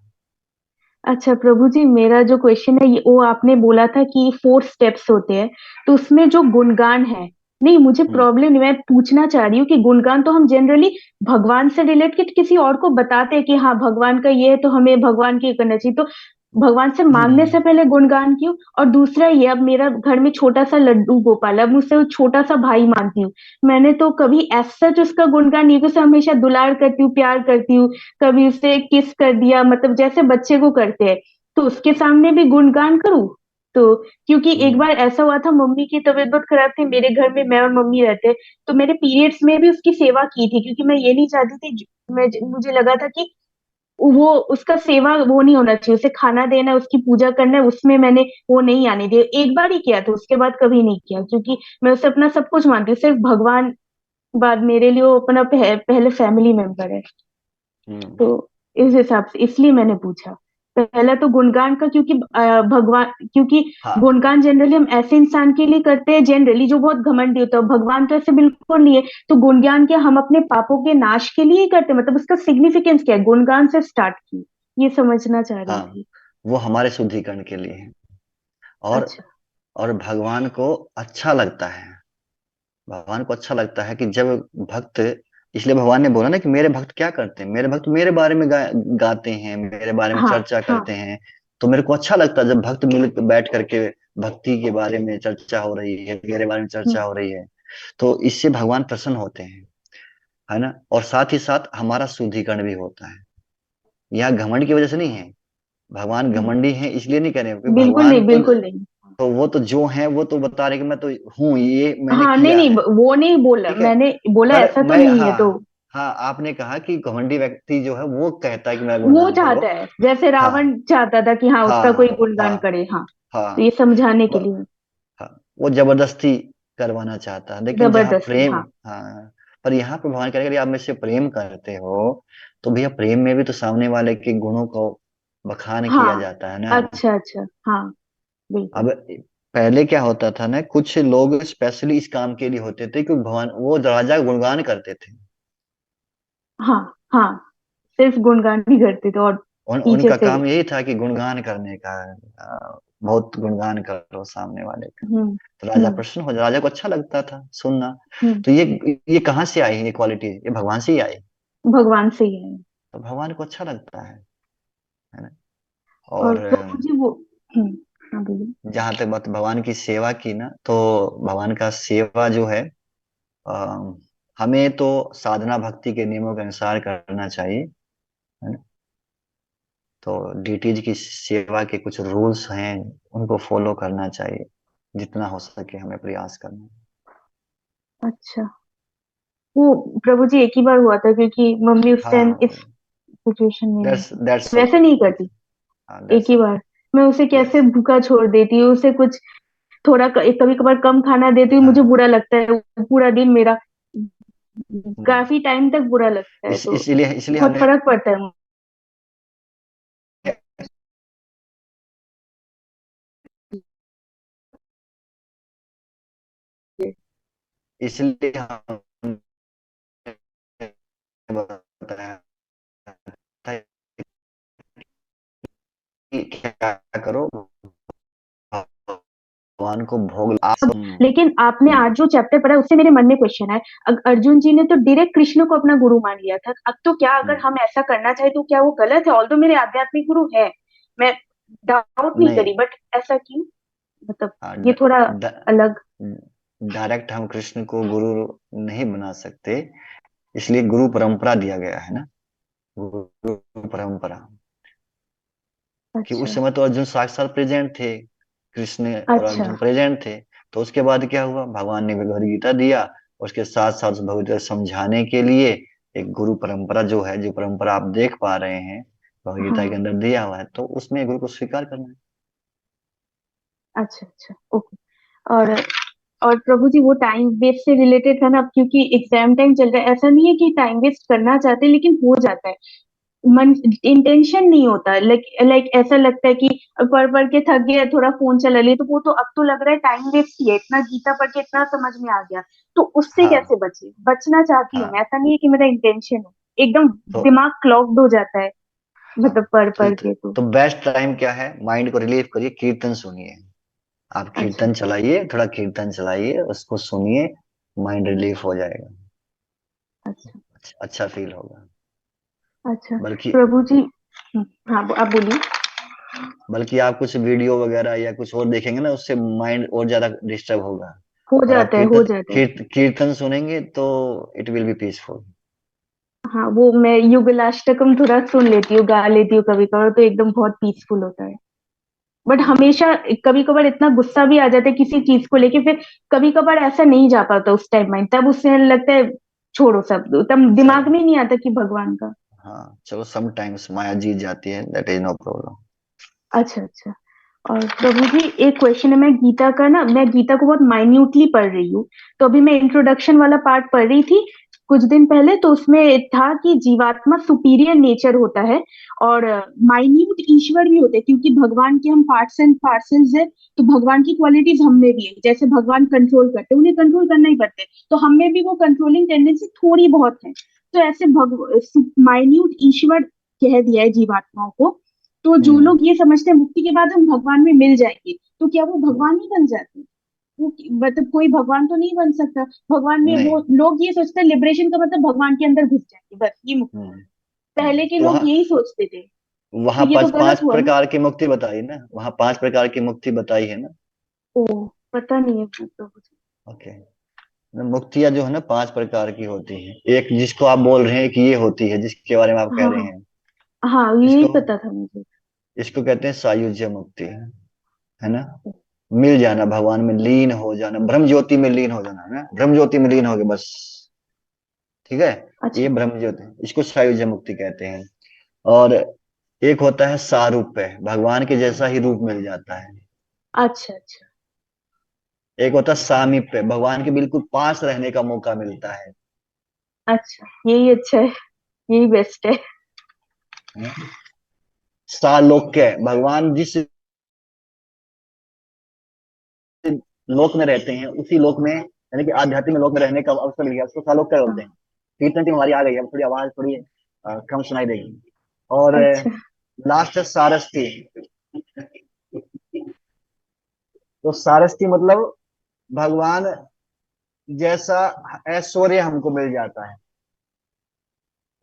अच्छा प्रभु जी, मेरा जो क्वेश्चन है वो आपने बोला था कि 4 स्टेप्स होते हैं, तो उसमें जो गुणगान है, नहीं मुझे हम्म प्रॉब्लम नहीं, मैं पूछना चाह रही हूँ कि गुणगान तो हम जनरली भगवान से रिलेट के किसी और को बताते हैं कि हाँ भगवान का ये है तो हमें भगवान की करना चाहिए, तो भगवान से मांगने से हम्म पहले गुणगान क्यों? और दूसरा ये, अब मेरा घर में छोटा सा लड्डू गोपाल है, अब मुझसे वो छोटा सा भाई मांगती हूँ, मैंने तो कभी एज सच उसका गुणगान नहीं किया, उसे हमेशा दुलार करती हूँ, प्यार करती हूँ, कभी उसे किस कर दिया, मतलब जैसे बच्चे को करते हैं, तो उसके सामने भी गुणगान करूं? तो क्योंकि एक हम्म बार ऐसा हुआ था, मम्मी की तबीयत बहुत खराब थी, मेरे घर में मैं और मम्मी रहते, तो मैंने पीरियड्स में भी उसकी सेवा की थी, क्योंकि मैं ये नहीं चाहती थी, मुझे लगा था कि वो उसका सेवा वो नहीं होना चाहिए, उसे खाना देना है, उसकी पूजा करना है, उसमें मैंने वो नहीं आने दिया, एक बार ही किया था, उसके बाद कभी नहीं किया, क्योंकि मैं उसे अपना सब कुछ मानती हूँ, सिर्फ भगवान बाद मेरे लिए वो अपना पहले फैमिली मेंबर है। हम्म। तो इस हिसाब से इसलिए मैंने पूछा पहला तो गुणगान का, क्योंकि भगवान, क्योंकि हाँ गुणगान जनरली हम ऐसे इंसान के लिए करते हैं जनरली जो बहुत घमंडी होता है, भगवान तो ऐसे बिल्कुल नहीं है, तो गुणगान क्या हम अपने पापों के नाश के लिए ही करते हैं? मतलब उसका सिग्निफिकेंस क्या है, गुणगान से स्टार्ट की, ये समझना चाह रही हाँ, थी। वो हमारे शुद्धिकरण के लिए है। और अच्छा। और भगवान को अच्छा लगता है, भगवान को अच्छा लगता है कि जब भक्त, इसलिए भगवान ने बोला ना कि मेरे भक्त क्या करते हैं, मेरे भक्त मेरे बारे में गाते हैं, मेरे बारे में हाँ चर्चा हाँ। करते हैं। तो मेरे को अच्छा लगता है जब भक्त मिल बैठ करके भक्ति के बारे में चर्चा हो रही है, मेरे बारे में हम्म, चर्चा हो रही है, तो इससे भगवान प्रसन्न होते हैं, है ना। और साथ ही साथ हमारा शुद्धिकरण भी होता है। यहाँ घमंड की वजह से नहीं है, भगवान हम्म, घमंडी है इसलिए नहीं कह रहे हैं, क्योंकि बिल्कुल भगवान नहीं, तो बिल्कुल नहीं। वो तो जो है वो तो बता रहे कि मैं तो हूँ, ये मैंने हाँ नहीं किया नहीं, है। वो नहीं बोला, ठीक है, मैंने बोला पर ऐसा तो मैं, नहीं है हाँ तो। हाँ, आपने कहा कि घमंडी व्यक्ति जो है वो कहता है कि मेरा वो गुणगान करो। चाहता है, जैसे हाँ, रावण चाहता था कि हाँ उसका कोई हाँ, गुणगान हाँ, करे, हाँ। तो ये हाँ, समझाने के वो, लिए। हाँ, वो जबरदस्ती करवाना चाहता है, लेकिन जहाँ जबरदस्ती, प्रेम, हाँ। हाँ, पर यहाँ पे भगवान करेगा, यदि आप मुझसे प्रेम करते हो तो भैया प्रेम में भी तो सामने वाले के गुणों को बखान किया हाँ, जाता है ना। अच्छा अच्छा, हाँ, बिल्कुल। अब पहले क्या होता था ना, कुछ लोग स्पेशली इस काम के लिए होते थे कि भगवान वो राजा का गुणगान करते थे। हाँ हाँ, सिर्फ गुणगान ही करते थे और पीछे उनका से। काम यही था कि गुणगान करने का, बहुत गुणगान करो सामने वाले का, हम्म तो राजा हम्म प्रसन्न हो जाए, राजा को अच्छा लगता था सुनना। हम्म तो ये कहाँ से आई, ये क्वालिटी ये भगवान से ही आई। भगवान से ही है। तो भगवान को अच्छा लगता है ना। और और प्रभु जी वो, हाँ बोलिए। जहां तक बात भगवान की सेवा की ना, तो भगवान का सेवा जो है, अ, हमें तो साधना भक्ति के नियमों के अनुसार करना चाहिए, है ना। तो डीटीज की सेवा के कुछ रूल्स हैं, उनको फॉलो करना चाहिए, जितना हो सके हमें प्रयास करना। अच्छा, वो प्रभु जी एक ही बार हुआ था क्योंकि मम्मी उस टाइम हाँ, इस सिचुएशन में नहीं थी। दैट्स वैसे ओके, नहीं करती। हाँ, एक दैट्स ही ओके। बार मैं उसे कैसे यस, भूखा छोड़ देती हूँ, उसे कुछ थोड़ा कभी कभार कम खाना देती हूँ, मुझे हाँ, बुरा लगता है। वो पूरा दिन मेरा हम्म, काफी टाइम तक बुरा लगता है, तो इसलिए बहुत हमें, फर्क पड़ता है। मुझे। इसलिए हम बताया था कि क्या करो, भगवान को भोग आप। लेकिन आपने आज जो चैप्टर पढ़ा उससे मेरे मन में क्वेश्चन है। अर्जुन जी ने तो डायरेक्ट कृष्ण को अपना गुरु मान लिया था, अब तो क्या अगर हम्म, हम ऐसा करना चाहे तो क्या वो गलत है? ऑल्दो मेरे आध्यात्मिक गुरु है, मैं डाउट नहीं नहीं, करी, बट ऐसा क्यों? मतलब ये थोड़ा अलग। डायरेक्ट हम कृष्ण को गुरु नहीं बना सकते, इसलिए गुरु परंपरा दिया गया है ना, गुरु परंपरा। कि अच्छा उस समय तो अर्जुन साक्षात प्रेजेंट थे, कृष्ण और अच्छा। अर्जुन प्रेजेंट थे। तो उसके बाद क्या हुआ, भगवान ने भगवद गीता दिया, उसके साथ साथ उस भगवद गीता समझाने के लिए एक गुरु परंपरा जो है, जो परंपरा आप देख पा रहे हैं भगवद गीता के हाँ, अंदर दिया हुआ है, तो उसमें गुरु को स्वीकार करना है। अच्छा अच्छा, ओके। और और प्रभु जी वो टाइम वेस्ट से रिलेटेड था ना, अब क्योंकि एग्जाम टाइम चल रहा है, ऐसा नहीं है कि टाइम वेस्ट करना चाहते लेकिन हो जाता है। मन इंटेंशन नहीं होता, लाइक लाइक ऐसा लगता है कि पढ़ पढ़ के थक गया, थोड़ा फोन चला लिए, तो वो तो अब तो लग रहा है टाइम वेस्ट ही है। इतना गीता पढ़ के इतना समझ में आ गया, तो उससे हाँ, कैसे बचे? बचना चाहती हूँ मैं, हाँ, ऐसा नहीं है कि मेरा इंटेंशन हो। एकदम तो दिमाग क्लॉग्ड हो जाता है, हाँ, मतलब पढ़ तो पढ़ के तो। तो बेस्ट टाइम क्या है, माइंड को रिलीव करिए, कीर्तन सुनिए। आप अच्छा कीर्तन चलाइए, थोड़ा कीर्तन चलाइए, उसको सुनिए, माइंड रिलीफ हो जाएगा, अच्छा अच्छा फील होगा। अच्छा। बल्कि प्रभु जी, हाँ आप बोलिए। बल्कि आप कुछ वीडियो वगैरह या कुछ और देखेंगे ना, उससे माइंड और ज्यादा डिस्टर्ब होगा। हो और आप जाता है, हो जाता है। कीर्तन सुनेंगे तो इट विल बी पीसफुल। हाँ, वो मैं युगलाष्टकम थोड़ा सुन लेती हूँ, गा लेती हूँ कभी कभार, तो एकदम बहुत पीसफुल होता है। बट हमेशा कभी कभार इतना गुस्सा भी आ जाता है किसी चीज को लेके, फिर कभी कभार ऐसा नहीं जा पाता उस टाइम माइंड, तब उससे लगता है छोड़ो सब, तब दिमाग चलो, में नहीं आता कि भगवान का। हाँ, चलो, समटाइम्स माया जीत जाती है, दैट इज नो प्रॉब्लम। अच्छा अच्छा। और प्रभु जी एक क्वेश्चन है, मैं गीता को बहुत माइन्यूटली पढ़ रही हूँ। तो अभी मैं इंट्रोडक्शन वाला पार्ट पढ़ रही थी कुछ दिन पहले, तो उसमें था कि जीवात्मा सुपीरियर नेचर होता है और माइन्यूट ईश्वर भी होते हैं, क्योंकि भगवान के हम पार्ट्स एंड पार्सल्स है। तो भगवान की क्वालिटीज हम में भी है, जैसे भगवान कंट्रोल करते हैं, उन्हें कंट्रोल करना ही पड़ता है, तो हम में भी वो कंट्रोलिंग टेंडेंसी थोड़ी बहुत है। तो ऐसे माइन्यूट ईश्वर कह दिया है जीवात्माओं को। तो जो हम्म, लोग ये समझते हैं मुक्ति के बाद हम भगवान में मिल जाएंगे, तो क्या वो भगवान ही बन जाते हैं? वो मतलब कोई भगवान तो नहीं बन सकता भगवान में। नहीं, वो लोग ये सोचते हैं लिबरेशन का मतलब भगवान के अंदर घुस जाएंगे, बस ये मुक्ति। हम्म, पहले के वहाँ लोग यही सोचते थे, तो वहाँ ये तो पांच गलत पांच हुआ ना। प्रकार की मुक्ति बताई ना, वहाँ 5 प्रकार की मुक्ति बताई है ना। ओ, पता नहीं है फिर तो मुझे। ओके, मुक्तियाँ जो है ना 5 प्रकार की होती हैं, एक जिसको आप बोल रहे हैं कि ये होती है, जिसके बारे में आप कह हाँ रहे हाँ हैं, हाँ, यही इसको पता था मुझे। इसको कहते हैं सायुज्य मुक्ति, है ना। मिल जाना, भगवान में लीन हो जाना, ब्रह्म ज्योति में लीन हो जाना, है ना, ब्रह्म ज्योति में लीन हो गए बस, ठीक है। अच्छा ये ब्रह्म ज्योति, इसको सायुज्य मुक्ति कहते हैं। और एक होता है सारूप्य, भगवान के जैसा ही रूप मिल जाता है। अच्छा अच्छा एक होता है सामीप्य, भगवान के बिल्कुल पास रहने का मौका मिलता है। अच्छा, यही अच्छा है, यही बेस्ट है। सालोक्य, भगवान जिस लोक में रहते हैं उसी लोक में, यानी कि आध्यात्मिक लोक में रहने का अवसर मिल गया, उसको सालोक्य बोलते हैं। हाँ, कीर्तन टीम हमारी आ गई है, अब थोड़ी आवाज थोड़ी कम सुनाई देगी। और अच्छा लास्ट है सारस्ती। तो सारस्ती मतलब भगवान जैसा ऐश्वर्य हमको मिल जाता है।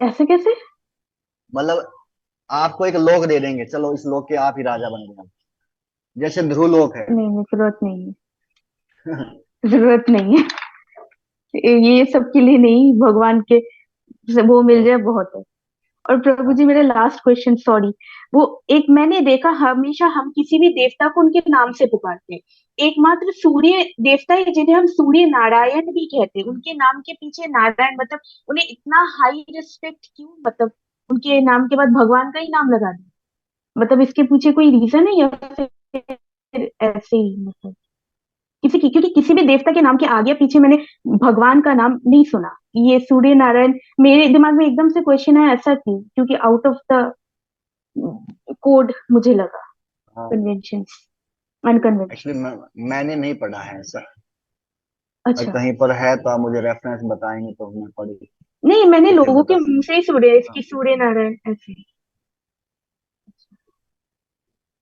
ऐसे कैसे? मतलब आपको एक लोक दे देंगे, चलो इस लोक के आप ही राजा बन गए, जैसे ध्रुव लोक है। नहीं नहीं, जरूरत नहीं है, जरूरत नहीं है, ये सब के लिए नहीं, भगवान के वो मिल जाए बहुत है। और प्रभु जी, मेरा लास्ट क्वेश्चन, सॉरी, वो एक मैंने देखा, हमेशा हम किसी भी देवता को उनके नाम से पुकारते हैं, एकमात्र सूर्य देवता है जिन्हें हम सूर्य नारायण भी कहते हैं, उनके नाम के पीछे नारायण, मतलब उन्हें इतना हाई रिस्पेक्ट क्यों, मतलब उनके नाम के बाद भगवान का ही नाम लगा दिया, मतलब इसके पीछे कोई रीजन है या फिर ऐसे ही, मतलब किसी की, क्योंकि किसी भी देवता के नाम के आगे पीछे मैंने भगवान का नाम नहीं सुना, ये सूर्य नारायण, मेरे दिमाग में एकदम से क्वेश्चन है, ऐसा क्यों, क्योंकि आउट ऑफ द कोड मुझे लगा, कन्वेंशन, अनकन्वेंशन। एक्चुअली मैंने नहीं पढ़ा है ऐसा। अगर अच्छा, कहीं पर है तो आप मुझे रेफरेंस बताएंगे तो मैं पढ़ी नहीं मैंने तो फिर लोगों के बता मुंह दूंगा। से ही सुने हैं हाँ, इसकी, सूर्य नारायण ऐसे।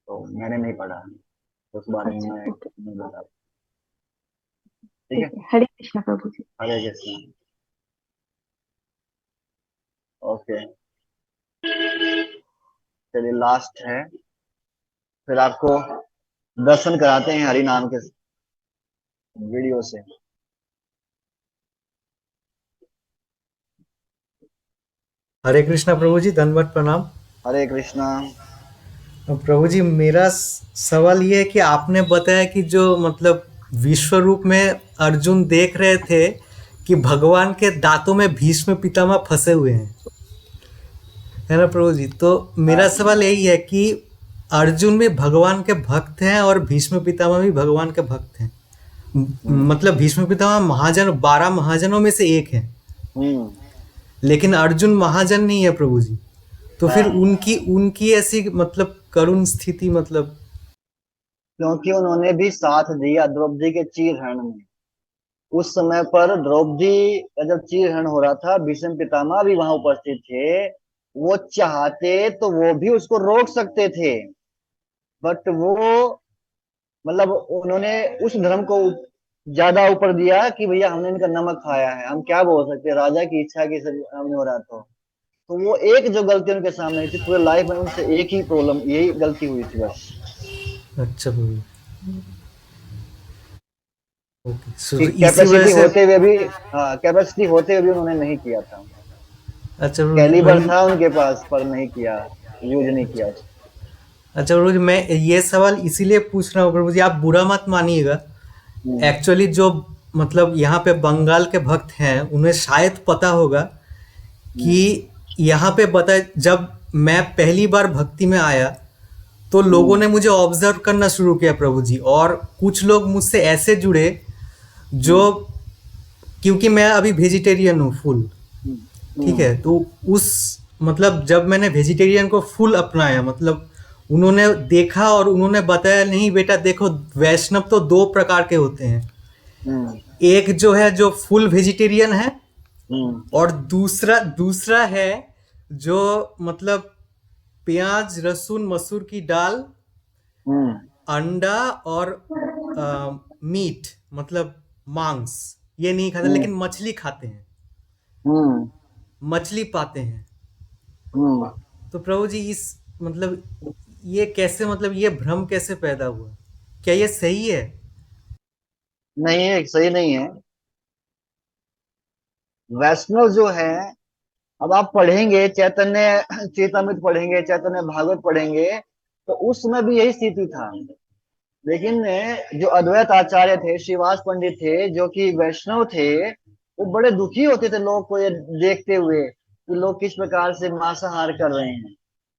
तो मैंने नहीं पढ़ा है, तो उस बारे में अच्छा मैं ओके, नहीं बता। ठीक ठीक है। है, हरे कृष्णा प्रभु जी। हरे कृष्ण। ओके, चलिए लास्ट है, फिर आपको दर्शन कराते हैं हरि नाम के वीडियो से। हरे कृष्णा प्रभु जी, दंडवत प्रणाम। हरे कृष्णा। प्रभु जी, मेरा सवाल ये है कि आपने बताया कि जो मतलब विश्व रूप में अर्जुन देख रहे थे कि भगवान के दांतों में भीष्म पितामह फंसे हुए हैं, है ना प्रभु जी? तो मेरा हाँ। सवाल यही है कि अर्जुन भी भगवान के भक्त हैं और भीष्म पितामह भी भगवान के भक्त हैं। हम्म। मतलब भीष्म पितामह महाजन, 12 महाजनों में से एक है, हम्म। लेकिन अर्जुन महाजन नहीं है प्रभु जी। तो फिर हाँ, उनकी उनकी ऐसी मतलब करुण स्थिति, मतलब क्योंकि उन्होंने भी साथ दिया द्रौपदी के चीरहरण में। उस समय पर द्रौपदी का जब चीरहरण हो रहा था, भीष्म पितामह भी वहां उपस्थित थे। वो चाहते तो वो भी उसको रोक सकते थे, बट वो, मतलब उन्होंने उस धर्म को ज्यादा ऊपर दिया कि भैया हमने इनका नमक खाया है, हम क्या बोल सकते हैं, राजा की इच्छा की सब हमने हो रहा तो वो एक जो गलती उनके सामने आई थी, पूरे लाइफ में उनसे एक ही प्रॉब्लम, यही गलती हुई थी बस। अच्छा प्रभु, ओके, सो कि इसी वजह कैपेसिटी से। होते हुए भी, हाँ, कैपेसिटी होते हुए भी उन्होंने नहीं किया था। अच्छा प्रभु जी, कैलिबर था उनके पास पर नहीं किया, यूज नहीं किया उसको। अच्छा प्रभु जी, मैं ये सवाल इसीलिए पूछ रहा हूँ प्रभु जी, आप बुरा मत मानिएगा। हम्म। एक्चुअली जो मतलब यहाँ पे बंगाल के भक्त हैं, उन्हें शायद पता होगा कि हम्म। यहाँ पे बता, जब मैं पहली बार भक्ति में आया तो लोगों हम्म। ने मुझे ऑब्जर्व करना शुरू किया प्रभु जी, और कुछ लोग मुझसे ऐसे जुड़े जो, हम्म। क्योंकि मैं अभी वेजिटेरियन हूँ फुल, हम्म। ठीक है? हम्म। तो उस मतलब जब मैंने वेजिटेरियन को फुल अपनाया, मतलब उन्होंने देखा और उन्होंने बताया, नहीं बेटा देखो, वैष्णव तो दो प्रकार के होते हैं, हम्म। एक जो है जो फुल वेजिटेरियन है, हम्म। और दूसरा दूसरा है जो मतलब प्याज लहसुन मसूर की दाल, हम्म। अंडा और मीट, मतलब मांस, ये नहीं खाते, हम्म। लेकिन मछली खाते हैं, हम्म। मछली पाते हैं। हम्म। तो प्रभु जी, इस मतलब ये कैसे, मतलब ये भ्रम कैसे पैदा हुआ? क्या ये सही है? नहीं है, सही नहीं है। वैष्णव जो है, अब आप पढ़ेंगे चैतन्य चेतामृत पढ़ेंगे, चैतन्य भागवत पढ़ेंगे, तो उस समय भी यही स्थिति था। लेकिन जो अद्वैत आचार्य थे, श्रीवास पंडित थे, जो कि वैष्णव थे, वो बड़े दुखी होते थे लोग को ये देखते हुए कि लोग किस प्रकार से मांसाहार कर रहे हैं।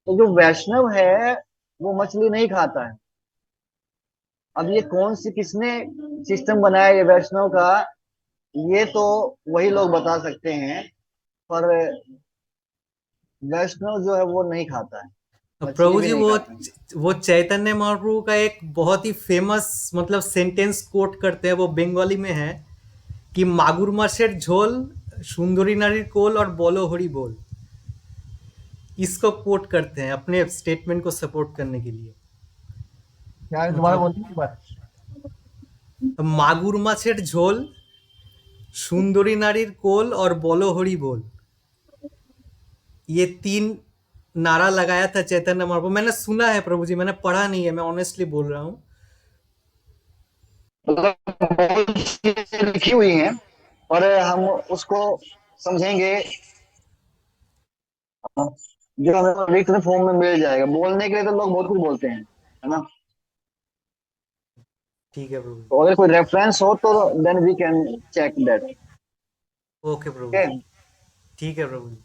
तो जो वैष्णव है वो मछली नहीं खाता है। अब ये कौन सी किसने सिस्टम बनाया ये वैष्णव का, ये तो वही लोग बता सकते हैं। पर वैष्णव जो है वो नहीं खाता है, मछली प्रभु भी जी नहीं खाता है। वो चैतन्य महाप्रभु का एक बहुत ही फेमस मतलब सेंटेंस कोट करते हैं, वो बंगाली में है कि मागुर मासेर झोल, सुंदरी नारीर कोल और बोलो हरि बोल। इसको कोट करते हैं अपने स्टेटमेंट को सपोर्ट करने के लिए। क्या है, दोबारा मतलब बोलिए एक बार। मागुर मासेर झोल, सुंदरी नारीर कोल और बोलो हरि बोल, ये 3 नारा लगाया था चैतन्य महाप्रभु। मैंने सुना है प्रभु जी, मैंने पढ़ा नहीं है, मैं ऑनेस्टली बोल रहा हूँ। मतलब बहुत सी चीजें लिखी हुई हैं, और हम उसको समझेंगे जो हमें रिटन फॉर्म में मिल जाएगा। बोलने के लिए तो लोग बहुत कुछ बोलते हैं, है ना। ठीक है प्रभु जी। तो अगर कोई रेफरेंस हो तो then we can check that. Okay प्रभु ओके। जी। ठीक है प्रभु जी।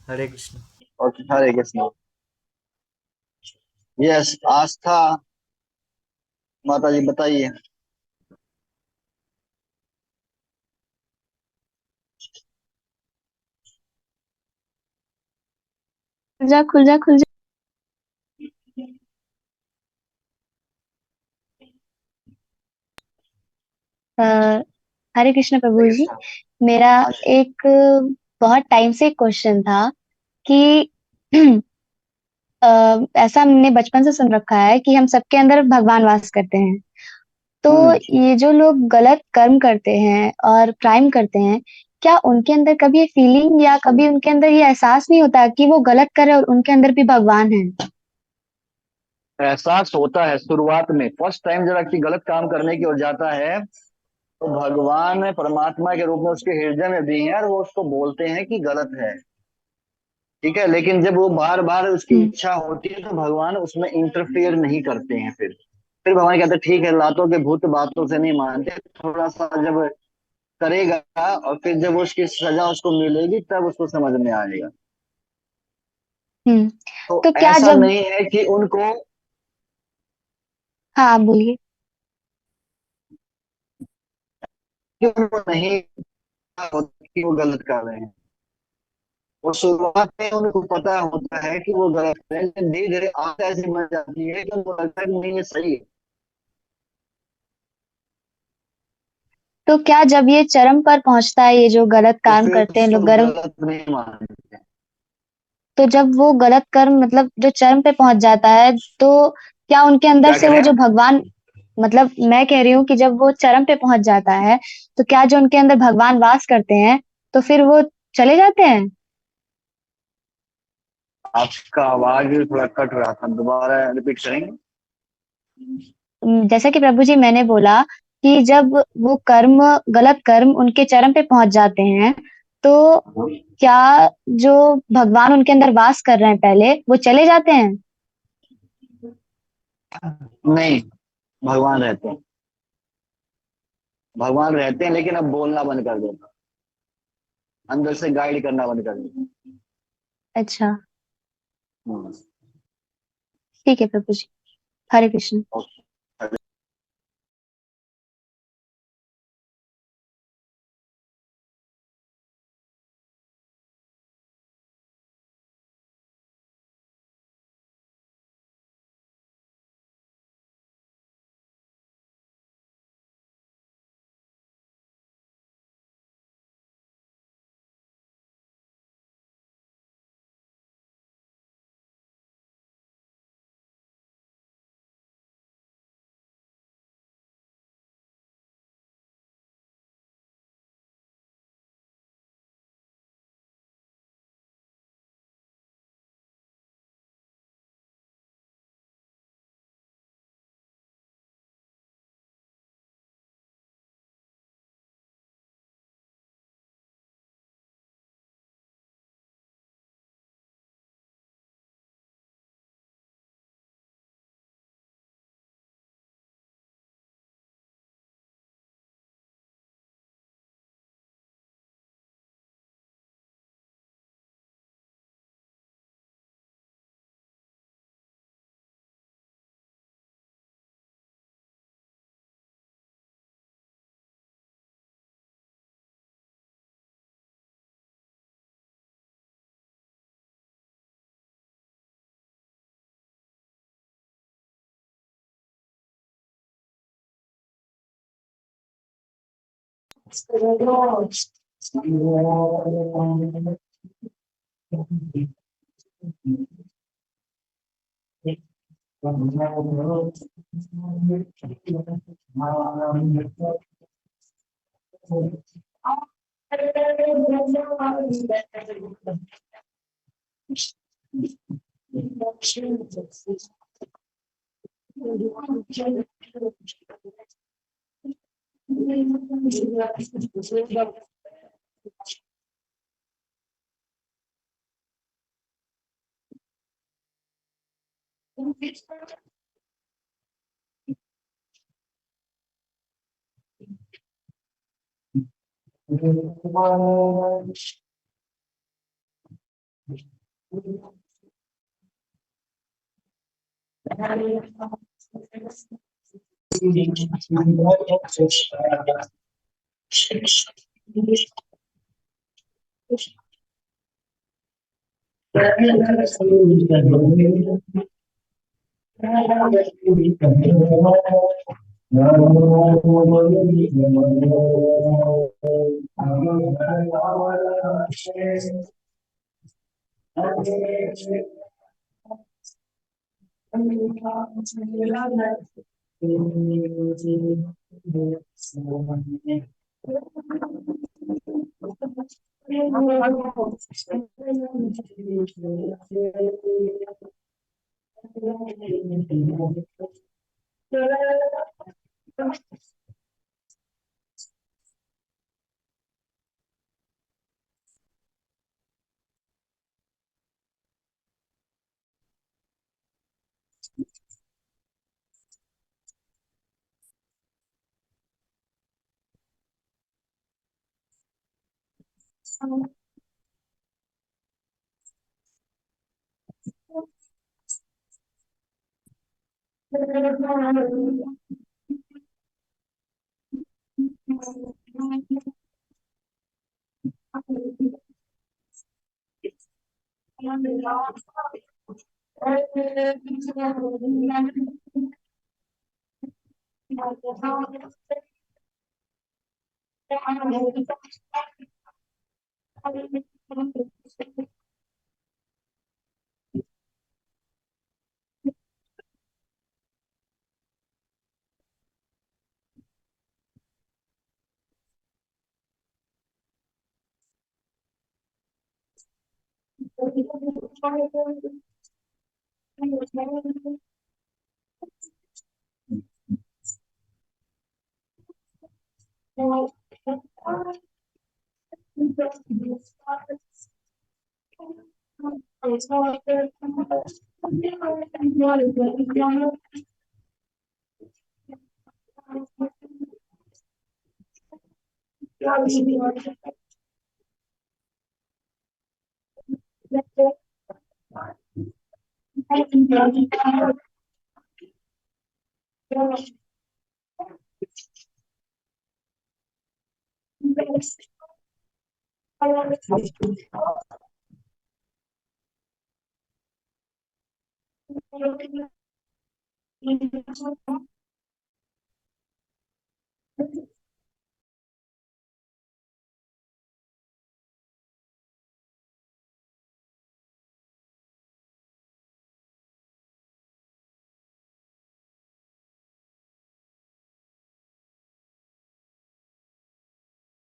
हरे कृष्ण। ओके, हरे कृष्ण। यस, आस्था माता जी बताइए। खुल जा खुल जा खुल जा। अ, हरे कृष्ण हरे प्रभु जी। कृष्ण। मेरा हाँ जी। एक बहुत टाइम से क्वेश्चन था कि ऐसा हमने बचपन से सुन रखा है कि हम सबके अंदर भगवान वास करते हैं। तो हम्म। ये जो लोग गलत कर्म करते हैं और क्राइम करते हैं, क्या उनके अंदर कभी ये फीलिंग या कभी उनके अंदर ये एहसास नहीं होता कि वो गलत कर रहे हैं और उनके अंदर भी भगवान है? एहसास होता है शुरुआत में, फर्स्ट टाइम जब व्यक्ति गलत काम करने की ओर जाता है तो भगवान परमात्मा के रूप में उसके हृदय में भी है और वो उसको बोलते हैं कि गलत है। ठीक है, लेकिन जब वो बार बार उसकी हम्म। इच्छा होती है तो भगवान उसमें इंटरफेयर नहीं करते हैं। फिर भगवान कहते हैं ठीक है, लातों के भूत बातों से नहीं मानते, थोड़ा सा जब करेगा और फिर जब उसकी सजा उसको मिलेगी तब उसको समझ में आएगा। हम्म। तो तो क्या ऐसा जब नहीं है कि उनको, हाँ आप बोलिए। कि उनको नहीं पता होता कि वो गलत कर रहे हैं। वो शुरुआत में उनको पता होता है कि वो गलत है, लेकिन धीरे धीरे आदत ऐसी बन जाती है कि उनको लगता है कि नहीं ये सही है। तो क्या जब ये चरम पर पहुंचता है, ये जो गलत तो काम फिर करते हैं उसको लोग गर्म, गलत नहीं मानते। तो जब वो गलत कर्म मतलब जो चरम पे पहुंच जाता है, तो क्या उनके अंदर क्या से कह रहे वो जो हैं? भगवान, मतलब मैं कह रही हूँ कि जब वो चरम पे पहुंच जाता है, तो क्या जो उनके अंदर भगवान वास करते हैं, तो फिर वो चले जाते हैं? आपका आवाज थोड़ा कट रहा था, दोबारा रिपीट करेंगे? जैसा कि प्रभु जी मैंने बोला कि जब वो कर्म, गलत कर्म उनके चरम पे पहुंच जाते हैं, तो क्या जो भगवान उनके अंदर वास कर रहे हैं पहले, वो चले जाते हैं? नहीं, भगवान रहते हैं। भगवान रहते हैं लेकिन अब बोलना बंद कर देते हैं, अंदर से गाइड करना बंद कर देते हैं। अच्छा। हम्म। ठीक है प्रभु जी। हरे कृष्ण। ओके।